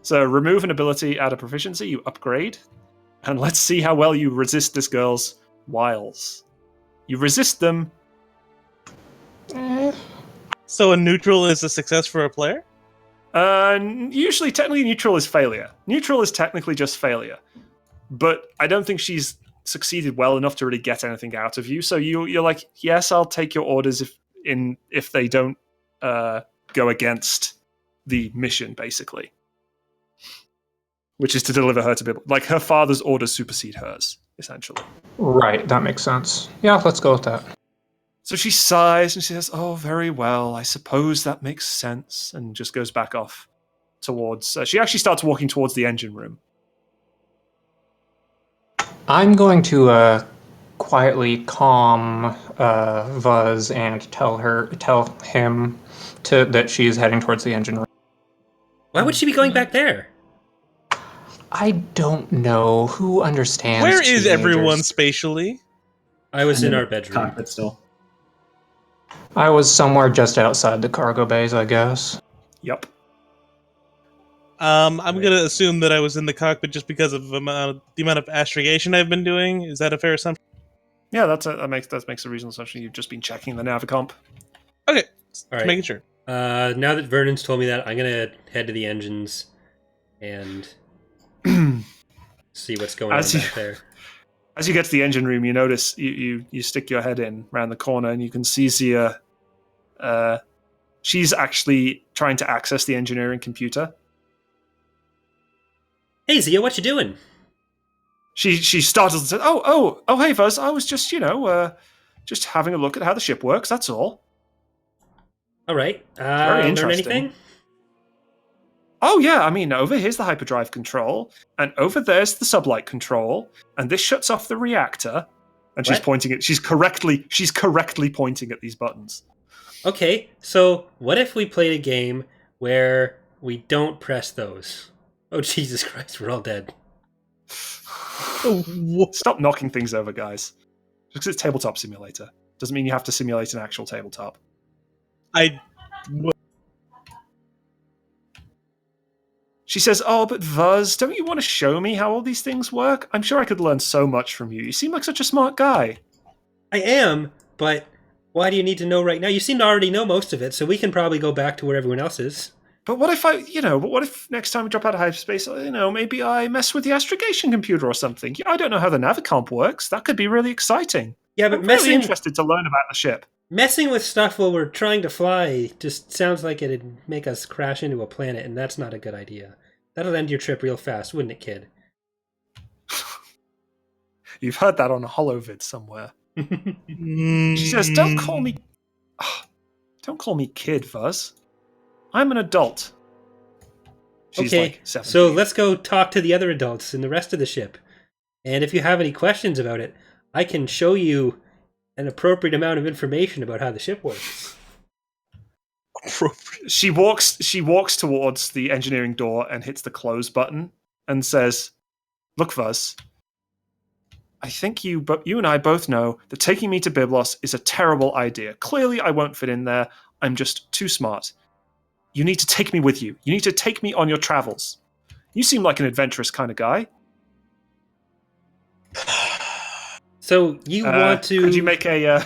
[SPEAKER 2] So remove an ability, add a proficiency, you upgrade, and let's see how well you resist this girl's wiles. You resist them.
[SPEAKER 3] So a neutral is a success for a player?
[SPEAKER 2] Usually, technically, neutral is failure. Neutral is technically just failure. But I don't think she's succeeded well enough to really get anything out of you. So you're like, yes, I'll take your orders if they don't go against the mission, basically. Which is to deliver her to like her father's orders supersede hers, essentially.
[SPEAKER 4] Right, that makes sense. Yeah, let's go with that.
[SPEAKER 2] So she sighs and she says, "Oh, very well. I suppose that makes sense," and just goes back off towards. She actually starts walking towards the engine room.
[SPEAKER 4] I'm going to quietly calm Vuz and tell him that she's heading towards the engine room.
[SPEAKER 1] Why would she be going back there?
[SPEAKER 4] I don't know. Who understands
[SPEAKER 3] Where is
[SPEAKER 4] teenagers?
[SPEAKER 3] everyone spatially?
[SPEAKER 1] I was
[SPEAKER 5] I'm
[SPEAKER 1] in our
[SPEAKER 5] the
[SPEAKER 1] bedroom.
[SPEAKER 5] cockpit still.
[SPEAKER 4] I was somewhere just outside the cargo bays, I guess.
[SPEAKER 2] Yep.
[SPEAKER 3] I'm gonna assume that I was in the cockpit just because of the amount of astrogation I've been doing. Is that a fair assumption?
[SPEAKER 2] Yeah, that makes a reasonable assumption. You've just been checking the navicomp.
[SPEAKER 3] Okay,
[SPEAKER 1] All
[SPEAKER 3] just
[SPEAKER 1] right.
[SPEAKER 3] making sure.
[SPEAKER 1] Now that Vernon's told me that, I'm gonna head to the engines and see what's going on
[SPEAKER 2] As you-
[SPEAKER 1] back there.
[SPEAKER 2] As you get to the engine room, you notice you stick your head in around the corner, and you can see Zia. She's actually trying to access the engineering computer.
[SPEAKER 1] Hey Zia, what you doing?
[SPEAKER 2] She startles and says, "Oh, hey, Vuz. I was just just having a look at how the ship works. That's all."
[SPEAKER 1] All right.
[SPEAKER 2] Very
[SPEAKER 1] Learn
[SPEAKER 2] interesting.
[SPEAKER 1] anything?
[SPEAKER 2] Oh yeah, I mean, over here's the hyperdrive control, and over there's the sublight control, and this shuts off the reactor. And she's
[SPEAKER 1] What?
[SPEAKER 2] pointing at. She's correctly pointing at these buttons.
[SPEAKER 1] Okay, so what if we played a game where we don't press those? Oh Jesus Christ, we're all dead.
[SPEAKER 2] Stop knocking things over, guys. Just because it's tabletop simulator doesn't mean you have to simulate an actual tabletop. She says, "Oh, but Vuz, don't you want to show me how all these things work? I'm sure I could learn so much from you. You seem like such a smart guy."
[SPEAKER 1] I am, but why do you need to know right now? You seem to already know most of it, so we can probably go back to where everyone else is.
[SPEAKER 2] But what if but what if next time we drop out of hyperspace, maybe I mess with the astrogation computer or something? I don't know how the navicomp works. That could be really exciting.
[SPEAKER 1] Yeah, but
[SPEAKER 2] I'm really interested to learn about the ship.
[SPEAKER 1] messing with stuff while we're trying to fly just sounds like it'd make us crash into a planet, and that's not a good idea. That'll end your trip real fast, wouldn't it, kid?
[SPEAKER 2] You've heard that on a holovid somewhere. She says, Don't call me kid, Vuz. I'm an adult." She's
[SPEAKER 1] Okay,
[SPEAKER 2] like 17.
[SPEAKER 1] so let's go talk to the other adults in the rest of the ship. And if you have any questions about it, I can show you an appropriate amount of information about how the ship works.
[SPEAKER 2] She walks towards the engineering door and hits the close button and says, "Look, Vuz, I think you and I both know that taking me to Byblos is a terrible idea. Clearly, I won't fit in there. I'm just too smart. You need to take me with you. You need to take me on your travels. You seem like an adventurous kind of guy.
[SPEAKER 1] So you want to...
[SPEAKER 2] Could you make a...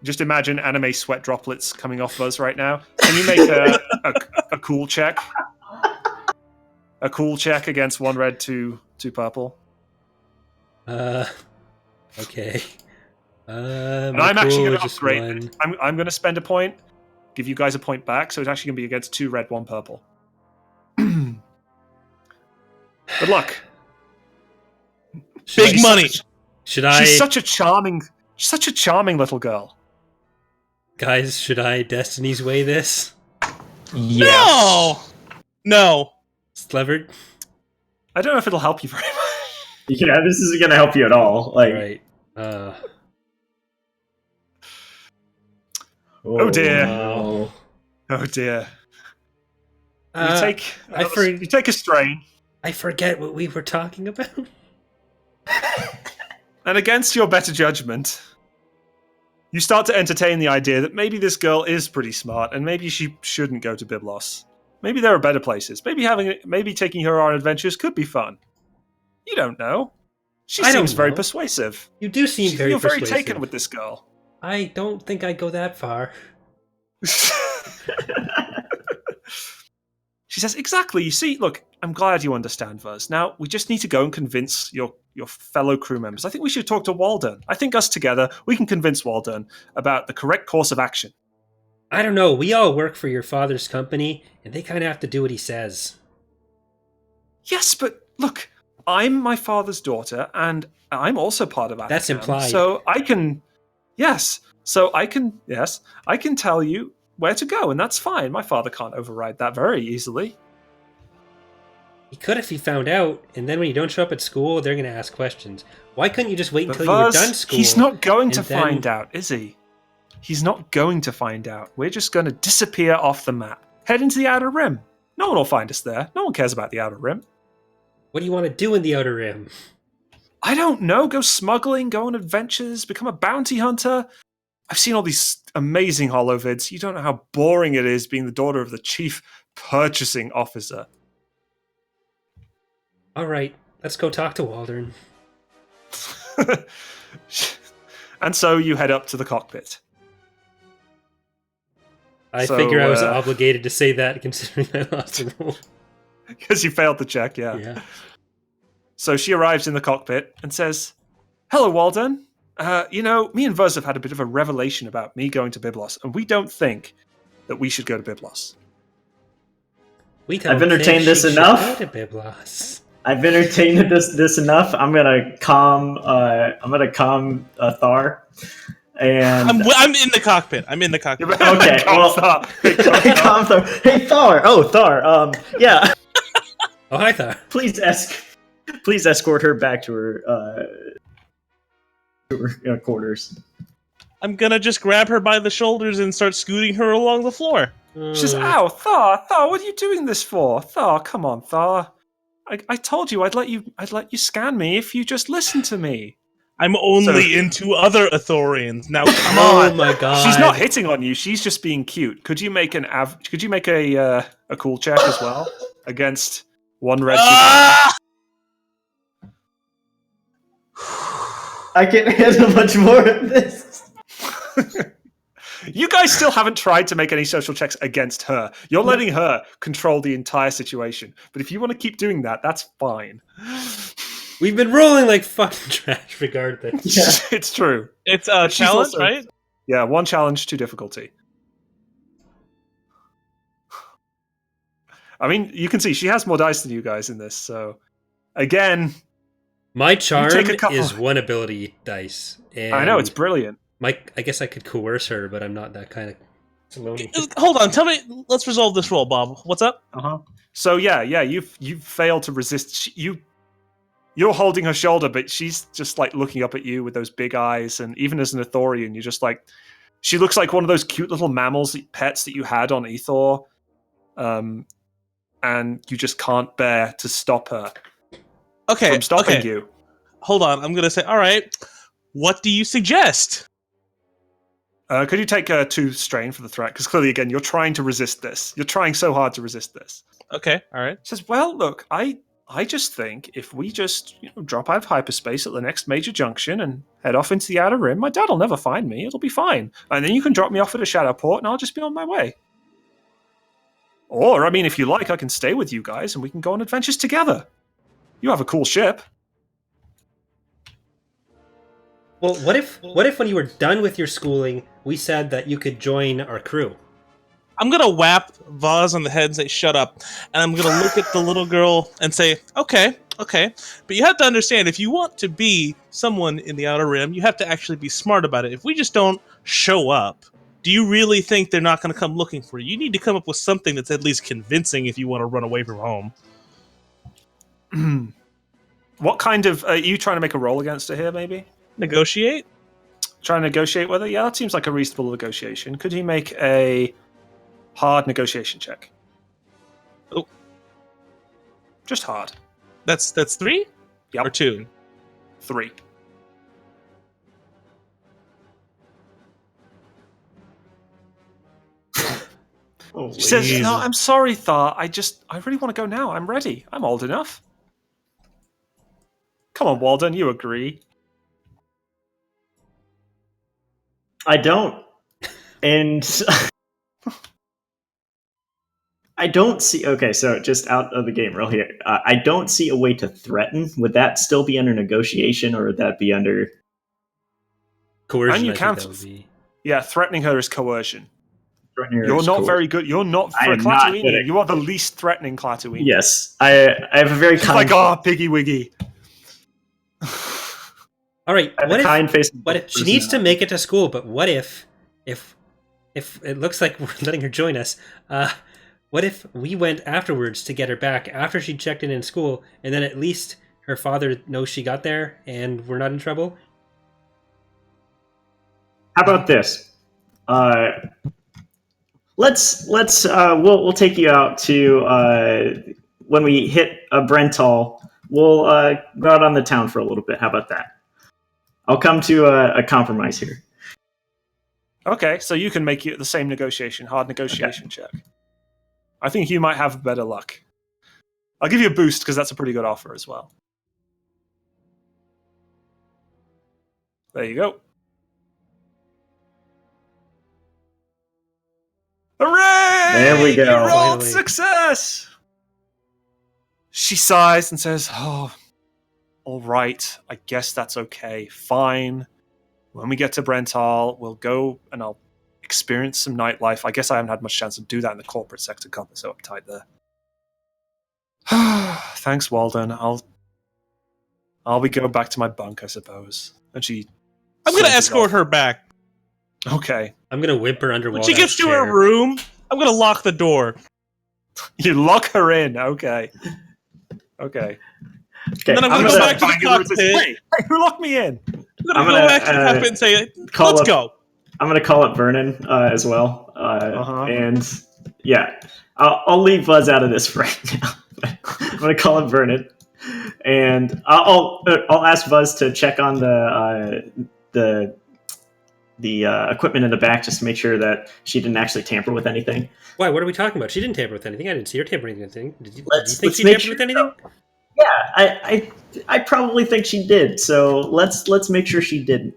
[SPEAKER 2] just imagine anime sweat droplets coming off Buzz right now. Can you make a cool check? A cool check against 1 red, 2 purple.
[SPEAKER 1] Okay.
[SPEAKER 2] And I'm actually going to upgrade it. I'm going to spend a point, give you guys a point back, so it's actually going to be against 2 red, 1 purple. Good luck.
[SPEAKER 3] Big money.
[SPEAKER 2] She's such a charming little girl.
[SPEAKER 1] Guys, should I Destiny's Way this?
[SPEAKER 4] Yes.
[SPEAKER 3] No.
[SPEAKER 1] Slevered?
[SPEAKER 2] I don't know if it'll help you very much.
[SPEAKER 5] Yeah, this isn't going to help you at all. Like,
[SPEAKER 1] Right.
[SPEAKER 2] Oh dear.
[SPEAKER 5] No.
[SPEAKER 2] Oh dear.
[SPEAKER 1] I
[SPEAKER 2] You take a strain.
[SPEAKER 1] I forget what we were talking about.
[SPEAKER 2] And against your better judgment, you start to entertain the idea that maybe this girl is pretty smart and maybe she shouldn't go to Byblos. Maybe there are better places. Maybe taking her on adventures could be fun. You don't know. She seems very persuasive.
[SPEAKER 1] You do seem very
[SPEAKER 2] You're very
[SPEAKER 1] persuasive.
[SPEAKER 2] taken with this girl.
[SPEAKER 1] I don't think I'd go that far.
[SPEAKER 2] She says, exactly. You see, look, I'm glad you understand, Vuz. Now, we just need to go and convince your fellow crew members. I think we should talk to Walden. I think us together, we can convince Walden about the correct course of action.
[SPEAKER 1] I don't know. We all work for your father's company, and they kind of have to do what he says.
[SPEAKER 2] Yes, but look, I'm my father's daughter, and I'm also part of Atacam.
[SPEAKER 1] That's implied.
[SPEAKER 2] So I can, yes. I can tell you where to go, and that's fine. My father can't override that very easily.
[SPEAKER 1] He could if he found out, and then when you don't show up at school, they're going to ask questions. Why couldn't you just wait until you were done school?
[SPEAKER 2] He's not going to
[SPEAKER 1] then...
[SPEAKER 2] find out, is he? He's not going to find out. We're just going to disappear off the map. Head into the Outer Rim. No one will find us there. No one cares about the Outer Rim.
[SPEAKER 1] What do you want to do in the Outer Rim?
[SPEAKER 2] I don't know. Go smuggling, go on adventures, become a bounty hunter. I've seen all these amazing holovids. You don't know how boring it is being the daughter of the chief purchasing officer.
[SPEAKER 1] All right, let's go talk to Walden.
[SPEAKER 2] And so you head up to the cockpit.
[SPEAKER 1] I figure I was obligated to say that considering I lost the roll.
[SPEAKER 2] Because you failed the check, yeah. So she arrives in the cockpit and says, "Hello, Walden. Me and Vuz have had a bit of a revelation about me going to Byblos, and we don't think that we should go to Byblos."
[SPEAKER 5] I've entertained this enough. I've entertained this enough. I'm gonna calm Thar. And
[SPEAKER 3] I'm in the cockpit.
[SPEAKER 5] Okay. Well, calm Thar. Hey, Thar. Oh, Thar. Yeah.
[SPEAKER 1] Oh, hi, Thar.
[SPEAKER 5] Please escort her back to her quarters.
[SPEAKER 3] I'm gonna just grab her by the shoulders and start scooting her along the floor.
[SPEAKER 2] She says, "Ow, Thar, what are you doing this for? Thar, come on, Thar. I told you I'd let you scan me if you just listen to me."
[SPEAKER 3] I'm only into other Athorians. Now come on.
[SPEAKER 1] Oh my god.
[SPEAKER 2] She's not hitting on you, she's just being cute. Could you make a cool check as well? Against one red
[SPEAKER 5] I can't handle much more of this.
[SPEAKER 2] You guys still haven't tried to make any social checks against her. You're letting her control the entire situation. But if you want to keep doing that, that's fine.
[SPEAKER 1] We've been rolling like fucking trash regardless.
[SPEAKER 2] Yeah. It's true.
[SPEAKER 3] It's a challenge, right?
[SPEAKER 2] Yeah, 1 challenge, 2 difficulty. I mean, you can see she has more dice than you guys in this, so... Again...
[SPEAKER 1] My charm is 1 ability dice. And
[SPEAKER 2] I know, it's brilliant.
[SPEAKER 1] I guess I could coerce her, but I'm not that kind of...
[SPEAKER 3] Hold on, tell me... Let's resolve this roll, Bob. What's up?
[SPEAKER 2] Uh-huh. So, yeah, you've failed to resist... You're holding her shoulder, but she's just like looking up at you with those big eyes. And even as an Ithorian, you're just like, she looks like one of those cute little mammals pets that you had on Ethor. And you just can't bear to stop her from stopping you.
[SPEAKER 3] Hold on. I'm going to say, all right, what do you suggest?
[SPEAKER 2] Could you take 2 strain for the threat? Because clearly, again, you're trying to resist this. You're trying so hard to resist this.
[SPEAKER 3] Okay. All right.
[SPEAKER 2] Says, well, look, I just think if we just drop out of hyperspace at the next major junction and head off into the Outer Rim, my dad will never find me. It'll be fine. And then you can drop me off at a shadow port and I'll just be on my way. Or, I mean, if you like, I can stay with you guys and we can go on adventures together. You have a cool ship.
[SPEAKER 1] Well, what if when you were done with your schooling, we said that you could join our crew?
[SPEAKER 3] I'm going to whap Vaz on the head and say, shut up. And I'm going to look at the little girl and say, okay. But you have to understand, if you want to be someone in the Outer Rim, you have to actually be smart about it. If we just don't show up, do you really think they're not going to come looking for you? You need to come up with something that's at least convincing if you want to run away from home.
[SPEAKER 2] What kind of... Are you trying to make a roll against her here, maybe?
[SPEAKER 3] Negotiate?
[SPEAKER 2] Trying to negotiate with her? Yeah, that seems like a reasonable negotiation. Could he make a... hard negotiation check?
[SPEAKER 3] Oh.
[SPEAKER 2] Just hard.
[SPEAKER 3] That's 3?
[SPEAKER 2] Yep.
[SPEAKER 3] Or 2?
[SPEAKER 2] 3. She says, "No, I'm sorry, Thar. I really want to go now. I'm ready. I'm old enough." Come on, Walden, you agree.
[SPEAKER 5] I don't. And... I don't see... Okay, so just out of the game real here. I don't see a way to threaten. Would that still be under negotiation, or would that be under...
[SPEAKER 1] Coercion,
[SPEAKER 2] and you can't... Yeah, threatening her is coercion. You're not very good. You're not for a Klaatuini. You are the least threatening Klaatuini.
[SPEAKER 5] Yes, I have a very
[SPEAKER 2] She's
[SPEAKER 5] kind.
[SPEAKER 2] like, oh, Piggy Wiggy.
[SPEAKER 1] All right.
[SPEAKER 5] I have a kind face.
[SPEAKER 1] What if she needs to make it to school? But what if it looks like we're letting her join us? What if we went afterwards to get her back after she checked in school, and then at least her father knows she got there, and we're not in trouble?
[SPEAKER 5] How about this? We'll take you out to when we hit Brental. We'll go out on the town for a little bit. How about that? I'll come to a compromise here.
[SPEAKER 2] Okay, so you can make the same hard negotiation check. I think you might have better luck. I'll give you a boost because that's a pretty good offer as well. There you go. Hooray!
[SPEAKER 5] There we go.
[SPEAKER 2] You rolled
[SPEAKER 1] Finally.
[SPEAKER 2] success! She sighs and says, oh, all right, I guess that's okay. Fine. When we get to Brental, we'll go and I'll experience some nightlife. I guess I haven't had much chance to do that in the corporate sector. God, they're so uptight there. Thanks, Walden. I'll be going back to my bunk, I suppose. And
[SPEAKER 3] I'm going to
[SPEAKER 2] saunters
[SPEAKER 3] escort
[SPEAKER 2] off.
[SPEAKER 3] her back.
[SPEAKER 2] Okay.
[SPEAKER 1] I'm gonna whimper under
[SPEAKER 3] When
[SPEAKER 1] Walden's
[SPEAKER 3] she gets to
[SPEAKER 1] chair.
[SPEAKER 3] her room, I'm going to lock the door.
[SPEAKER 2] You lock her in. Okay.
[SPEAKER 5] Okay,
[SPEAKER 3] And then I'm going to go back to the cockpit.
[SPEAKER 2] Hey, who locked me in?
[SPEAKER 3] I'm going to go back to the cockpit and say, let's go.
[SPEAKER 5] I'm gonna call up Vernon as well, and yeah, I'll leave Buzz out of this right now. I'm gonna call up Vernon, and I'll ask Buzz to check on the equipment in the back just to make sure that she didn't actually tamper with anything.
[SPEAKER 1] Why? What are we talking about? She didn't tamper with anything. I didn't see her tampering with anything. Did you
[SPEAKER 5] Let's
[SPEAKER 1] think she
[SPEAKER 5] make
[SPEAKER 1] tampered
[SPEAKER 5] sure-
[SPEAKER 1] with anything?
[SPEAKER 5] Yeah, I probably think she did. So let's make sure she didn't.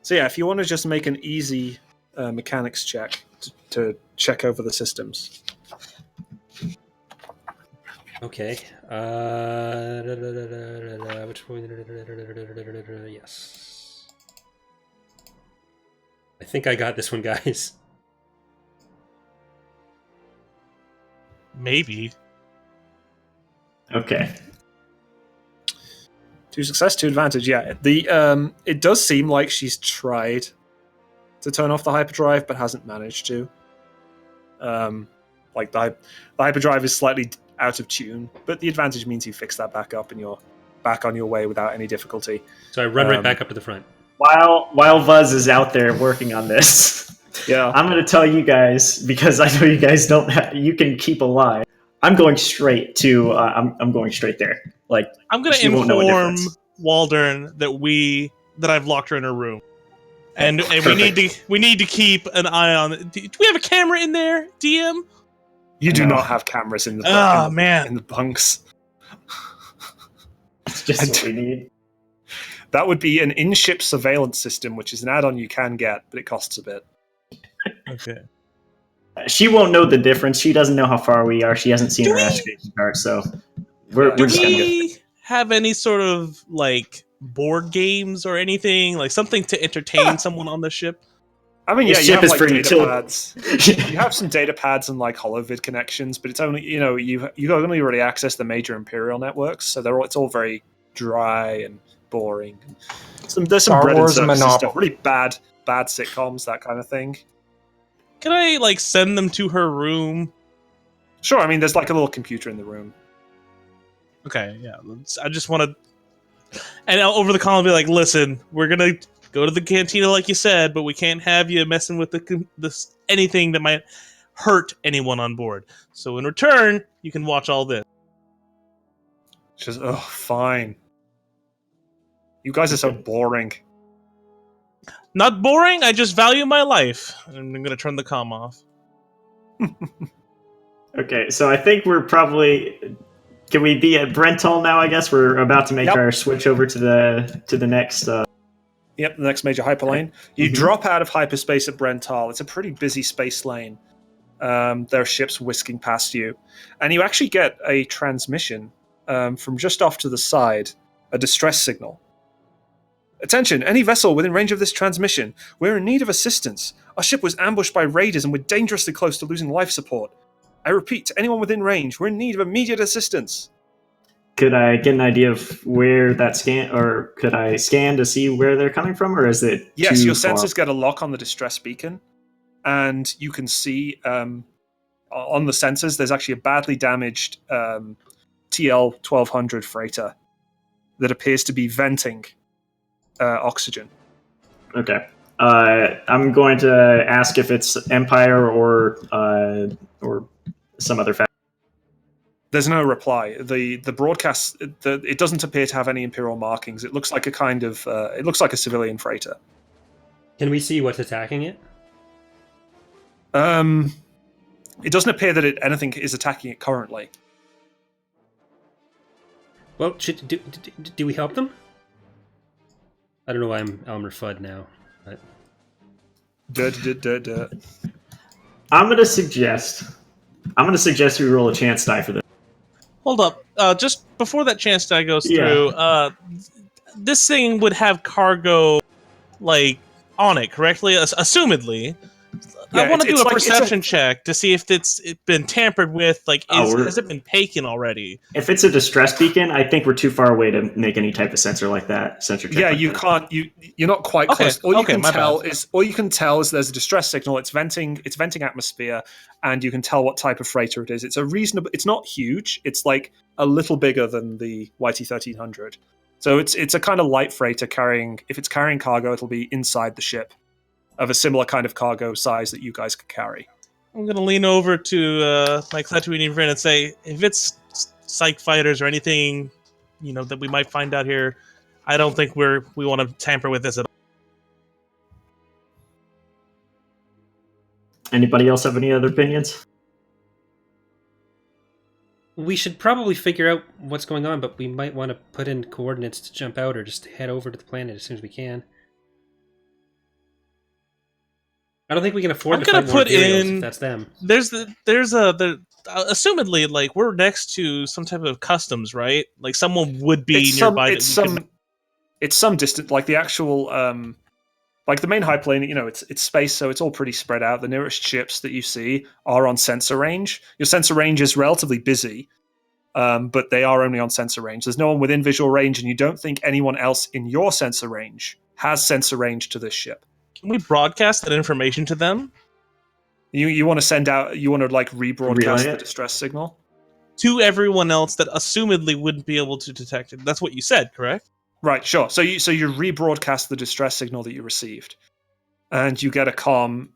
[SPEAKER 2] So yeah, if you want to just make an easy mechanics check to check over the systems.
[SPEAKER 1] Okay. Which one? Yes. I think I got this one, guys.
[SPEAKER 3] Maybe.
[SPEAKER 5] Okay.
[SPEAKER 2] 2 success, 2 advantage. Yeah, it does seem like she's tried to turn off the hyperdrive, but hasn't managed to. Like the hyperdrive is slightly out of tune, but the advantage means you fix that back up and you're back on your way without any difficulty.
[SPEAKER 1] So I run right back up to the front.
[SPEAKER 5] While Buzz is out there working on this,
[SPEAKER 2] Yeah,
[SPEAKER 5] I'm going to tell you guys, because I know you guys you can keep a lie. I'm going straight to. I'm going straight there. Like
[SPEAKER 3] I'm going to
[SPEAKER 5] she won't know a
[SPEAKER 3] inform
[SPEAKER 5] difference.
[SPEAKER 3] Walden that I've locked her in her room. And we need to keep an eye on it. Do we have a camera in there, DM?
[SPEAKER 2] you do
[SPEAKER 5] No.
[SPEAKER 2] not have cameras in the
[SPEAKER 3] Oh, man.
[SPEAKER 2] in the bunks.
[SPEAKER 5] It's just what we need.
[SPEAKER 2] That would be an in-ship surveillance system, which is an add-on you can get, but it costs a bit.
[SPEAKER 3] Okay.
[SPEAKER 5] She won't know the difference. She doesn't know how far we are. She hasn't seen
[SPEAKER 3] Do
[SPEAKER 5] our
[SPEAKER 3] we-
[SPEAKER 5] navigation chart, so we're
[SPEAKER 3] Do
[SPEAKER 5] just gonna go.
[SPEAKER 3] we have any sort of, like, board games or anything? Like, something to entertain someone on the ship?
[SPEAKER 2] I mean,
[SPEAKER 5] This
[SPEAKER 2] yeah, you
[SPEAKER 5] ship
[SPEAKER 2] have
[SPEAKER 5] is
[SPEAKER 2] like
[SPEAKER 5] for
[SPEAKER 2] data
[SPEAKER 5] utility.
[SPEAKER 2] pads. You have some data pads and like holovid connections, but it's only you only really access the major Imperial networks, so it's all very dry and boring. There's some
[SPEAKER 4] Star
[SPEAKER 2] bread and
[SPEAKER 4] Wars
[SPEAKER 2] circus and
[SPEAKER 4] Monopoly.
[SPEAKER 2] stuff, really bad sitcoms, that kind of thing.
[SPEAKER 3] Can I, like, send them to her room?
[SPEAKER 2] Sure, I mean, there's like a little computer in the room.
[SPEAKER 3] Okay, yeah. I just want to... And over the call, I'll be like, listen, we're going to go to the cantina like you said, but we can't have you messing with anything that might hurt anyone on board. So in return, you can watch all this.
[SPEAKER 2] She says, "Oh, fine. You guys are so boring."
[SPEAKER 3] Not boring, I just value my life. And I'm going to turn the comm off.
[SPEAKER 5] Okay, so I think we're probably. Can we be at Brental now? I guess we're about to make
[SPEAKER 2] Yep.
[SPEAKER 5] our switch over to the next.
[SPEAKER 2] Yep, the next major hyperlane. You
[SPEAKER 5] Mhm.
[SPEAKER 2] drop out of hyperspace at Brental. It's a pretty busy space lane. There are ships whisking past you. And you actually get a transmission from just off to the side, a distress signal. Attention, any vessel within range of this transmission. We're in need of assistance. Our ship was ambushed by raiders and we're dangerously close to losing life support. I repeat, to anyone within range, we're in need of immediate assistance.
[SPEAKER 5] Could I get an idea of where that scan, or could I scan to see where they're coming from, or is it
[SPEAKER 2] Yes,
[SPEAKER 5] too
[SPEAKER 2] your
[SPEAKER 5] far?
[SPEAKER 2] sensors get a lock on the distress beacon, and you can see on the sensors there's actually a badly damaged TL 1200 freighter that appears to be venting oxygen.
[SPEAKER 5] Okay. I'm going to ask if it's Empire or some other faction.
[SPEAKER 2] There's no reply. The broadcast it doesn't appear to have any Imperial markings. It looks like a kind of it looks like a civilian freighter.
[SPEAKER 1] Can we see what's attacking it?
[SPEAKER 2] It doesn't appear that anything is attacking it currently.
[SPEAKER 1] Well, do we help them? I don't know why I'm Elmer Fudd now. But...
[SPEAKER 5] I'm going to suggest we roll a chance die for this.
[SPEAKER 3] Hold up. Just before that chance die goes through, this thing would have cargo, like, on it, correctly? Assumedly.
[SPEAKER 2] Yeah,
[SPEAKER 3] I want to do a
[SPEAKER 2] like,
[SPEAKER 3] perception check to see if it's been tampered with. Like, has it been taken already?
[SPEAKER 5] If it's a distress beacon, I think we're too far away to make any type of sensor like that. Sensor check.
[SPEAKER 2] Yeah,
[SPEAKER 5] like
[SPEAKER 2] you
[SPEAKER 5] that.
[SPEAKER 2] can't. You're not quite close. All you can tell is there's a distress signal. It's venting atmosphere, and you can tell what type of freighter it is. It's a reasonable. It's not huge. It's like a little bigger than the YT 1300. So it's a kind of light freighter carrying. If it's carrying cargo, it'll be inside the ship, of a similar kind of cargo size that you guys could carry.
[SPEAKER 3] I'm going to lean over to my Tatooine friend and say, if it's psych fighters or anything, that we might find out here, I don't think we want to tamper with this at all.
[SPEAKER 5] Anybody else have any other opinions?
[SPEAKER 1] We should probably figure out what's going on, but we might want to put in coordinates to jump out or just head over to the planet as soon as we can. I don't think we can afford to fight more Imperials if that's them.
[SPEAKER 3] Assumedly, like, we're next to some type of customs, right? Like, someone would be nearby.
[SPEAKER 2] It's some distant, like the actual, like the main high plane. It's space, so it's all pretty spread out. The nearest ships that you see are on sensor range. Your sensor range is relatively busy, but they are only on sensor range. There's no one within visual range, and you don't think anyone else in your sensor range has sensor range to this ship.
[SPEAKER 3] Can we broadcast that information to them?
[SPEAKER 2] You want to send out? You want to like rebroadcast the distress signal
[SPEAKER 3] to everyone else that assumedly wouldn't be able to detect it. That's what you said, correct?
[SPEAKER 2] Right. Sure. So you rebroadcast the distress signal that you received, and you get a comm.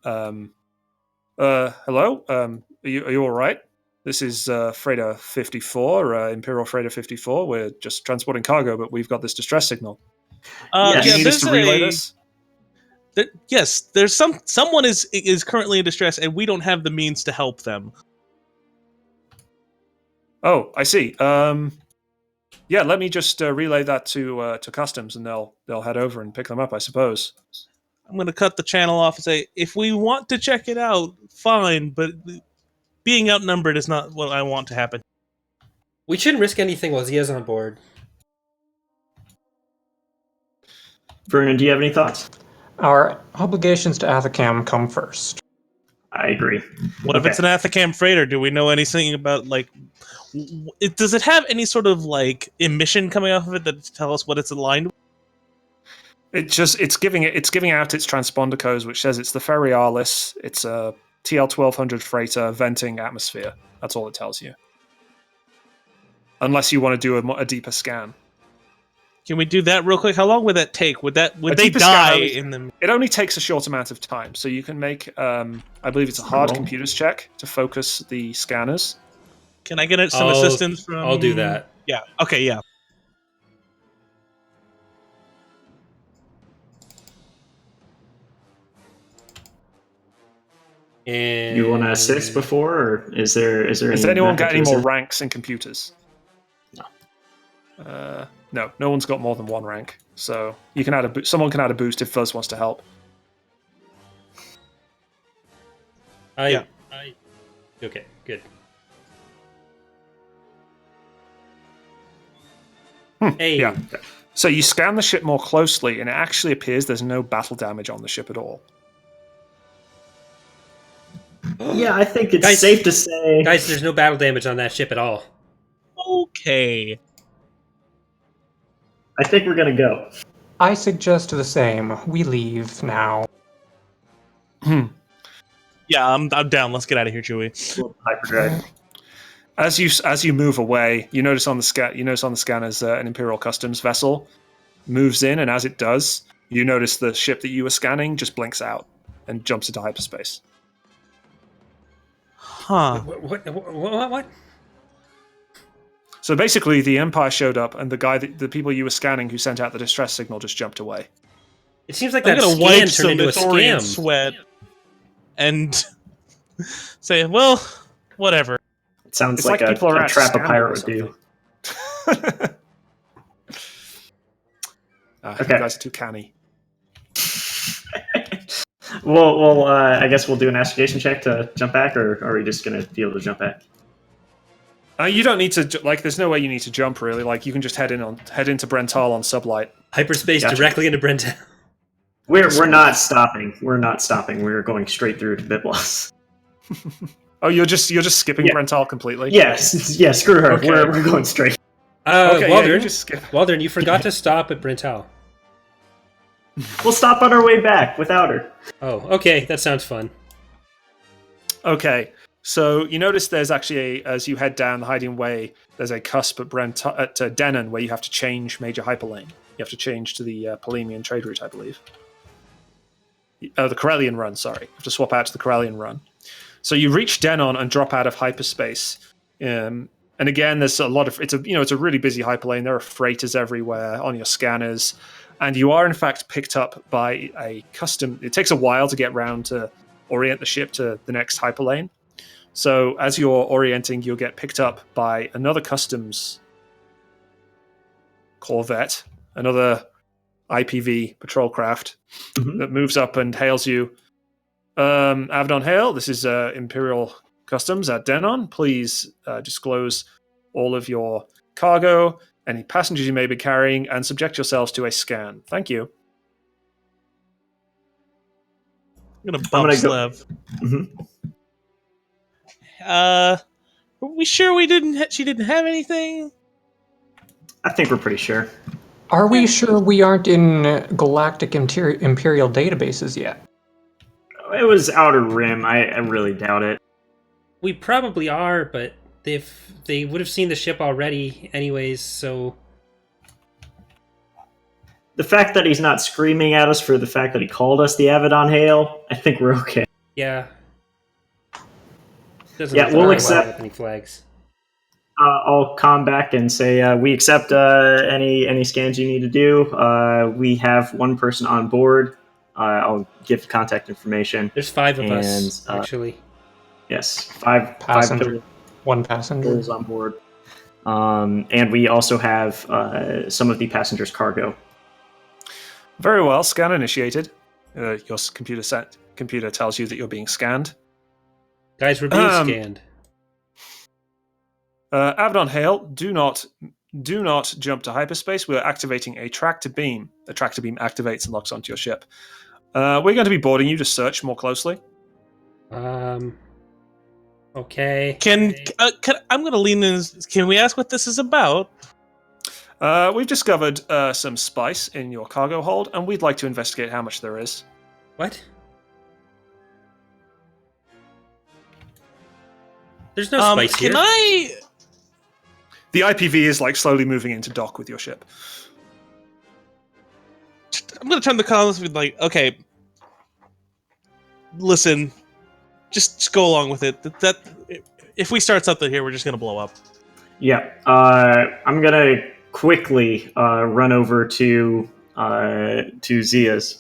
[SPEAKER 2] Hello. Are you all right? This is Freighter 54, Imperial Freighter 54. We're just transporting cargo, but we've got this distress signal. Do you need us to relay this?
[SPEAKER 3] Yes, there's someone is currently in distress, and we don't have the means to help them.
[SPEAKER 2] Oh, I see. Yeah, let me just relay that to customs, and they'll head over and pick them up, I suppose.
[SPEAKER 3] I'm going to cut the channel off and say, if we want to check it out, fine, but being outnumbered is not what I want to happen.
[SPEAKER 1] We shouldn't risk anything while Zia's on board.
[SPEAKER 5] Vernon, do you have any thoughts?
[SPEAKER 4] Our obligations to Athacam come first.
[SPEAKER 5] I agree.
[SPEAKER 3] What if it's an Athacam freighter? Do we know anything about, like, does it have any sort of, like, emission coming off of it that tell us what it's aligned with?
[SPEAKER 2] It's giving out its transponder codes, which says it's the Ferialis. It's a TL 1200 freighter venting atmosphere. That's all it tells you. Unless you want to do a deeper scan.
[SPEAKER 3] Can we do that real quick? How long would that take? Would they die in the...
[SPEAKER 2] It only takes a short amount of time, so you can make, I believe it's a hard computers check to focus the scanners.
[SPEAKER 3] Can I get some assistance from...
[SPEAKER 1] I'll do that.
[SPEAKER 3] Yeah, okay, yeah.
[SPEAKER 1] And
[SPEAKER 5] you want to assist before, or is there
[SPEAKER 2] Has anyone got any more ranks in computers? No. No one's got more than one rank, so you can add someone can add a boost if Fuzz wants to help.
[SPEAKER 1] Okay, good. Hey.
[SPEAKER 2] Yeah. So you scan the ship more closely, and it actually appears there's no battle damage on the ship at all.
[SPEAKER 5] Yeah, I think it's
[SPEAKER 1] Guys-
[SPEAKER 5] safe to say.
[SPEAKER 1] Guys, there's no battle damage on that ship at all.
[SPEAKER 3] Okay.
[SPEAKER 5] I think we're gonna go.
[SPEAKER 4] I suggest the same. We leave now.
[SPEAKER 3] Yeah, I'm down. Let's get out of here, Chewie.
[SPEAKER 5] Hyperdrive.
[SPEAKER 2] As you move away, you notice on the scanners an Imperial Customs vessel moves in, and as it does, you notice the ship that you were scanning just blinks out and jumps into hyperspace.
[SPEAKER 3] Huh.
[SPEAKER 1] What?
[SPEAKER 2] So basically, the Empire showed up, and the people you were scanning who sent out the distress signal just jumped away.
[SPEAKER 1] It seems like
[SPEAKER 3] I'm
[SPEAKER 1] that
[SPEAKER 3] gonna
[SPEAKER 1] scan
[SPEAKER 3] wipe
[SPEAKER 1] turned
[SPEAKER 3] some
[SPEAKER 1] into a
[SPEAKER 3] Ithorian
[SPEAKER 1] scam.
[SPEAKER 3] sweat and say, well, whatever.
[SPEAKER 5] It sounds
[SPEAKER 2] It's
[SPEAKER 5] like,
[SPEAKER 2] like people are
[SPEAKER 5] a
[SPEAKER 2] out
[SPEAKER 5] trap a
[SPEAKER 2] scamming
[SPEAKER 5] pirate
[SPEAKER 2] or
[SPEAKER 5] would do.
[SPEAKER 2] You
[SPEAKER 5] Okay.
[SPEAKER 2] guys are too canny.
[SPEAKER 5] Well, I guess we'll do an investigation check to jump back, or are we just gonna be able to jump back?
[SPEAKER 2] You don't need to there's no way you need to jump really. Like you can just head into Brental on sublight.
[SPEAKER 1] Hyperspace
[SPEAKER 5] Gotcha.
[SPEAKER 1] directly into Brent.
[SPEAKER 5] We're not stopping. We're not stopping. We're going straight through to Biblos.
[SPEAKER 2] Oh, you're just skipping
[SPEAKER 5] Yeah.
[SPEAKER 2] Brental completely.
[SPEAKER 5] Yes, yeah. Screw her.
[SPEAKER 2] Okay.
[SPEAKER 5] We're going straight.
[SPEAKER 2] Okay, yeah,
[SPEAKER 1] Walden,
[SPEAKER 2] you just skip.
[SPEAKER 1] Walden, you forgot to stop at Brental.
[SPEAKER 5] We'll stop on our way back without her.
[SPEAKER 1] Oh, okay, that sounds fun.
[SPEAKER 2] Okay, so you notice there's actually as you head down the hiding way, there's a cusp at Denon where you have to change major hyperlane. You have to change to the Polemian trade route, I believe. Oh, the Corellian run. Sorry, you have to swap out to the Corellian run. So you reach Denon and drop out of hyperspace. And again, there's a lot of it's a really busy hyperlane. There are freighters everywhere on your scanners. And you are, in fact, picked up by a custom... It takes a while to get round to orient the ship to the next hyperlane. So as you're orienting, you'll get picked up by another customs corvette, another IPV patrol craft that moves up and hails you. Avedon Hale, this is Imperial Customs at Denon. Please disclose all of your cargo, any passengers you may be carrying, and subject yourselves to a scan. Thank you.
[SPEAKER 3] I'm gonna bump
[SPEAKER 5] go-
[SPEAKER 3] Slev.
[SPEAKER 5] Mhm.
[SPEAKER 3] Are we sure she didn't have anything?
[SPEAKER 5] I think we're pretty sure.
[SPEAKER 4] Are we sure we aren't in galactic imperial databases yet?
[SPEAKER 5] It was Outer Rim. I really doubt it.
[SPEAKER 1] We probably are, but they would have seen the ship already anyways, so...
[SPEAKER 5] The fact that he's not screaming at us for the fact that he called us the Avedon Hale, I think we're okay.
[SPEAKER 1] Yeah. Doesn't
[SPEAKER 5] Yeah,
[SPEAKER 1] look
[SPEAKER 5] we'll
[SPEAKER 1] like
[SPEAKER 5] accept-
[SPEAKER 1] with any flags.
[SPEAKER 5] I'll come back and say we accept any scans you need to do. We have one person on board. I'll give contact information.
[SPEAKER 1] There's 5 of us,
[SPEAKER 5] And,
[SPEAKER 1] actually.
[SPEAKER 5] Yes, five
[SPEAKER 4] Passenger. One passenger.
[SPEAKER 5] pills on board. And we also have some of the passengers' cargo.
[SPEAKER 2] Very well. Scan initiated. Your computer tells you that you're being scanned.
[SPEAKER 1] Guys, we're being scanned.
[SPEAKER 2] Avedon Hale, do not jump to hyperspace. We're activating a tractor beam. The tractor beam activates and locks onto your ship. We're going to be boarding you to search more closely.
[SPEAKER 1] Okay.
[SPEAKER 3] Can I'm gonna lean in. Can we ask what this is about?
[SPEAKER 2] We've discovered some spice in your cargo hold, and we'd like to investigate how much there is.
[SPEAKER 1] What? There's no spice here.
[SPEAKER 3] Can I?
[SPEAKER 2] The IPV is slowly moving into dock with your ship.
[SPEAKER 3] I'm gonna turn the comms and be like, okay, listen, just go along with it. That if we start something here, we're just gonna blow up.
[SPEAKER 5] Yeah, I'm gonna quickly run over to Zia's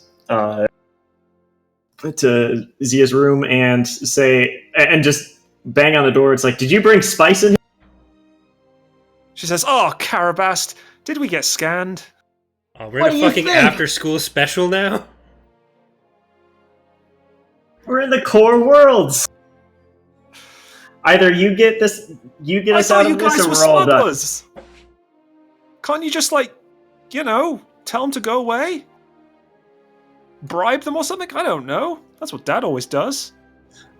[SPEAKER 5] room and say, and just bang on the door. It's like, did you bring spice in here?
[SPEAKER 2] She says, "Oh, Carabast, did we get scanned?"
[SPEAKER 1] Oh, we're
[SPEAKER 5] What
[SPEAKER 1] in
[SPEAKER 5] do
[SPEAKER 1] a
[SPEAKER 5] you
[SPEAKER 1] fucking
[SPEAKER 5] think?
[SPEAKER 1] after-school special now?
[SPEAKER 5] We're in the core worlds. Either you get us out of this, or we're all done.
[SPEAKER 2] Can't you just, like, tell them to go away? Bribe them or something? I don't know. That's what Dad always does.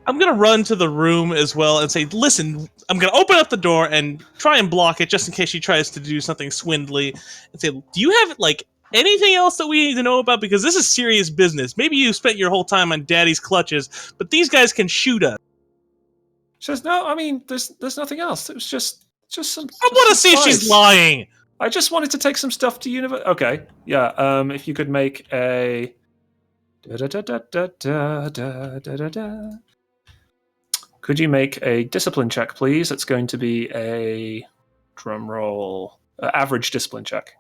[SPEAKER 3] I'm gonna run to the room as well and say, listen, I'm gonna open up the door and try and block it just in case she tries to do something swindly, and say, do you have, like, anything else that we need to know about? Because this is serious business. Maybe you spent your whole time on Daddy's clutches, but these guys can shoot us.
[SPEAKER 2] She says, no, I mean, there's nothing else. It was just some...
[SPEAKER 3] I want to see if she's lying.
[SPEAKER 2] I just wanted to take some stuff to university. Okay, yeah, if you could make a... Could you make a discipline check, please? It's going to be a drum roll, average discipline check.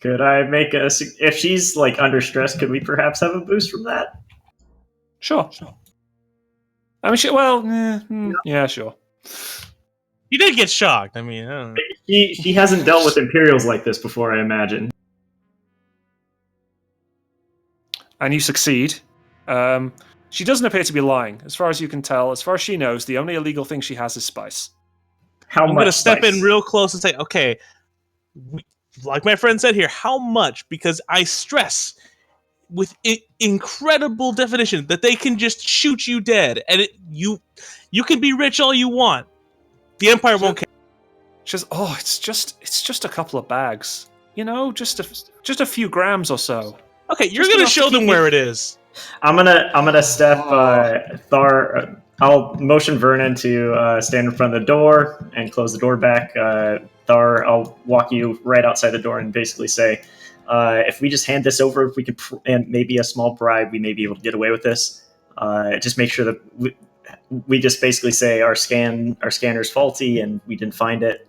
[SPEAKER 5] Could I make if she's like under stress, could we perhaps have a boost from that?
[SPEAKER 2] Sure. I mean, yeah, sure.
[SPEAKER 3] You did get shocked. I mean, I don't know.
[SPEAKER 5] She hasn't dealt with Imperials like this before, I imagine.
[SPEAKER 2] And you succeed. She doesn't appear to be lying, as far as you can tell. As far as she knows, the only illegal thing she has is spice.
[SPEAKER 3] I'm going to step in real close and say, okay, like my friend said here, how much? Because I stress with incredible definition that they can just shoot you dead, and you can be rich all you want. The Empire won't care.
[SPEAKER 2] She says, "Oh, it's just a couple of bags, just a few grams or so."
[SPEAKER 3] Okay, you're going to show them where it is.
[SPEAKER 5] I'm gonna step Thar. I'll motion Vernon to stand in front of the door and close the door back. Thar, I'll walk you right outside the door and basically say, if we just hand this over, if we could, and maybe a small bribe, we may be able to get away with this. Just make sure that we just basically say our scanner's faulty and we didn't find it,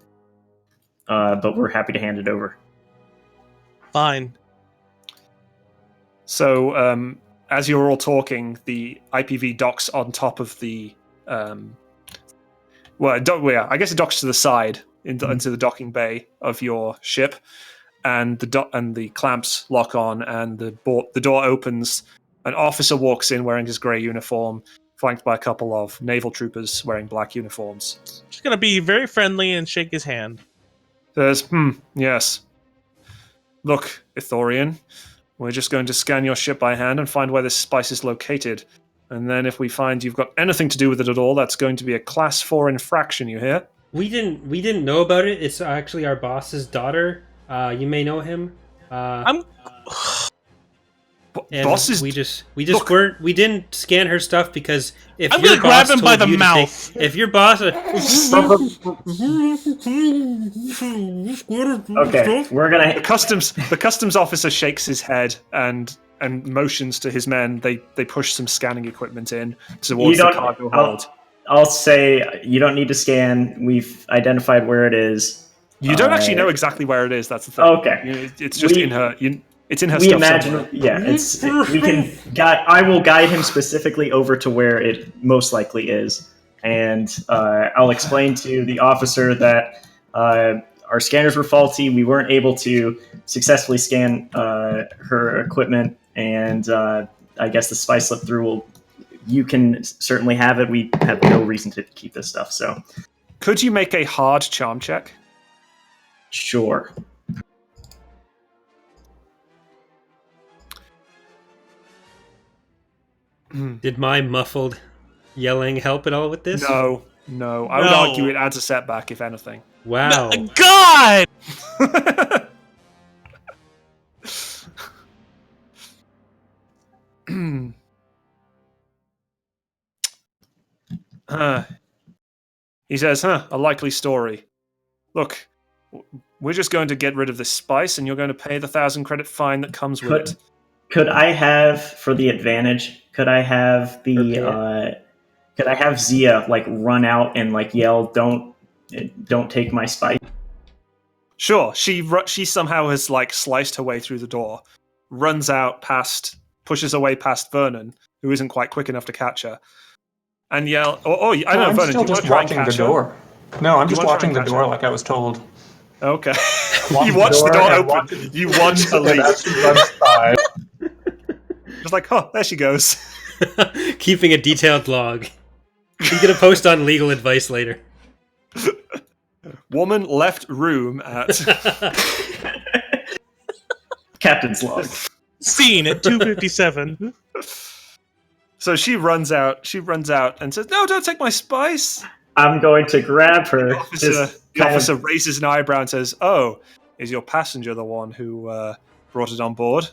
[SPEAKER 5] but we're happy to hand it over.
[SPEAKER 3] Fine.
[SPEAKER 2] So, as you're all talking, the IPV docks on top of the... I guess it docks to the side into the docking bay of your ship, and the clamps lock on, and the door opens. An officer walks in wearing his grey uniform, flanked by a couple of naval troopers wearing black uniforms.
[SPEAKER 3] Just going to be very friendly and shake his hand.
[SPEAKER 2] Says, yes. Look, Ithorian, we're just going to scan your ship by hand and find where this spice is located. And then if we find you've got anything to do with it at all, that's going to be a Class 4 infraction, you hear?
[SPEAKER 1] We didn't know about it. It's actually our boss's daughter. You may know him.
[SPEAKER 2] Bosses?
[SPEAKER 1] We didn't scan her stuff because if
[SPEAKER 3] I'm
[SPEAKER 1] your
[SPEAKER 3] gonna grab
[SPEAKER 1] boss
[SPEAKER 3] him by
[SPEAKER 1] told
[SPEAKER 3] the
[SPEAKER 1] you to
[SPEAKER 3] mouth.
[SPEAKER 1] if your boss
[SPEAKER 5] Okay, we're gonna.
[SPEAKER 2] The customs officer shakes his head and motions to his men. They push some scanning equipment in towards the cargo hold.
[SPEAKER 5] I'll say you don't need to scan. We've identified where it is.
[SPEAKER 2] You don't actually know exactly where it is. That's the thing.
[SPEAKER 5] Okay,
[SPEAKER 2] it's just in her. It's in her
[SPEAKER 5] we
[SPEAKER 2] stuff
[SPEAKER 5] imagine,
[SPEAKER 2] somewhere.
[SPEAKER 5] yeah. We can. I will guide him specifically over to where it most likely is, and I'll explain to the officer that our scanners were faulty. We weren't able to successfully scan her equipment, and I guess the spy slip through. You can certainly have it. We have no reason to keep this stuff. So,
[SPEAKER 2] could you make a hard charm check?
[SPEAKER 5] Sure.
[SPEAKER 1] Did my muffled yelling help at all with this?
[SPEAKER 2] No. I would argue it adds a setback, if anything.
[SPEAKER 1] Wow.
[SPEAKER 3] No, God!
[SPEAKER 2] He says, a likely story. Look, we're just going to get rid of this spice, and you're going to pay the 1,000 credit fine that comes with it.
[SPEAKER 5] Could I have, for the advantage, could I have Zia like run out and like yell, "Don't take my spice"?
[SPEAKER 2] Sure. She somehow has like sliced her way through the door, runs out pushes her way past Vernon, who isn't quite quick enough to catch her, and yell. I don't know,
[SPEAKER 4] I'm
[SPEAKER 2] Vernon.
[SPEAKER 4] still
[SPEAKER 2] Do you
[SPEAKER 4] just
[SPEAKER 2] want to try and
[SPEAKER 4] watching the
[SPEAKER 2] catch her?
[SPEAKER 4] door. No, I'm
[SPEAKER 2] Do you
[SPEAKER 4] just
[SPEAKER 2] want to try
[SPEAKER 4] watching the
[SPEAKER 2] and catch
[SPEAKER 4] door
[SPEAKER 2] her?
[SPEAKER 4] like I was told.
[SPEAKER 2] Okay. You watch the door open. You watch her leave. Just like, there she goes.
[SPEAKER 1] Keeping a detailed log. He's gonna post on legal advice later.
[SPEAKER 2] Woman left room at...
[SPEAKER 5] Captain's log.
[SPEAKER 3] Scene at 2:57.
[SPEAKER 2] So she runs out and says, "No, don't take my spice."
[SPEAKER 5] I'm going to grab her.
[SPEAKER 2] The officer raises an eyebrow and says, "Oh, is your passenger the one who brought it on board?"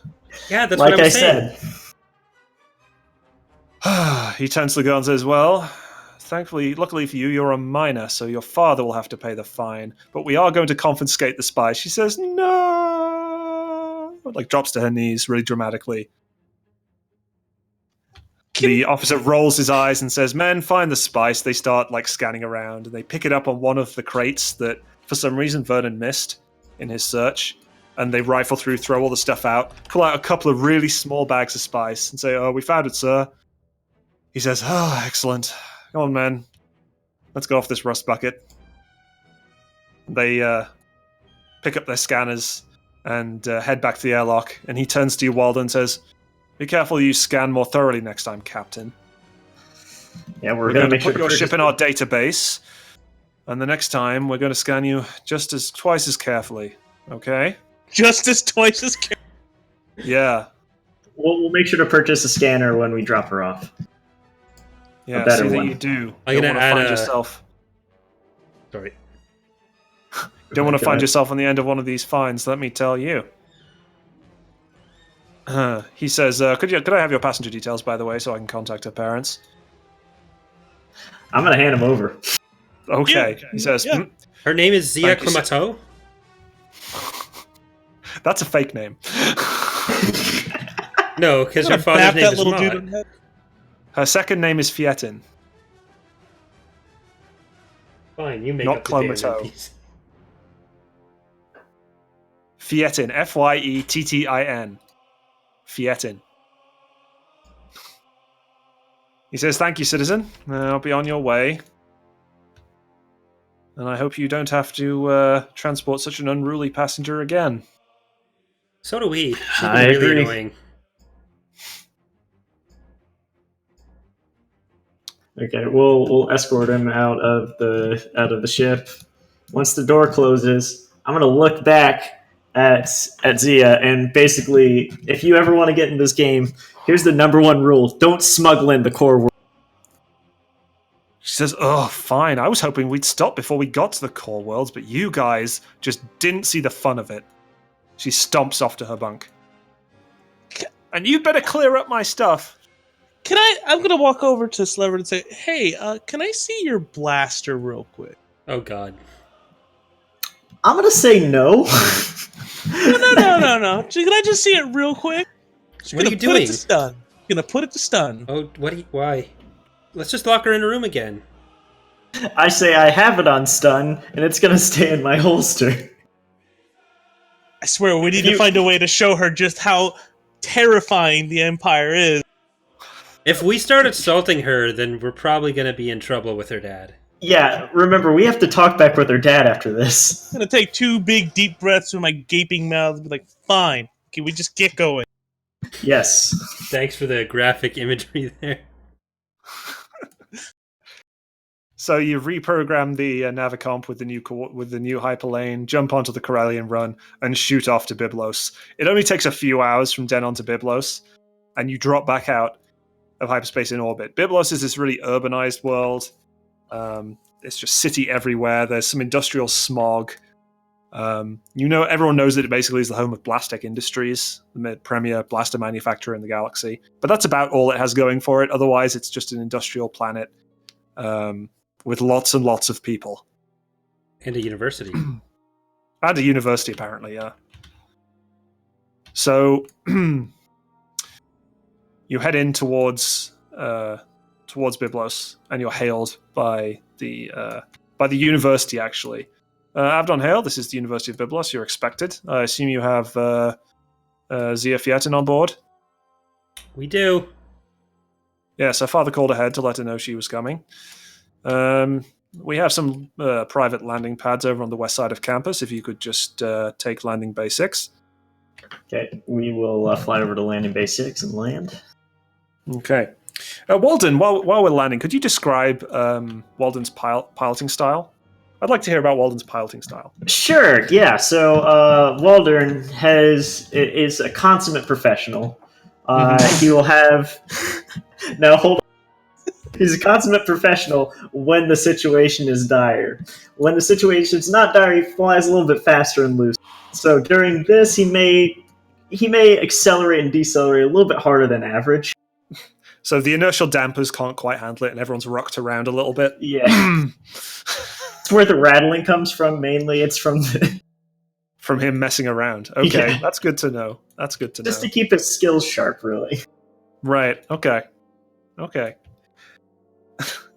[SPEAKER 1] Yeah, that's
[SPEAKER 5] like
[SPEAKER 1] what I
[SPEAKER 5] I
[SPEAKER 1] was saying.
[SPEAKER 2] said. He turns to the girl and says, "Well, luckily for you, you're a minor, so your father will have to pay the fine. But we are going to confiscate the spice." She says, "No," like drops to her knees really dramatically. The officer rolls his eyes and says, "Men, find the spice." They start like scanning around, and they pick it up on one of the crates that, for some reason, Vernon missed in his search. And they rifle through, throw all the stuff out, pull out a couple of really small bags of spice, and say, "Oh, we found it, sir." He says, "Oh, excellent. Come on, men. Let's get off this rust bucket." They pick up their scanners and head back to the airlock. And he turns to you, Walden, and says, "Be careful you scan more thoroughly next time, Captain.
[SPEAKER 5] Yeah,
[SPEAKER 2] We're going to put your ship in our database, and the next time we're going to scan you twice as carefully. Okay?"
[SPEAKER 3] Just as twice as careful.
[SPEAKER 2] Yeah.
[SPEAKER 5] We'll make sure to purchase a scanner when we drop her off.
[SPEAKER 2] Yeah,
[SPEAKER 5] better
[SPEAKER 2] see that
[SPEAKER 5] one.
[SPEAKER 2] you do.
[SPEAKER 1] I'm
[SPEAKER 2] Don't
[SPEAKER 1] gonna
[SPEAKER 2] want to
[SPEAKER 1] add
[SPEAKER 2] find
[SPEAKER 1] a-
[SPEAKER 2] yourself.
[SPEAKER 1] Sorry.
[SPEAKER 2] Don't want to
[SPEAKER 5] Go
[SPEAKER 2] find
[SPEAKER 5] ahead.
[SPEAKER 2] yourself on the end of one of these fines, let me tell you. He says, could I have your passenger details, by the way, so I can contact her parents?
[SPEAKER 5] I'm going to hand him over.
[SPEAKER 2] Okay.
[SPEAKER 3] Yeah.
[SPEAKER 2] He says,
[SPEAKER 3] Yeah.
[SPEAKER 1] Her name is Zia
[SPEAKER 2] Thank you, sir.
[SPEAKER 1] Kumato.
[SPEAKER 2] That's a fake name.
[SPEAKER 1] No, because
[SPEAKER 3] I'm
[SPEAKER 1] her
[SPEAKER 3] gonna
[SPEAKER 1] father's
[SPEAKER 3] bap
[SPEAKER 1] name
[SPEAKER 3] that
[SPEAKER 1] is
[SPEAKER 3] little
[SPEAKER 1] Maud.
[SPEAKER 3] dude on the head.
[SPEAKER 2] Her second name is Fietin.
[SPEAKER 1] Fine, you make
[SPEAKER 2] Not
[SPEAKER 1] up the damn
[SPEAKER 2] Clomato.
[SPEAKER 1] piece.
[SPEAKER 2] Fietin. Fyettin. Fietin. He says, "Thank you, citizen. I'll be on your way. And I hope you don't have to transport such an unruly passenger again."
[SPEAKER 1] So do we. She's been
[SPEAKER 5] I
[SPEAKER 1] really
[SPEAKER 5] agree.
[SPEAKER 1] annoying.
[SPEAKER 5] Okay, we'll escort him out of the ship. Once the door closes, I'm gonna look back at Zia and basically, if you ever want to get in this game, here's the number one rule: don't smuggle in the core world.
[SPEAKER 2] She says, "Oh, fine. I was hoping we'd stop before we got to the core worlds, but you guys just didn't see the fun of it." She stomps off to her bunk. "And you better clear up my stuff."
[SPEAKER 3] I'm gonna walk over to Slever and say, "Hey, can I see your blaster real quick?"
[SPEAKER 1] Oh god.
[SPEAKER 5] I'm gonna say no.
[SPEAKER 3] No. Can I just see it real quick? Just
[SPEAKER 1] What are
[SPEAKER 3] gonna
[SPEAKER 1] you
[SPEAKER 3] put
[SPEAKER 1] doing?
[SPEAKER 3] it to stun. Gonna put it to stun.
[SPEAKER 1] Oh, why? Let's just lock her in a room again.
[SPEAKER 5] I say I have it on stun, and it's gonna stay in my holster.
[SPEAKER 3] I swear, we need to find a way to show her just how terrifying the Empire is.
[SPEAKER 1] If we start assaulting her, then we're probably going to be in trouble with her dad.
[SPEAKER 5] Yeah, remember, we have to talk back with her dad after this.
[SPEAKER 3] I'm gonna take 2 big, deep breaths with my gaping mouth and be like, "Fine, can we just get going?"
[SPEAKER 5] Yes.
[SPEAKER 1] Thanks for the graphic imagery there.
[SPEAKER 2] So you reprogram the Navicomp with the new hyperlane, jump onto the Corellian run, and shoot off to Byblos. It only takes a few hours from Denon to Byblos, and you drop back out of hyperspace in orbit. Byblos is this really urbanized world. It's just city everywhere. There's some industrial smog. Everyone knows that it basically is the home of Blastech Industries, the premier blaster manufacturer in the galaxy. But that's about all it has going for it. Otherwise, it's just an industrial planet. With lots and lots of people.
[SPEAKER 1] And a university.
[SPEAKER 2] And a university, apparently, yeah. So, you head in towards Byblos, and you're hailed by the university, actually. Avdon Hale, this is the University of Byblos. You're expected. I assume you have Zia Fietin on board?
[SPEAKER 1] We do.
[SPEAKER 2] Yes, her father called ahead to let her know she was coming. We have some private landing pads over on the west side of campus. If you could just take landing bay 6.
[SPEAKER 5] Okay, we will fly over to landing bay 6 and land.
[SPEAKER 2] Okay. Walden, while we're landing, could you describe Walden's piloting style? I'd like to hear about Walden's piloting style.
[SPEAKER 5] Sure, yeah. So Walden is a consummate professional. He will have now hold on. He's a consummate professional when the situation is dire. When the situation's not dire, he flies a little bit faster and loose. So during this, he may accelerate and decelerate a little bit harder than average.
[SPEAKER 2] So the inertial dampers can't quite handle it, and everyone's rocked around a little bit.
[SPEAKER 5] Yeah. It's where the rattling comes from, mainly. It's from
[SPEAKER 2] from him messing around. Okay,
[SPEAKER 5] Yeah.
[SPEAKER 2] that's good to know. That's good to
[SPEAKER 5] just
[SPEAKER 2] know.
[SPEAKER 5] to keep his skills sharp, really.
[SPEAKER 2] Right, okay.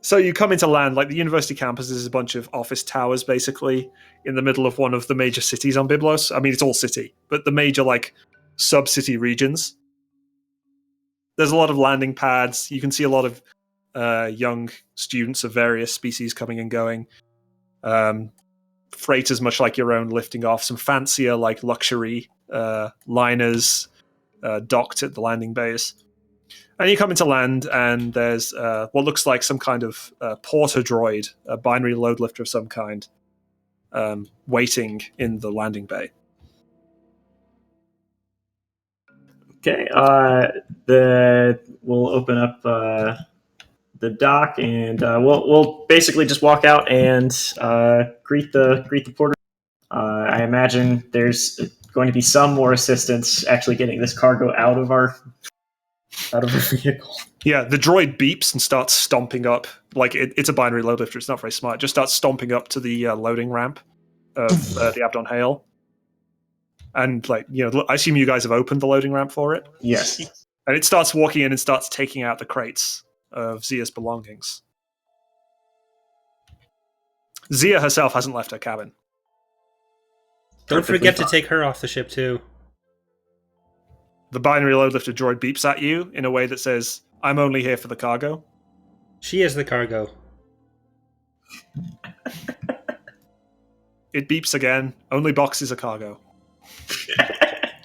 [SPEAKER 2] So you come into land, like the university campus is a bunch of office towers, basically, in the middle of one of the major cities on Byblos. I mean, it's all city, but the major, like, sub-city regions. There's a lot of landing pads. You can see a lot of young students of various species coming and going. Freighters, much like your own, lifting off. Some fancier, like, luxury liners docked at the landing bays. And you come into land, and there's what looks like some kind of porter droid, a binary load lifter of some kind, waiting in the landing bay.
[SPEAKER 5] Okay, we'll open up the dock, and we'll basically just walk out and greet the porter. I imagine there's going to be some more assistance actually getting this cargo out of our vehicle.
[SPEAKER 2] Yeah, the droid beeps and starts stomping up. Like, it's a binary load lifter. It's not very smart. It just starts stomping up to the loading ramp of the Abdon Hale. And, like, you know, I assume you guys have opened the loading ramp for it.
[SPEAKER 5] Yes.
[SPEAKER 2] And it starts walking in and starts taking out the crates of Zia's belongings. Zia herself hasn't left her cabin.
[SPEAKER 1] Don't forget to take her off the ship, too.
[SPEAKER 2] The binary load lifter droid beeps at you in a way that says, I'm only here for the cargo.
[SPEAKER 1] She is the cargo.
[SPEAKER 2] It beeps again. Only boxes are cargo.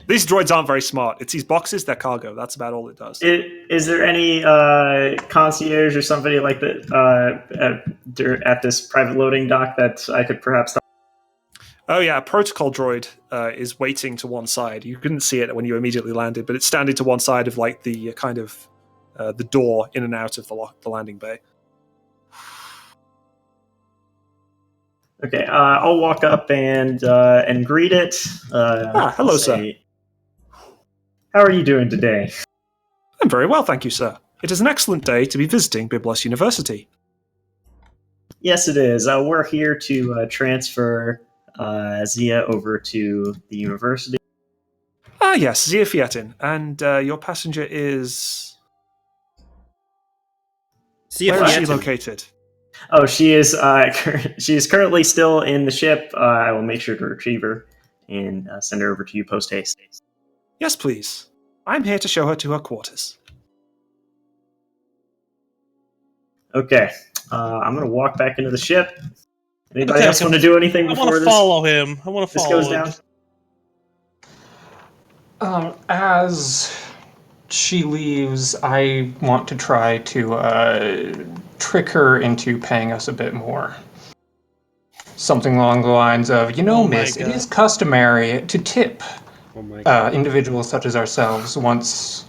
[SPEAKER 2] These droids aren't very smart. It's these boxes, they're cargo. That's about all it does.
[SPEAKER 5] Is there any concierge or somebody like that at this private loading dock that I could perhaps talk?
[SPEAKER 2] Oh yeah, a protocol droid is waiting to one side. You couldn't see it when you immediately landed, but it's standing to one side of like the kind of the door in and out of the landing bay.
[SPEAKER 5] Okay, I'll walk up and greet it.
[SPEAKER 2] Hello, sir.
[SPEAKER 5] How are you doing today?
[SPEAKER 2] I'm very well, thank you, sir. It is an excellent day to be visiting Byblos University.
[SPEAKER 5] Yes, it is. We're here to transfer Zia over to the university.
[SPEAKER 2] Ah, yes, Zia Fiatin. And your passenger is... Where is she located?
[SPEAKER 5] Oh, she is currently still in the ship. I will make sure to retrieve her and send her over to you post haste.
[SPEAKER 2] Yes, please. I'm here to show her to her quarters.
[SPEAKER 5] Okay. I'm going to walk back into the ship. Anybody else want to do anything before
[SPEAKER 3] I want to follow him. I want to follow
[SPEAKER 5] goes
[SPEAKER 3] him.
[SPEAKER 5] down?
[SPEAKER 4] As she leaves, I want to try to trick her into paying us a bit more. Something along the lines of, miss, it is customary to tip individuals such as ourselves once...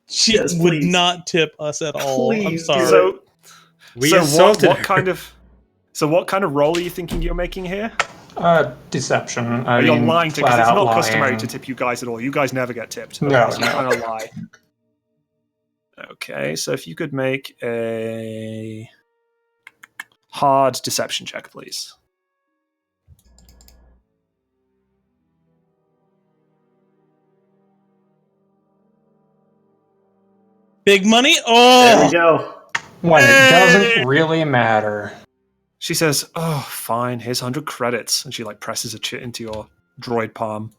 [SPEAKER 3] She would not tip us at all.
[SPEAKER 5] Please,
[SPEAKER 3] I'm sorry.
[SPEAKER 2] What kind of role are you thinking you're making here?
[SPEAKER 4] Deception.
[SPEAKER 2] You're lying to, because it's not customary
[SPEAKER 4] lying.
[SPEAKER 2] to tip you guys at all. You guys never get tipped.
[SPEAKER 4] No,
[SPEAKER 2] so you're trying to lie. Okay, so if you could make a hard deception check, please.
[SPEAKER 3] Big money? Oh!
[SPEAKER 5] There we go.
[SPEAKER 4] When it doesn't really matter.
[SPEAKER 2] She says, "Oh, fine. Here's 100 credits," and she like presses a chit into your droid palm.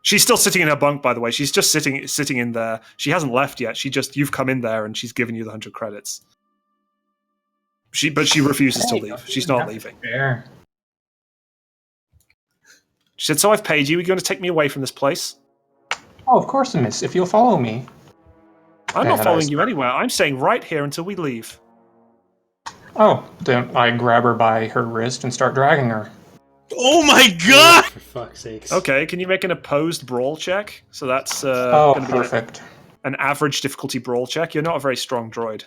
[SPEAKER 2] She's still sitting in her bunk, by the way. She's just sitting in there. She hasn't left yet. You've come in there, and she's given you the 100 credits. But she refuses to leave. She's not leaving.
[SPEAKER 4] Fair.
[SPEAKER 2] She said, "So I've paid you. Are you going to take me away from this place?"
[SPEAKER 4] Oh, of course, miss, if you'll follow me.
[SPEAKER 2] I'm not following you anywhere. I'm staying right here until we leave.
[SPEAKER 4] Oh, then I grab her by her wrist and start dragging her.
[SPEAKER 3] Oh my god!
[SPEAKER 1] For fuck's sakes.
[SPEAKER 2] Okay, can you make an opposed brawl check? So that's
[SPEAKER 4] Oh,
[SPEAKER 2] going to be
[SPEAKER 4] perfect.
[SPEAKER 2] an average difficulty brawl check. You're not a very strong droid.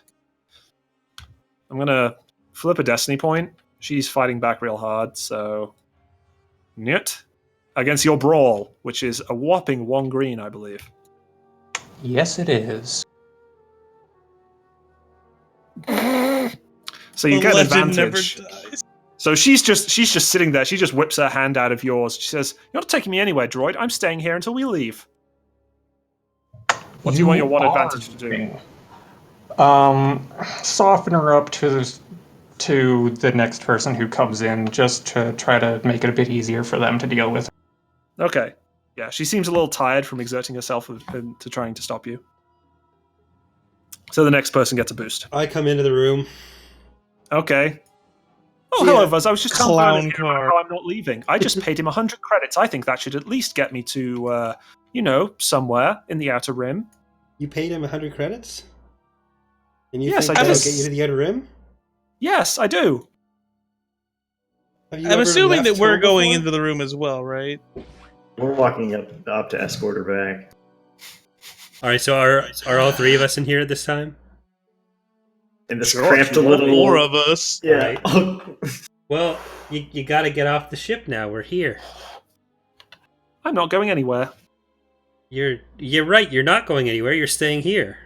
[SPEAKER 2] I'm going to flip a destiny point. She's fighting back real hard, so... Newt. Against your brawl, which is a whopping 1 green, I believe.
[SPEAKER 4] Yes, it is.
[SPEAKER 2] So you
[SPEAKER 3] The
[SPEAKER 2] get an
[SPEAKER 3] legend
[SPEAKER 2] advantage.
[SPEAKER 3] never dies.
[SPEAKER 2] So she's just sitting there. She just whips her hand out of yours. She says, "You're not taking me anywhere, droid. I'm staying here until we leave." What do you want your one advantage to do?
[SPEAKER 4] Soften her up to the next person who comes in, just to try to make it a bit easier for them to deal with.
[SPEAKER 2] Okay. Yeah, she seems a little tired from exerting herself to trying to stop you. So the next person gets a boost.
[SPEAKER 1] I come into the room.
[SPEAKER 2] Okay. Oh,
[SPEAKER 1] Yeah.
[SPEAKER 2] hello, Buzz. I was just telling
[SPEAKER 3] Clown
[SPEAKER 2] Vernon
[SPEAKER 3] car.
[SPEAKER 2] how I'm not leaving. I just paid him 100 credits. I think that should at least get me to, somewhere in the Outer Rim.
[SPEAKER 1] You paid him 100 credits? And you
[SPEAKER 2] Yes,
[SPEAKER 1] think
[SPEAKER 2] I
[SPEAKER 1] that'll
[SPEAKER 2] did.
[SPEAKER 1] get you to the Outer Rim?
[SPEAKER 2] Yes, I do.
[SPEAKER 1] Have you
[SPEAKER 3] I'm
[SPEAKER 1] ever
[SPEAKER 3] assuming
[SPEAKER 1] left
[SPEAKER 3] that we're
[SPEAKER 1] home
[SPEAKER 3] going
[SPEAKER 1] before?
[SPEAKER 3] into the room as well, right?
[SPEAKER 5] We're walking up to escort her back.
[SPEAKER 1] Alright, so are all three of us in here at this time?
[SPEAKER 5] In this
[SPEAKER 2] Sure,
[SPEAKER 5] cramped
[SPEAKER 2] if you want
[SPEAKER 5] little...
[SPEAKER 3] More of us.
[SPEAKER 5] Yeah.
[SPEAKER 1] Well, you gotta get off the ship now. We're here.
[SPEAKER 2] I'm not going anywhere.
[SPEAKER 1] You're right. You're not going anywhere. You're staying here.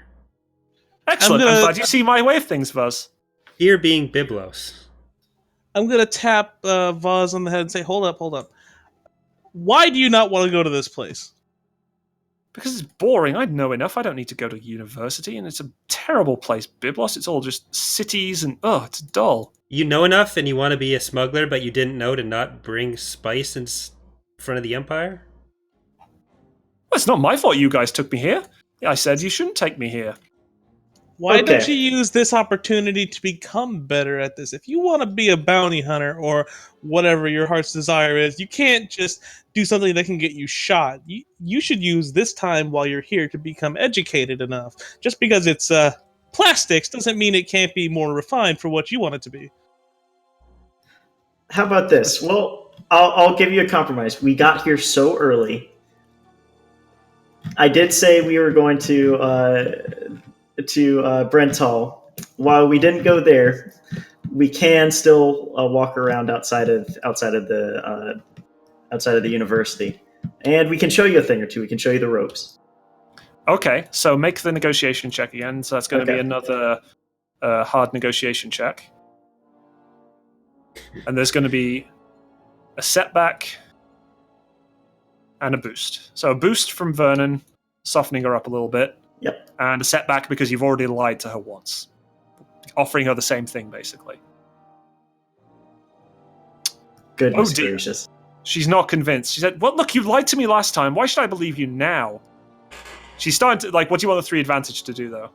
[SPEAKER 2] Excellent.
[SPEAKER 3] I'm
[SPEAKER 2] I'm
[SPEAKER 3] gonna-
[SPEAKER 2] glad you see my way of things, Buzz.
[SPEAKER 1] Here being Biblos.
[SPEAKER 3] I'm gonna tap Vaz on the head and say, hold up. Why do you not want to go to this place?
[SPEAKER 2] Because it's boring. I know enough. I don't need to go to university, and it's a terrible place, Biblos. It's all just cities, and it's dull.
[SPEAKER 1] You know enough and you want to be a smuggler, but you didn't know to not bring spice in front of the Empire?
[SPEAKER 2] Well, it's not my fault you guys took me here. I said you shouldn't take me here.
[SPEAKER 3] Why don't
[SPEAKER 5] Okay.
[SPEAKER 3] you use this opportunity to become better at this? If you want to be a bounty hunter or whatever your heart's desire is, you can't just do something that can get you shot. You should use this time while you're here to become educated enough. Just because it's plastics doesn't mean it can't be more refined for what you want it to be.
[SPEAKER 5] How about this? Well, I'll give you a compromise. We got here so early. I did say we were going to Brenthal. While we didn't go there, we can still walk around outside of the university, and we can show you a thing or two. We can show you the ropes.
[SPEAKER 2] Okay, so make the negotiation check again. So that's going to be
[SPEAKER 5] Okay.
[SPEAKER 2] another hard negotiation check. And there's going to be a setback and a boost. So a boost from Vernon, softening her up a little bit.
[SPEAKER 5] Yep.
[SPEAKER 2] And a setback because you've already lied to her once. Offering her the same thing, basically.
[SPEAKER 5] Goodness
[SPEAKER 2] Oh, dear.
[SPEAKER 5] gracious.
[SPEAKER 2] She's not convinced. She said, well, look, you lied to me last time. Why should I believe you now? She's starting to, what do you want the 3 advantage to do, though?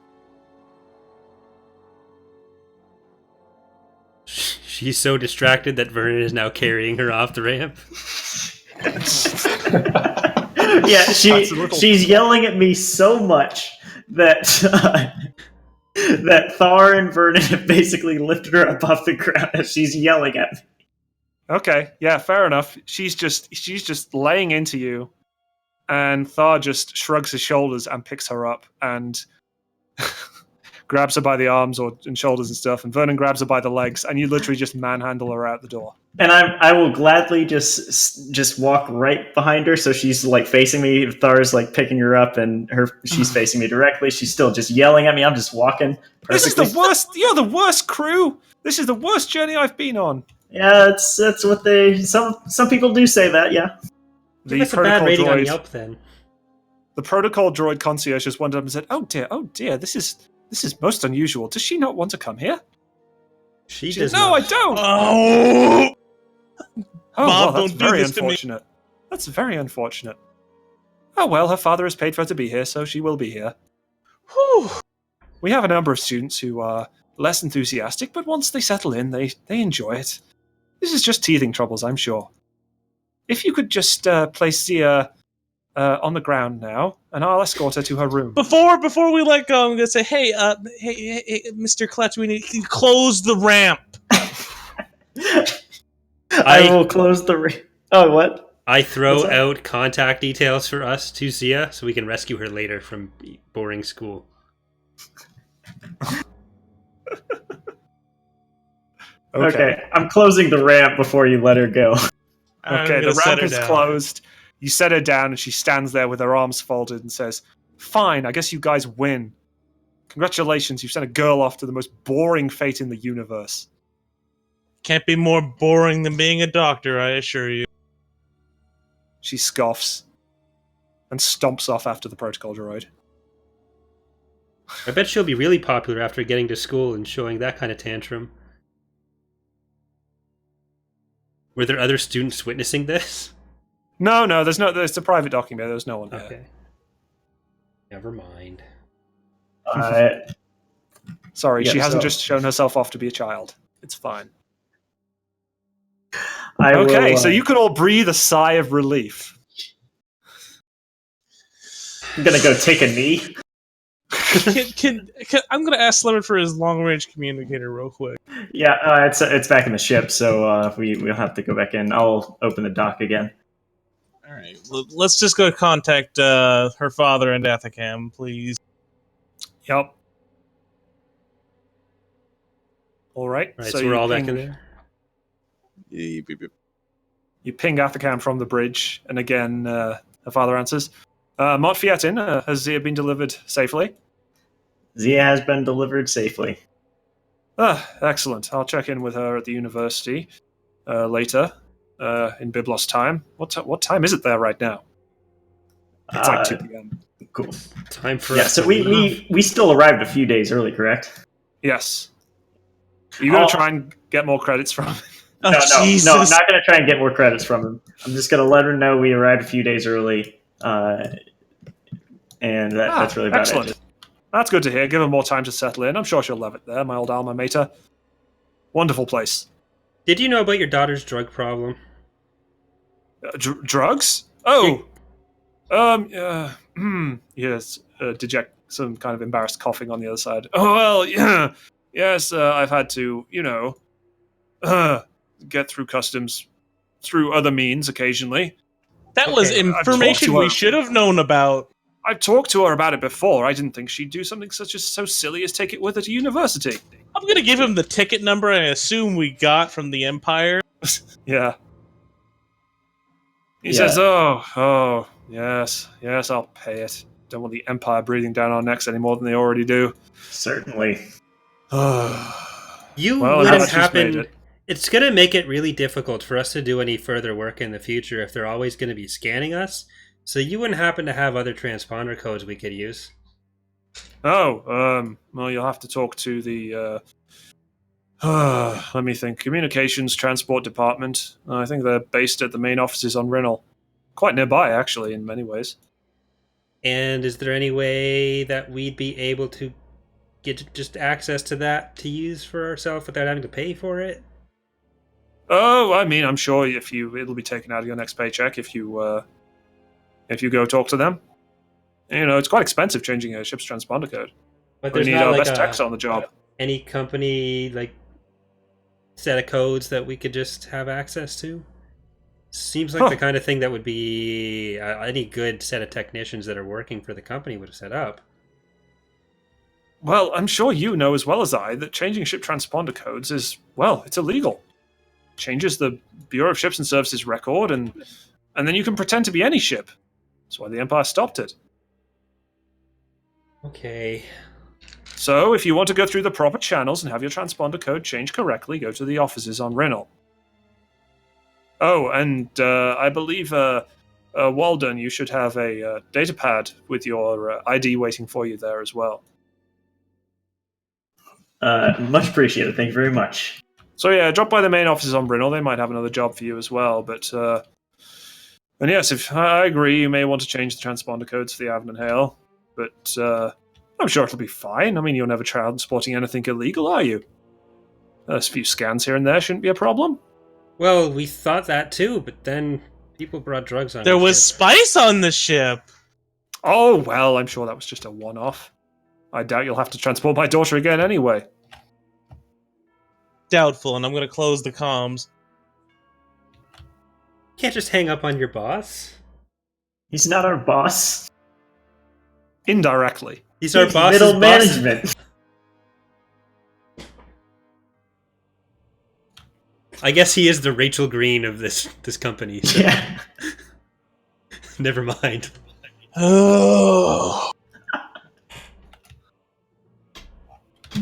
[SPEAKER 1] She's so distracted that Vernon is now carrying her off the ramp.
[SPEAKER 5] Yeah,
[SPEAKER 2] That's a little-
[SPEAKER 5] she's yelling at me so much that that Thar and Vernon have basically lifted her up off the ground as she's yelling at me.
[SPEAKER 2] Okay, yeah, fair enough. She's just laying into you, and Thar just shrugs his shoulders and picks her up and grabs her by the arms and shoulders and stuff, and Vernon grabs her by the legs, and you literally just manhandle her out the door.
[SPEAKER 5] And I will gladly just walk right behind her, so she's facing me. Thar's picking her up, and she's facing me directly. She's still just yelling at me. I'm just walking.
[SPEAKER 2] This is the worst. You're the worst crew. This is the worst journey I've been on.
[SPEAKER 5] Yeah, that's what some people do say that. Yeah.
[SPEAKER 1] Give us a bad rating on Yelp then.
[SPEAKER 2] The protocol droid concierge just wondered up and said, "Oh dear, this is most unusual. Does she not want to come here?"
[SPEAKER 1] She
[SPEAKER 2] She
[SPEAKER 1] does
[SPEAKER 2] says, "No,
[SPEAKER 1] not.
[SPEAKER 2] I don't."
[SPEAKER 3] Oh!
[SPEAKER 2] Oh,
[SPEAKER 3] Bob,
[SPEAKER 2] well, that's
[SPEAKER 3] don't do
[SPEAKER 2] very
[SPEAKER 3] this to me.
[SPEAKER 2] unfortunate. That's very unfortunate. Oh well, her father has paid for her to be here, so she will be here.
[SPEAKER 3] Whew.
[SPEAKER 2] We have a number of students who are less enthusiastic, but once they settle in, they enjoy it. This is just teething troubles, I'm sure. If you could just place the on the ground now, and I'll escort her to her room.
[SPEAKER 3] Before we let go, I'm gonna say, hey, Mr. Clutch, we need to close the ramp.
[SPEAKER 5] I will close the. Oh, what?
[SPEAKER 1] I throw
[SPEAKER 5] What's that?
[SPEAKER 1] out contact details for us to Zia so we can rescue her later from boring school.
[SPEAKER 5] Okay, I'm closing the ramp before you let her go.
[SPEAKER 2] Okay, the ramp is closed. You set her down, and she stands there with her arms folded and says, "Fine, I guess you guys win. Congratulations, you've sent a girl off to the most boring fate in the universe."
[SPEAKER 3] Can't be more boring than being a doctor, I assure you.
[SPEAKER 2] She scoffs and stomps off after the protocol droid.
[SPEAKER 1] I bet she'll be really popular after getting to school and showing that kind of tantrum. Were there other students witnessing this?
[SPEAKER 2] No, there's no. There's a private document. There's no one there.
[SPEAKER 1] Okay. Never mind.
[SPEAKER 2] Sorry,
[SPEAKER 5] Yeah,
[SPEAKER 2] she hasn't
[SPEAKER 5] so-
[SPEAKER 2] just shown herself off to be a child. It's fine.
[SPEAKER 5] I
[SPEAKER 2] So you can all breathe a sigh of relief.
[SPEAKER 5] I'm gonna go take a knee.
[SPEAKER 3] Can I'm gonna ask Lemon for his long range communicator real quick.
[SPEAKER 5] Yeah, it's back in the ship, so we'll have to go back in. I'll open the dock again.
[SPEAKER 3] All right, let's just go contact her father and Athacam, please.
[SPEAKER 2] Yep. All right.
[SPEAKER 1] All right, so we're all back in there.
[SPEAKER 2] You ping Athacam from the bridge, and again, her father answers. Mott Fiatin, has Zia been delivered safely?
[SPEAKER 5] Zia has been delivered safely.
[SPEAKER 2] Excellent. I'll check in with her at the university later in Biblos time. What time is it there right now? It's like 2 p.m.
[SPEAKER 5] Cool.
[SPEAKER 1] Time for
[SPEAKER 5] Yeah,
[SPEAKER 1] us
[SPEAKER 5] so
[SPEAKER 1] to
[SPEAKER 5] we
[SPEAKER 1] leave.
[SPEAKER 5] still arrived a few days early, correct?
[SPEAKER 2] Yes. Are you going to try and get more credits from him?
[SPEAKER 3] Oh,
[SPEAKER 5] No,
[SPEAKER 3] Jesus.
[SPEAKER 5] I'm not going to try and get more credits from him. I'm just going to let her know we arrived a few days early, and that's really about
[SPEAKER 2] excellent.
[SPEAKER 5] it.
[SPEAKER 2] That's good to hear. Give her more time to settle in. I'm sure she'll love it there, my old alma mater. Wonderful place.
[SPEAKER 1] Did you know about your daughter's drug problem?
[SPEAKER 2] Drugs? Oh! Yes, deject some kind of embarrassed coughing on the other side. Oh, well, yeah. Yes, I've had to, get through customs through other means occasionally.
[SPEAKER 3] That was
[SPEAKER 2] Okay, I've talked
[SPEAKER 3] information
[SPEAKER 2] to her.
[SPEAKER 3] we should have known about.
[SPEAKER 2] I've talked to her about it before. I didn't think she'd do something so silly as take it with her to university.
[SPEAKER 3] I'm gonna give him the ticket number I assume we got from the Empire.
[SPEAKER 2] Yeah. He
[SPEAKER 5] Yeah.
[SPEAKER 2] says, oh, yes, I'll pay it. Don't want the Empire breathing down our necks any more than they already do.
[SPEAKER 5] Certainly.
[SPEAKER 1] You
[SPEAKER 2] Well,
[SPEAKER 1] wouldn't
[SPEAKER 2] now that she's made
[SPEAKER 1] happen.
[SPEAKER 2] it.
[SPEAKER 1] It's going to make it really difficult for us to do any further work in the future if they're always going to be scanning us. So you wouldn't happen to have other transponder codes we could use.
[SPEAKER 2] Well, you'll have to talk to the, let me think, Communications Transport Department. I think they're based at the main offices on Rinnell. Quite nearby, actually, in many ways.
[SPEAKER 1] And is there any way that we'd be able to get just access to that to use for ourselves without having to pay for it?
[SPEAKER 2] Oh, I mean, I'm sure it'll be taken out of your next paycheck if you go talk to them. It's quite expensive changing a ship's transponder code.
[SPEAKER 1] But
[SPEAKER 2] We
[SPEAKER 1] there's
[SPEAKER 2] need
[SPEAKER 1] not
[SPEAKER 2] our
[SPEAKER 1] like
[SPEAKER 2] best techs on the job.
[SPEAKER 1] any company like set of codes that we could just have access to. Seems like the kind of thing that would be any good set of technicians that are working for the company would have set up.
[SPEAKER 2] Well, I'm sure you know as well as I that changing ship transponder codes is, well, it's illegal. Changes the Bureau of Ships and Services record, and then you can pretend to be any ship. That's why the Empire stopped it.
[SPEAKER 1] Okay.
[SPEAKER 2] So, if you want to go through the proper channels and have your transponder code changed correctly, go to the offices on Rinnell. Oh, and I believe, Walden, you should have a data pad with your ID waiting for you there as well.
[SPEAKER 5] Much appreciated. Thank you very much.
[SPEAKER 2] So yeah, drop by the main offices on Brinnell. They might have another job for you as well. But and yes, if I agree, you may want to change the transponder codes for the Avon and Hale. But I'm sure it'll be fine. I mean, you're never transporting anything illegal, are you? A few scans here and there shouldn't be a problem.
[SPEAKER 1] Well, we thought that too, but then People brought drugs on
[SPEAKER 3] There
[SPEAKER 1] your
[SPEAKER 3] was
[SPEAKER 1] ship.
[SPEAKER 3] spice on the ship.
[SPEAKER 2] Oh, well, I'm sure that was just a one-off. I doubt you'll have to transport my daughter again anyway.
[SPEAKER 3] Doubtful, and I'm going to close the comms.
[SPEAKER 1] You can't just hang up on your boss.
[SPEAKER 5] He's not our boss.
[SPEAKER 2] Indirectly.
[SPEAKER 1] He's our
[SPEAKER 5] He's
[SPEAKER 1] boss's
[SPEAKER 5] middle
[SPEAKER 1] boss.
[SPEAKER 5] management.
[SPEAKER 1] I guess he is the Rachel Green of this company. So
[SPEAKER 5] Yeah.
[SPEAKER 1] never mind.
[SPEAKER 3] Oh.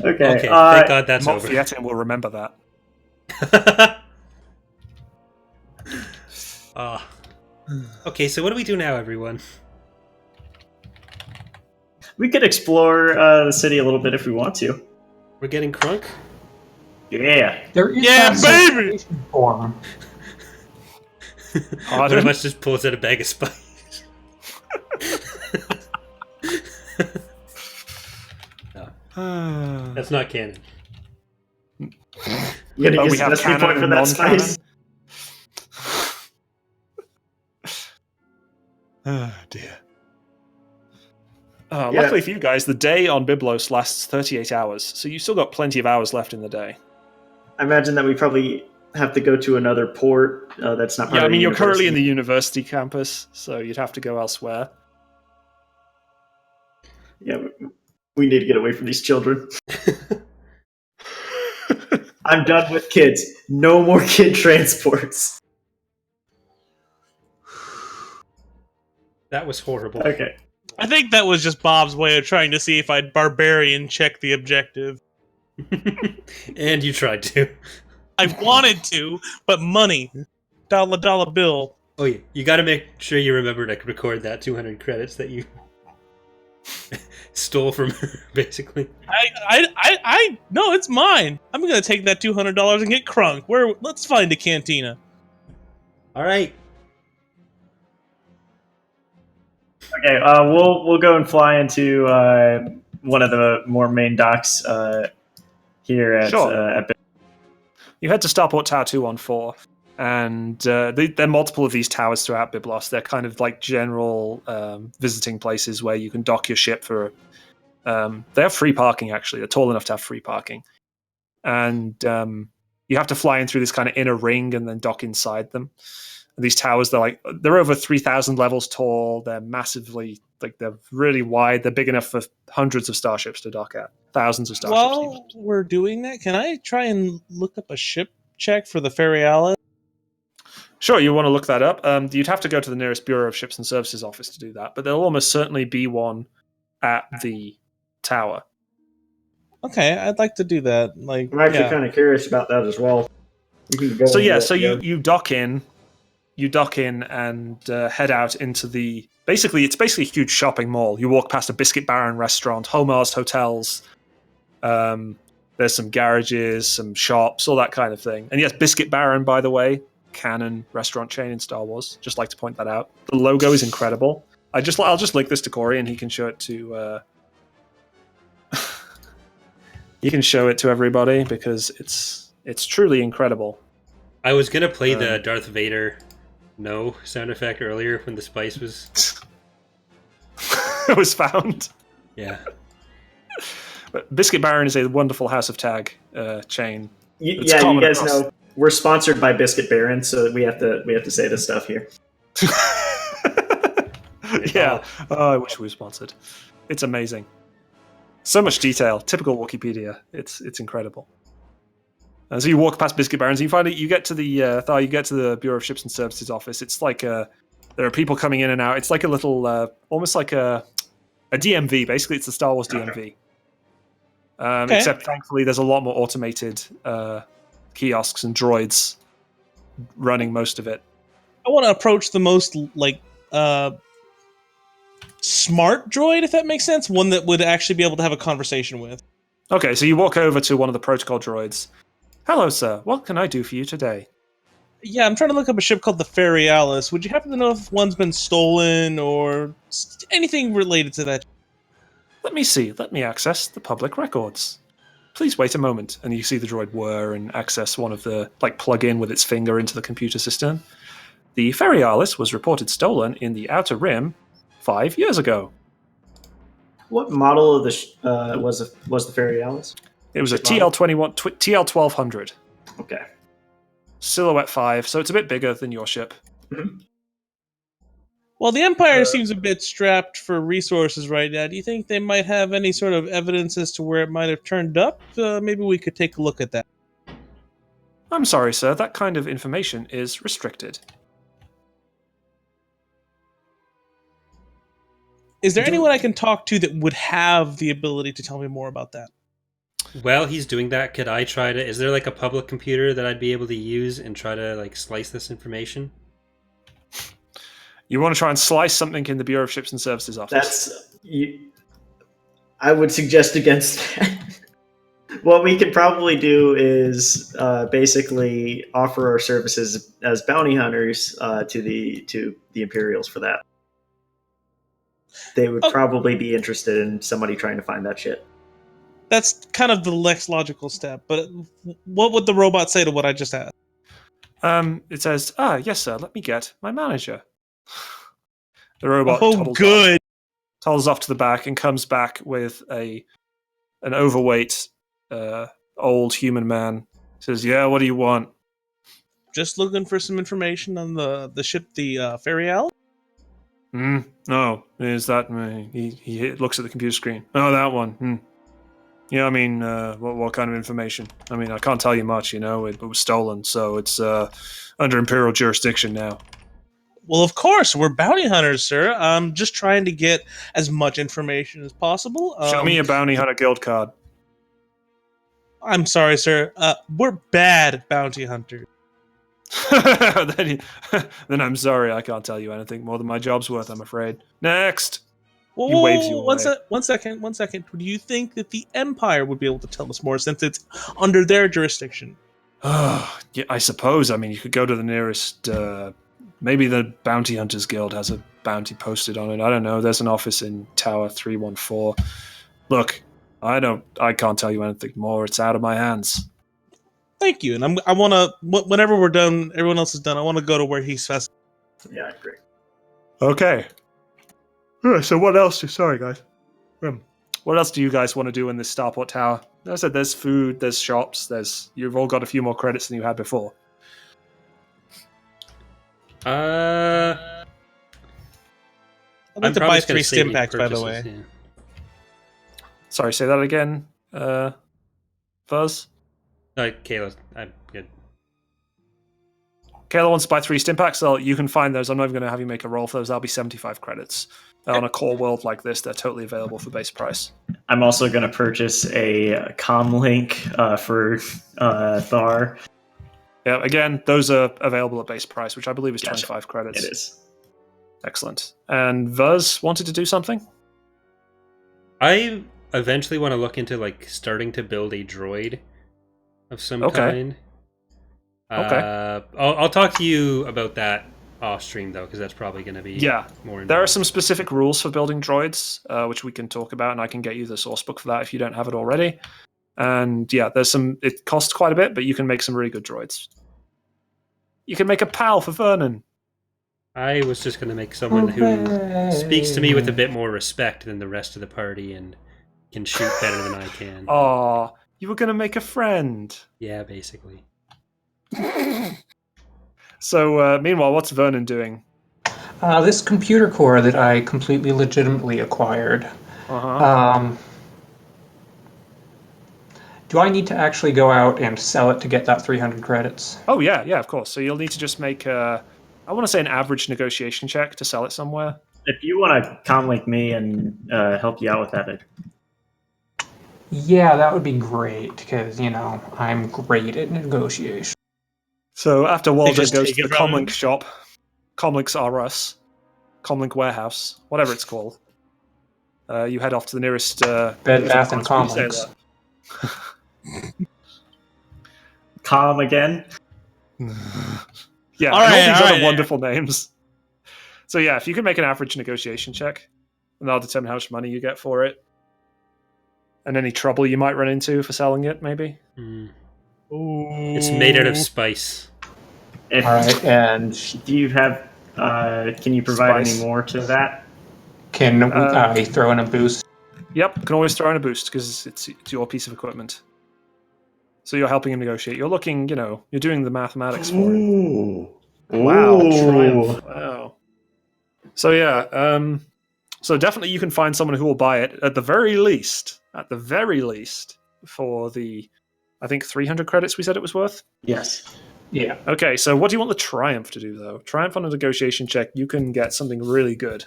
[SPEAKER 5] Okay.
[SPEAKER 1] Okay, thank God that's over.
[SPEAKER 2] Montfietin will remember that.
[SPEAKER 1] Ah. Okay, so what do we do now, everyone?
[SPEAKER 5] We could explore the city a little bit if we want to.
[SPEAKER 1] We're getting crunk?
[SPEAKER 5] Yeah.
[SPEAKER 4] There is
[SPEAKER 3] Yeah,
[SPEAKER 4] that
[SPEAKER 3] baby!
[SPEAKER 4] certification form.
[SPEAKER 1] One of us just pulls out a bag of spice. No, that's not canon.
[SPEAKER 5] You gonna
[SPEAKER 2] Oh,
[SPEAKER 5] use
[SPEAKER 2] we
[SPEAKER 5] the
[SPEAKER 2] have
[SPEAKER 5] best
[SPEAKER 2] canon
[SPEAKER 5] report for
[SPEAKER 2] and
[SPEAKER 5] that
[SPEAKER 2] non-canon?
[SPEAKER 5] spice?
[SPEAKER 2] Oh, dear.
[SPEAKER 5] Yeah.
[SPEAKER 2] Luckily for you guys, the day on Byblos lasts 38 hours, so you still got plenty of hours left in the day.
[SPEAKER 5] I imagine that we probably have to go to another port that's not part
[SPEAKER 2] Yeah, I
[SPEAKER 5] of the
[SPEAKER 2] mean, you're currently in the
[SPEAKER 5] university.
[SPEAKER 2] university campus, so you'd have to go elsewhere.
[SPEAKER 5] Yeah, we need to get away from these children. I'm done with kids. No more kid transports.
[SPEAKER 1] That was horrible.
[SPEAKER 5] Okay.
[SPEAKER 3] I think that was just Bob's way of trying to see if I'd barbarian check the objective.
[SPEAKER 1] And you tried to.
[SPEAKER 3] I wanted to, but money. Dollar bill.
[SPEAKER 1] Oh yeah, you gotta make sure you remember to record that 200 credits that you stole from her, basically.
[SPEAKER 3] No, it's mine. I'm gonna take that $200 and get crunk. Let's find a cantina.
[SPEAKER 1] Alright.
[SPEAKER 5] Okay, we'll go and fly into one of the more main docks here at
[SPEAKER 2] Sure.
[SPEAKER 5] at
[SPEAKER 2] You head to Starport Tower 214, and there are multiple of these towers throughout Byblos. They're kind of like general visiting places where you can dock your ship for... they have free parking, actually. They're tall enough to have free parking. And you have to fly in through this kind of inner ring and then dock inside them. And these towers, they're over 3,000 levels tall. They're massively... they're really wide. They're big enough for hundreds of starships to dock at. Thousands of starships.
[SPEAKER 3] While we're doing that, can I try and look up a ship check for the Ferialis?
[SPEAKER 2] Sure, you want to look that up. You'd have to go to the nearest Bureau of Ships and Services office to do that, but there'll almost certainly be one at the tower.
[SPEAKER 3] Okay, I'd like to do that. Like,
[SPEAKER 5] I'm actually
[SPEAKER 3] yeah.
[SPEAKER 5] kind of curious about that as well.
[SPEAKER 2] You dock in and head out into the... it's basically a huge shopping mall. You walk past a Biscuit Baron restaurant, Homar's hotels. There's some garages, some shops, all that kind of thing. And yes, Biscuit Baron, by the way, canon restaurant chain in Star Wars. Just like to point that out. The logo is incredible. I'll just link this to Corey, and he can show it to... he can show it to everybody because it's truly incredible.
[SPEAKER 1] I was gonna play the Darth Vader no sound effect earlier when the spice was...
[SPEAKER 2] It was found.
[SPEAKER 1] Yeah.
[SPEAKER 2] But Biscuit Baron is a wonderful House of Tag chain.
[SPEAKER 5] You
[SPEAKER 2] It's common
[SPEAKER 5] guys
[SPEAKER 2] across-
[SPEAKER 5] know we're sponsored by Biscuit Baron, so we have to say this stuff here.
[SPEAKER 2] Yeah. Oh, I wish we were sponsored. It's amazing. So much detail. Typical Wikipedia. It's incredible. And so you walk past Biscuit Barons, and you find it. You get to the Bureau of Ships and Services office. It's like there are people coming in and out. It's like a little, almost like a DMV. Basically, it's the Star Wars DMV.
[SPEAKER 3] Okay.
[SPEAKER 2] Except thankfully, there's a lot more automated kiosks and droids running most of it.
[SPEAKER 3] I want to approach the most smart droid, if that makes sense. One that would actually be able to have a conversation with.
[SPEAKER 2] Okay, so you walk over to one of the protocol droids. Hello, sir. What can I do for you today?
[SPEAKER 3] Yeah, I'm trying to look up a ship called the Ferialis. Would you happen to know if one's been stolen or anything related to that?
[SPEAKER 2] Let me see. Let me access the public records. Please wait a moment. And you see the droid whir and access one of the, plug in with its finger into the computer system. The Ferialis was reported stolen in the Outer Rim 5 years ago.
[SPEAKER 5] What model of the was the Fairy Alice?
[SPEAKER 2] It was a
[SPEAKER 5] Ship model?
[SPEAKER 2] TL1200.
[SPEAKER 5] Okay.
[SPEAKER 2] Silhouette 5, so it's a bit bigger than your ship.
[SPEAKER 3] Well, the Empire seems a bit strapped for resources right now. Do you think they might have any sort of evidence as to where it might have turned up? Maybe we could take a look at that.
[SPEAKER 2] I'm sorry, sir, that kind of information is restricted.
[SPEAKER 3] Is there anyone I can talk to that would have the ability to tell me more about that?
[SPEAKER 1] While he's doing that, could I try to... Is there like a public computer that I'd be able to use and try to like slice this information?
[SPEAKER 2] You want to try and slice something in the Bureau of Ships and Services office?
[SPEAKER 5] I would suggest against that. What we could probably do is basically offer our services as bounty hunters to the Imperials for that. They would probably be interested in somebody trying to find that shit.
[SPEAKER 3] That's kind of the next logical step, but what would the robot say to what I just asked?
[SPEAKER 2] It says, yes, sir, let me get my manager. The robot toddles off to the back and comes back with an overweight old human man. Says, yeah, what do you want?
[SPEAKER 3] Just looking for some information on the ship, the Ferial.
[SPEAKER 2] No, is that... He looks at the computer screen. Oh, that one. Yeah, I mean, what kind of information? I mean, I can't tell you much, you know. It was stolen, so it's under Imperial jurisdiction now.
[SPEAKER 3] Well, of course, we're bounty hunters, sir. I'm just trying to get as much information as possible.
[SPEAKER 2] Show me a bounty hunter guild card.
[SPEAKER 3] I'm sorry, sir. We're bad bounty hunters.
[SPEAKER 2] Then I'm sorry, I can't tell you anything more than my job's worth, I'm afraid. Next! He waves you away.
[SPEAKER 3] One second. Do you think that the Empire would be able to tell us more since it's under their jurisdiction?
[SPEAKER 2] Yeah, I suppose. I mean, you could go to the nearest... maybe the Bounty Hunters Guild has a bounty posted on it. I don't know. There's an office in Tower 314. Look, I can't tell you anything more. It's out of my hands.
[SPEAKER 3] Thank you. And I want to, whenever we're done, everyone else is done, I want to go to where he's fast.
[SPEAKER 5] Yeah, I agree.
[SPEAKER 2] Okay. So what else? Sorry, guys. What else do you guys want to do in this Starport Tower? As I said, there's food, there's shops, you've all got a few more credits than you had before.
[SPEAKER 3] I'd like to buy 3 stim packs, by the way.
[SPEAKER 1] Yeah.
[SPEAKER 2] Sorry, say that again, Fuzz?
[SPEAKER 1] Kayla, I'm good.
[SPEAKER 2] Kayla wants to buy 3 stim packs, so you can find those. I'm not even going to have you make a roll for those. That'll be 75 credits. On a core world like this, they're totally available for base price.
[SPEAKER 5] I'm also going to purchase a comm link for Thar.
[SPEAKER 2] Yeah, again, those are available at base price, which I believe is 25 credits.
[SPEAKER 5] It is.
[SPEAKER 2] Excellent. And Vuz wanted to do something?
[SPEAKER 1] I eventually want to look into like starting to build a droid of some kind.
[SPEAKER 2] Okay.
[SPEAKER 1] I'll talk to you about that off stream though, because that's probably going to be more.
[SPEAKER 2] There are some specific rules for building droids, which we can talk about, and I can get you the source book for that if you don't have it already. And yeah, there's some. It costs quite a bit, but you can make some really good droids. You can make a pal for Vernon.
[SPEAKER 1] I was just going to make someone who speaks to me with a bit more respect than the rest of the party and can shoot better than I can.
[SPEAKER 2] Oh, you were going to make a friend.
[SPEAKER 1] Yeah, basically.
[SPEAKER 2] So, meanwhile, what's Vernon doing?
[SPEAKER 4] This computer core that I completely legitimately acquired. Do I need to actually go out and sell it to get that 300 credits?
[SPEAKER 2] Oh, yeah, of course. So you'll need to just make, I want to say an average negotiation check to sell it somewhere.
[SPEAKER 5] If you want to comlink me and help you out with that,
[SPEAKER 4] Yeah, that would be great, because, I'm great at negotiation.
[SPEAKER 2] So after Walden goes
[SPEAKER 3] take
[SPEAKER 2] to the
[SPEAKER 3] it from
[SPEAKER 2] Comlink shop, Comlinks are us, Comlink warehouse, whatever it's called, you head off to the nearest...
[SPEAKER 4] Bed, Bath, and Comlinks.
[SPEAKER 5] Calm again?
[SPEAKER 2] Yeah,
[SPEAKER 3] All
[SPEAKER 2] and
[SPEAKER 3] right,
[SPEAKER 2] all these
[SPEAKER 3] all
[SPEAKER 2] other
[SPEAKER 3] right.
[SPEAKER 2] wonderful names. So yeah, if you can make an average negotiation check, and that'll determine how much money you get for it. And any trouble you might run into for selling it, maybe.
[SPEAKER 1] It's made out of spice.
[SPEAKER 5] If,
[SPEAKER 4] All right, and
[SPEAKER 5] do you have? Can you provide
[SPEAKER 2] Spice.
[SPEAKER 5] any more to that?
[SPEAKER 4] can I throw in a boost?
[SPEAKER 2] Yep, can always throw in a boost because it's your piece of equipment. So you're helping him negotiate. You're looking, you're doing the mathematics for him.
[SPEAKER 5] Ooh.
[SPEAKER 2] Wow,
[SPEAKER 5] Ooh.
[SPEAKER 2] triumph! Wow. So yeah, so definitely you can find someone who will buy it at the very least. For the, I think 300 credits we said it was worth.
[SPEAKER 5] Yes.
[SPEAKER 4] Yeah.
[SPEAKER 2] Okay, so what do you want the Triumph to do, though? Triumph on a negotiation check, you can get something really good.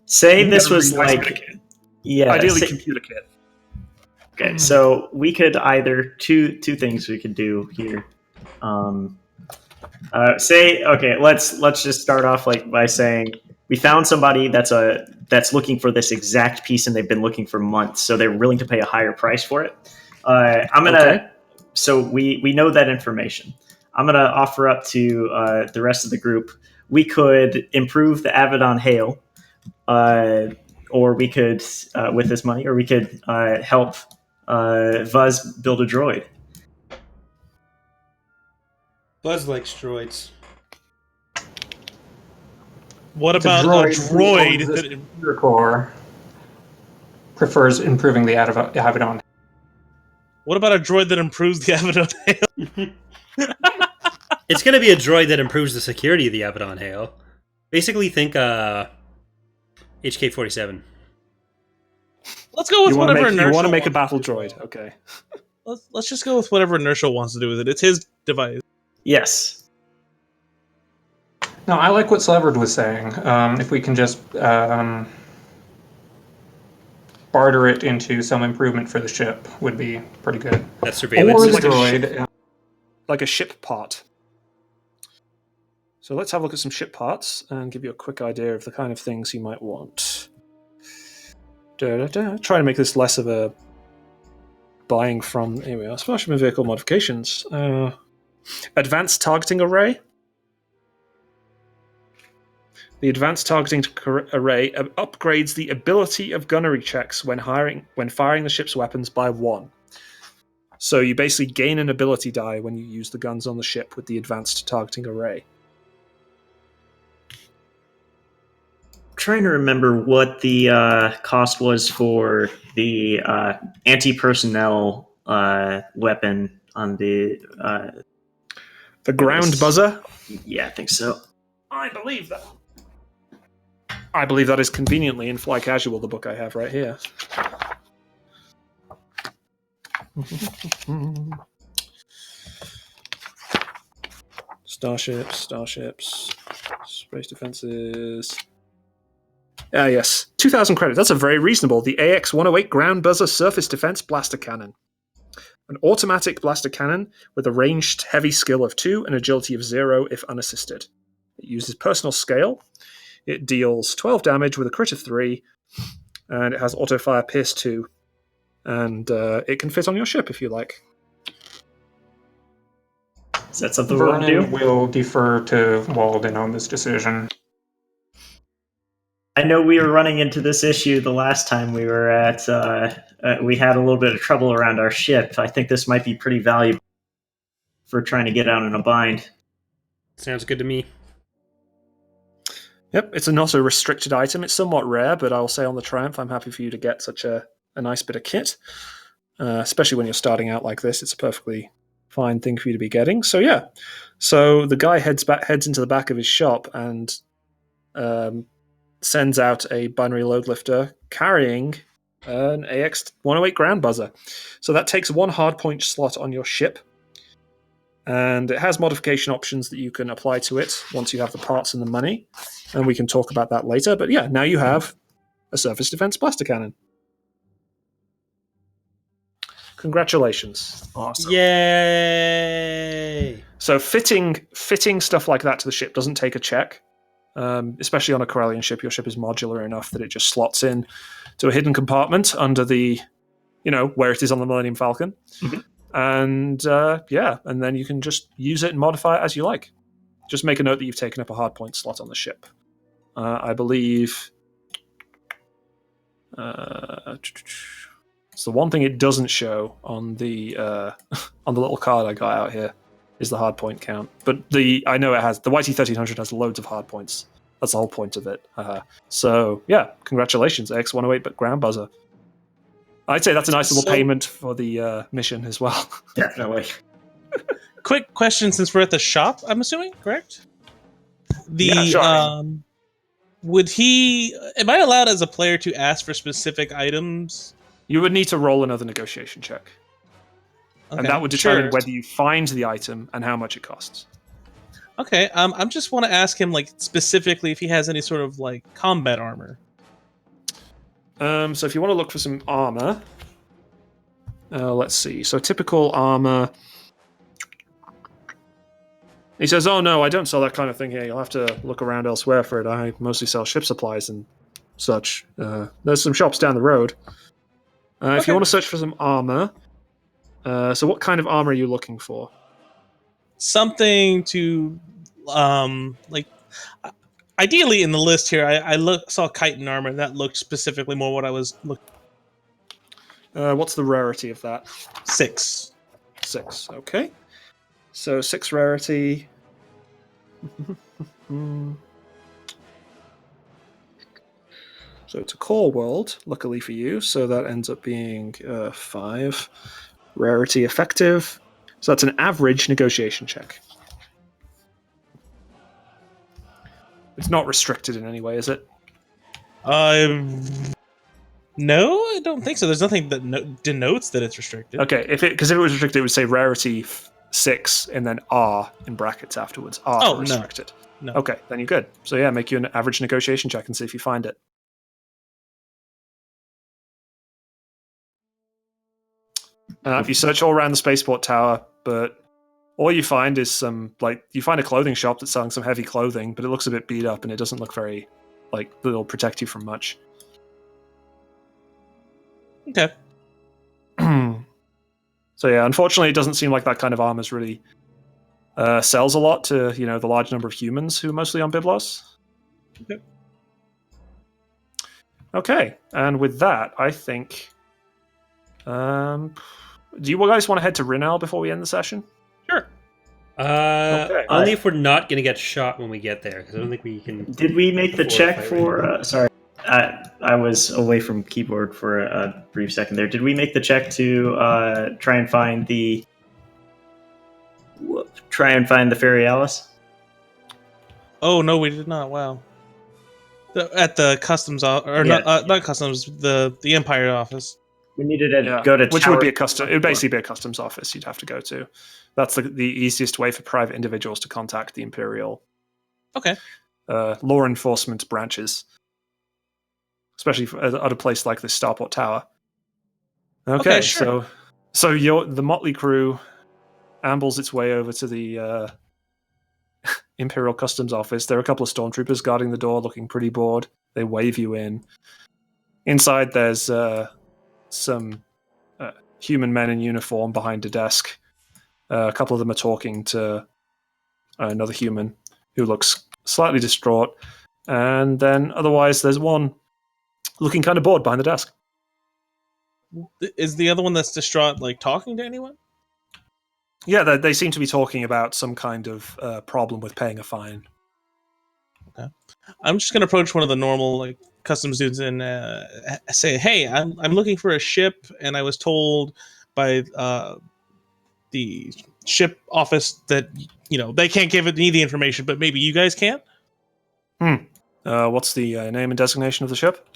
[SPEAKER 5] Say
[SPEAKER 2] You
[SPEAKER 5] this
[SPEAKER 2] get a
[SPEAKER 5] was
[SPEAKER 2] really nice
[SPEAKER 5] like,
[SPEAKER 2] bit of kit.
[SPEAKER 5] yeah.
[SPEAKER 2] Ideally,
[SPEAKER 5] say-
[SPEAKER 2] computer kit.
[SPEAKER 5] okay, so we could either two things we could do here. Let's just start off like by saying we found somebody that's looking for this exact piece and they've been looking for months, so they're willing to pay a higher price for it. So we know that information. I'm gonna offer up to the rest of the group. We could improve the Avedon Hail, or we could with this money, or we could help Vuz build a droid.
[SPEAKER 1] Buzz likes droids.
[SPEAKER 3] What
[SPEAKER 4] The
[SPEAKER 3] about a droid
[SPEAKER 4] who owns
[SPEAKER 3] that
[SPEAKER 4] this computer core prefers improving the Avedon.
[SPEAKER 3] What about a droid that improves the Avedon Hail?
[SPEAKER 1] It's going to be a droid that improves the security of the Avedon Hail. Basically, think HK-47.
[SPEAKER 3] Let's go with whatever
[SPEAKER 2] You
[SPEAKER 3] Inertial
[SPEAKER 2] want to make a
[SPEAKER 3] wants
[SPEAKER 2] battle
[SPEAKER 3] to do.
[SPEAKER 2] droid, okay.
[SPEAKER 3] Let's just go with whatever Inertial wants to do with it. It's his device.
[SPEAKER 5] Yes.
[SPEAKER 4] No, I like what Sleverd was saying. If we can just barter it into some improvement for the ship, would be pretty good.
[SPEAKER 1] That's surveillance.
[SPEAKER 4] Or the
[SPEAKER 2] like a
[SPEAKER 4] droid.
[SPEAKER 2] Like a ship part. So let's have a look at some ship parts and give you a quick idea of the kind of things you might want. Try to make this less of a buying from. Here we are. Starship and vehicle modifications. Advanced targeting array. The advanced targeting array upgrades the ability of gunnery checks when firing the ship's weapons by 1. So you basically gain an ability die when you use the guns on the ship with the advanced targeting array.
[SPEAKER 5] Trying to remember what the cost was for the anti-personnel weapon on the
[SPEAKER 2] ground buzzer.
[SPEAKER 5] Yeah, I think so.
[SPEAKER 2] I believe that. I believe that is conveniently in Fly Casual, the book I have right here. Starships, space defenses. Yes, 2,000 credits. That's a very reasonable. The AX-108 Ground Buzzer Surface Defense Blaster Cannon. An automatic blaster cannon with a ranged heavy skill of 2 and agility of 0 if unassisted. It uses personal scale. It deals 12 damage with a crit of 3, and it has auto-fire Pierce 2. And it can fit on your ship if you like.
[SPEAKER 5] Is that something we want to do?
[SPEAKER 4] Vernon will defer to Walden on this decision.
[SPEAKER 5] I know we were running into this issue the last time we were at. We had a little bit of trouble around our ship. I think this might be pretty valuable for trying to get out in a bind.
[SPEAKER 1] Sounds good to me.
[SPEAKER 2] Yep, it's not a restricted item. It's somewhat rare, but I'll say on the Triumph, I'm happy for you to get such a nice bit of kit. Especially when you're starting out like this, it's a perfectly fine thing for you to be getting. So yeah, so the guy heads into the back of his shop and sends out a binary load lifter carrying an AX-108 ground buzzer. So that takes 1 hardpoint slot on your ship, and it has modification options that you can apply to it once you have the parts and the money, and we can talk about that later. But yeah, now you have a surface defense blaster cannon. Congratulations.
[SPEAKER 5] Awesome.
[SPEAKER 1] Yay!
[SPEAKER 2] So fitting stuff like that to the ship doesn't take a check, especially on a Corellian ship. Your ship is modular enough that it just slots in to a hidden compartment under the, where it is on the Millennium Falcon.
[SPEAKER 5] Mm-hmm.
[SPEAKER 2] And and then you can just use it and modify it as you like. Just make a note that you've taken up a hardpoint slot on the ship. I believe it's the one thing it doesn't show on the on the little card I got out here is the hard point count. But I know it has the YT1300 has loads of hard points. That's the whole point of it. So yeah, congratulations, X108, but ground buzzer. I'd say that's a nice little payment for the mission as well.
[SPEAKER 5] Definitely.
[SPEAKER 3] Quick question, since we're at the shop, I'm assuming, correct?
[SPEAKER 2] Yeah, sure.
[SPEAKER 3] Would he? Am I allowed as a player to ask for specific items?
[SPEAKER 2] You would need to roll another negotiation check.
[SPEAKER 3] Okay,
[SPEAKER 2] and that would determine whether you find the item and how much it costs.
[SPEAKER 3] Okay, I just want to ask him, like, specifically if he has any sort of, like, combat armor.
[SPEAKER 2] So if you want to look for some armor, let's see. So typical armor. He says, "Oh no, I don't sell that kind of thing here. You'll have to look around elsewhere for it. I mostly sell ship supplies and such. There's some shops down the road. If you want to search for some armor, so what kind of armor are you looking for?
[SPEAKER 3] Something to, like, ideally in the list here, I saw chitin armor, and that looked specifically more what I was looking.
[SPEAKER 2] What's the rarity of that?
[SPEAKER 3] 6.
[SPEAKER 2] 6. Okay. So 6 rarity. So it's a core world, luckily for you. So that ends up being 5 rarity effective. So that's an average negotiation check. It's not restricted in any way, is it?
[SPEAKER 3] No, I don't think so. There's nothing that denotes that it's restricted.
[SPEAKER 2] Okay, because if it was restricted, it would say rarity 6 and then R in brackets afterwards. R for restricted.
[SPEAKER 3] No.
[SPEAKER 2] Okay, then you're good. So yeah, make you an average negotiation check and see if you find it. If you search all around the spaceport tower, but all you find is you find a clothing shop that's selling some heavy clothing, but it looks a bit beat up and it doesn't look very, it'll protect you from much.
[SPEAKER 3] Okay.
[SPEAKER 2] So yeah, unfortunately, it doesn't seem like that kind of armor really sells a lot to the large number of humans who are mostly on Byblos.
[SPEAKER 3] Okay.
[SPEAKER 2] Okay, and with that, I think. Do you guys want to head to Rinal before we end the session?
[SPEAKER 3] Sure.
[SPEAKER 1] Only if we're not going to get shot when we get there, because I don't think we can.
[SPEAKER 5] Did we make the check for? Sorry, I was away from keyboard for a brief second there. Did we make the check to try and find the Ferialis?
[SPEAKER 3] Oh no, we did not. Wow. At the customs not customs, the Empire office.
[SPEAKER 5] We needed to go to
[SPEAKER 2] which
[SPEAKER 5] tower.
[SPEAKER 2] Would be a custom. It would basically be a customs office. You'd have to go to. That's the easiest way for private individuals to contact the Imperial.
[SPEAKER 3] Okay.
[SPEAKER 2] Law enforcement branches, especially at a place like this Starport Tower. Okay,
[SPEAKER 3] sure.
[SPEAKER 2] so the motley crew ambles its way over to the Imperial Customs office. There are a couple of stormtroopers guarding the door, looking pretty bored. They wave you in. Inside, there's some human men in uniform behind a desk. A couple of them are talking to another human who looks slightly distraught. And then otherwise, there's one looking kind of bored behind the desk.
[SPEAKER 3] Is the other one that's distraught talking to anyone?
[SPEAKER 2] Yeah, they seem to be talking about some kind of problem with paying a fine.
[SPEAKER 3] Okay. I'm just going to approach one of the normal customs dudes and say, "Hey, I'm looking for a ship, and I was told by the ship office that they can't give me the information, but maybe you guys can."
[SPEAKER 2] What's the name and designation of the ship?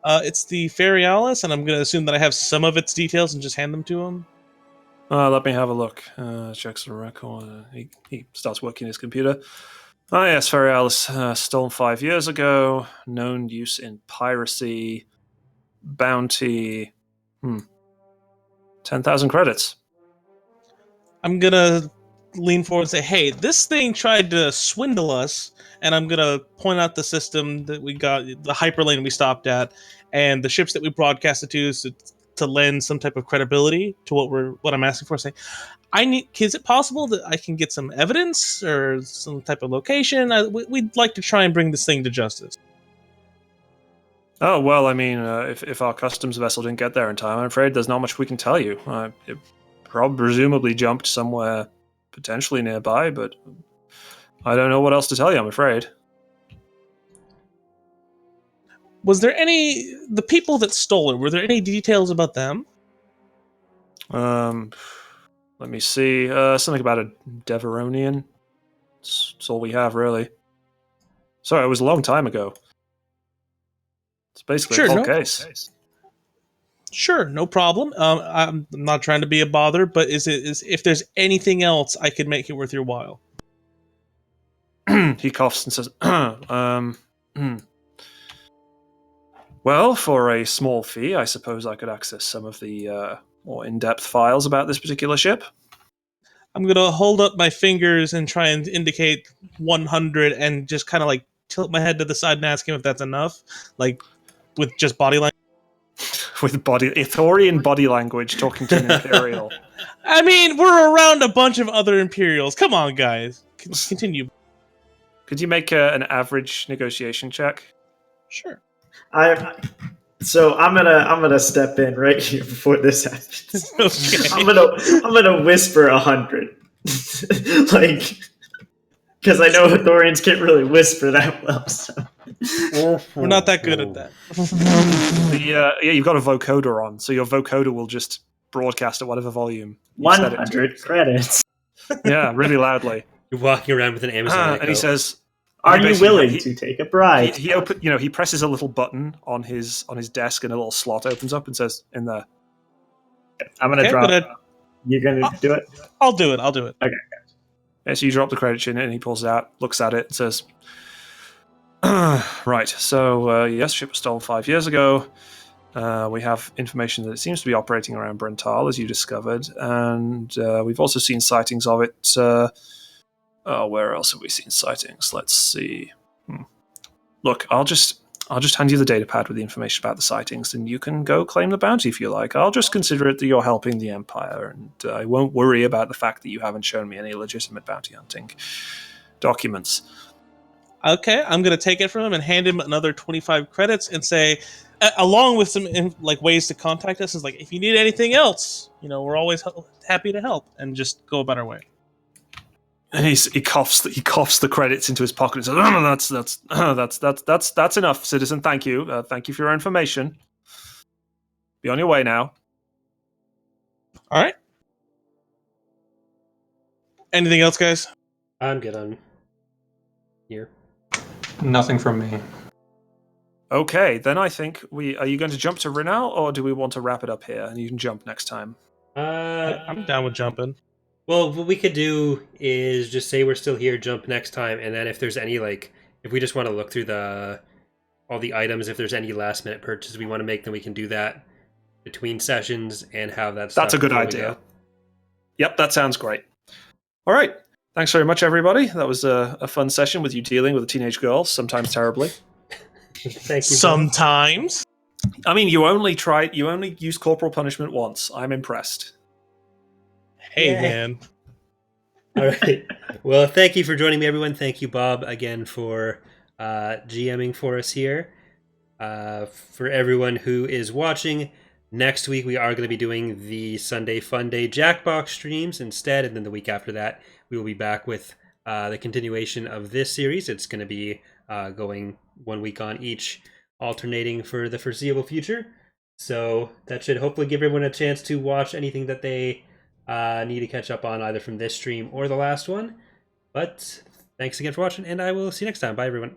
[SPEAKER 3] It's the Ferialis, and I'm going to assume that I have some of its details and just hand them to him.
[SPEAKER 2] Let me have a look. Checks the record. He starts working his computer. Ah, yes, Ferialis, stolen 5 years ago. Known use in piracy. Bounty. 10,000 credits.
[SPEAKER 3] I'm going to lean forward and say, "Hey, this thing tried to swindle us," and I'm going to point out the system that we got, the hyperlane we stopped at, and the ships that we broadcasted to lend some type of credibility to what I'm asking for. Say, is it possible that I can get some evidence or some type of location? We'd like to try and bring this thing to justice.
[SPEAKER 2] Oh, well, I mean, if our customs vessel didn't get there in time, I'm afraid there's not much we can tell you. It presumably jumped somewhere potentially nearby, but I don't know what else to tell you, I'm afraid.
[SPEAKER 3] Was there the people that stole it, were there any details about them?
[SPEAKER 2] Let me see. Something about a Deveronian. That's all we have, really. Sorry, it was a long time ago. It's basically a cold case.
[SPEAKER 3] Sure, no problem. I'm not trying to be a bother, but if there's anything else I could make it worth your while?
[SPEAKER 2] He coughs and says, well, for a small fee, I suppose I could access some of the more in-depth files about this particular ship.
[SPEAKER 3] I'm going to hold up my fingers and try and indicate 100 and just kind of like tilt my head to the side and ask him if that's enough, like with just body language.
[SPEAKER 2] With Ithorian body language talking to an Imperial.
[SPEAKER 3] I mean, we're around a bunch of other Imperials. Come on, guys. Continue.
[SPEAKER 2] Could you make an average negotiation check?
[SPEAKER 3] Sure.
[SPEAKER 5] I'm gonna step in right here before this happens.
[SPEAKER 3] Okay.
[SPEAKER 5] I'm gonna whisper 100, like, because I know Thorians can't really whisper that well. So.
[SPEAKER 3] We're not that good at that.
[SPEAKER 2] You've got a vocoder on, so your vocoder will just broadcast at whatever volume.
[SPEAKER 5] 100 credits.
[SPEAKER 2] Yeah, really loudly.
[SPEAKER 1] You're walking around with an Amazon Echo.
[SPEAKER 2] And he says,
[SPEAKER 5] "Are you willing to take a bribe?"
[SPEAKER 2] He presses a little button on his desk, and a little slot opens up and says, "In there."
[SPEAKER 5] I'm gonna drop. You're gonna do it.
[SPEAKER 3] I'll do it.
[SPEAKER 5] Okay.
[SPEAKER 2] Yeah, so you drop the credit in, and he pulls it out, looks at it, and says, "Right. So yes, ship was stolen 5 years ago. We have information that it seems to be operating around Brental, as you discovered, and we've also seen sightings of it." Where else have we seen sightings? Let's see. Look, I'll just hand you the data pad with the information about the sightings, and you can go claim the bounty if you like. I'll just consider it that you're helping the Empire, and I won't worry about the fact that you haven't shown me any legitimate bounty hunting documents.
[SPEAKER 3] Okay, I'm going to take it from him and hand him another 25 credits and say, along with some ways to contact us, is like, if you need anything else, we're always happy to help, and just go about our way.
[SPEAKER 2] And he coughs the credits into his pocket and says, "No, that's enough, citizen. Thank you. Thank you for your information. Be on your way now."
[SPEAKER 3] All right. Anything else, guys?
[SPEAKER 1] I'm good on here.
[SPEAKER 4] Nothing from me.
[SPEAKER 2] Okay, then I think are you going to jump to Rinal, or do we want to wrap it up here and you can jump next time?
[SPEAKER 3] I'm down with jumping.
[SPEAKER 1] Well, what we could do is just say we're still here, jump next time, and then if there's any, if we just want to look through all the items, if there's any last-minute purchases we want to make, then we can do that between sessions and have that stuff.
[SPEAKER 2] That's a good idea. Yep, that sounds great. All right. Thanks very much, everybody. That was a fun session with you dealing with a teenage girl, sometimes terribly.
[SPEAKER 1] Thank you.
[SPEAKER 3] Sometimes.
[SPEAKER 2] I mean, you only used corporal punishment once. I'm impressed.
[SPEAKER 3] Hey, man.
[SPEAKER 1] All right. Well, thank you for joining me, everyone. Thank you, Bob, again for GMing for us here. For everyone who is watching, next week we are going to be doing the Sunday Fun Day Jackbox streams instead, and then the week after that we will be back with the continuation of this series. It's going to be going 1 week on each, alternating for the foreseeable future. So that should hopefully give everyone a chance to watch anything that they need to catch up on, either from this stream or the last one. But thanks again for watching, and I will see you next time. Bye, everyone.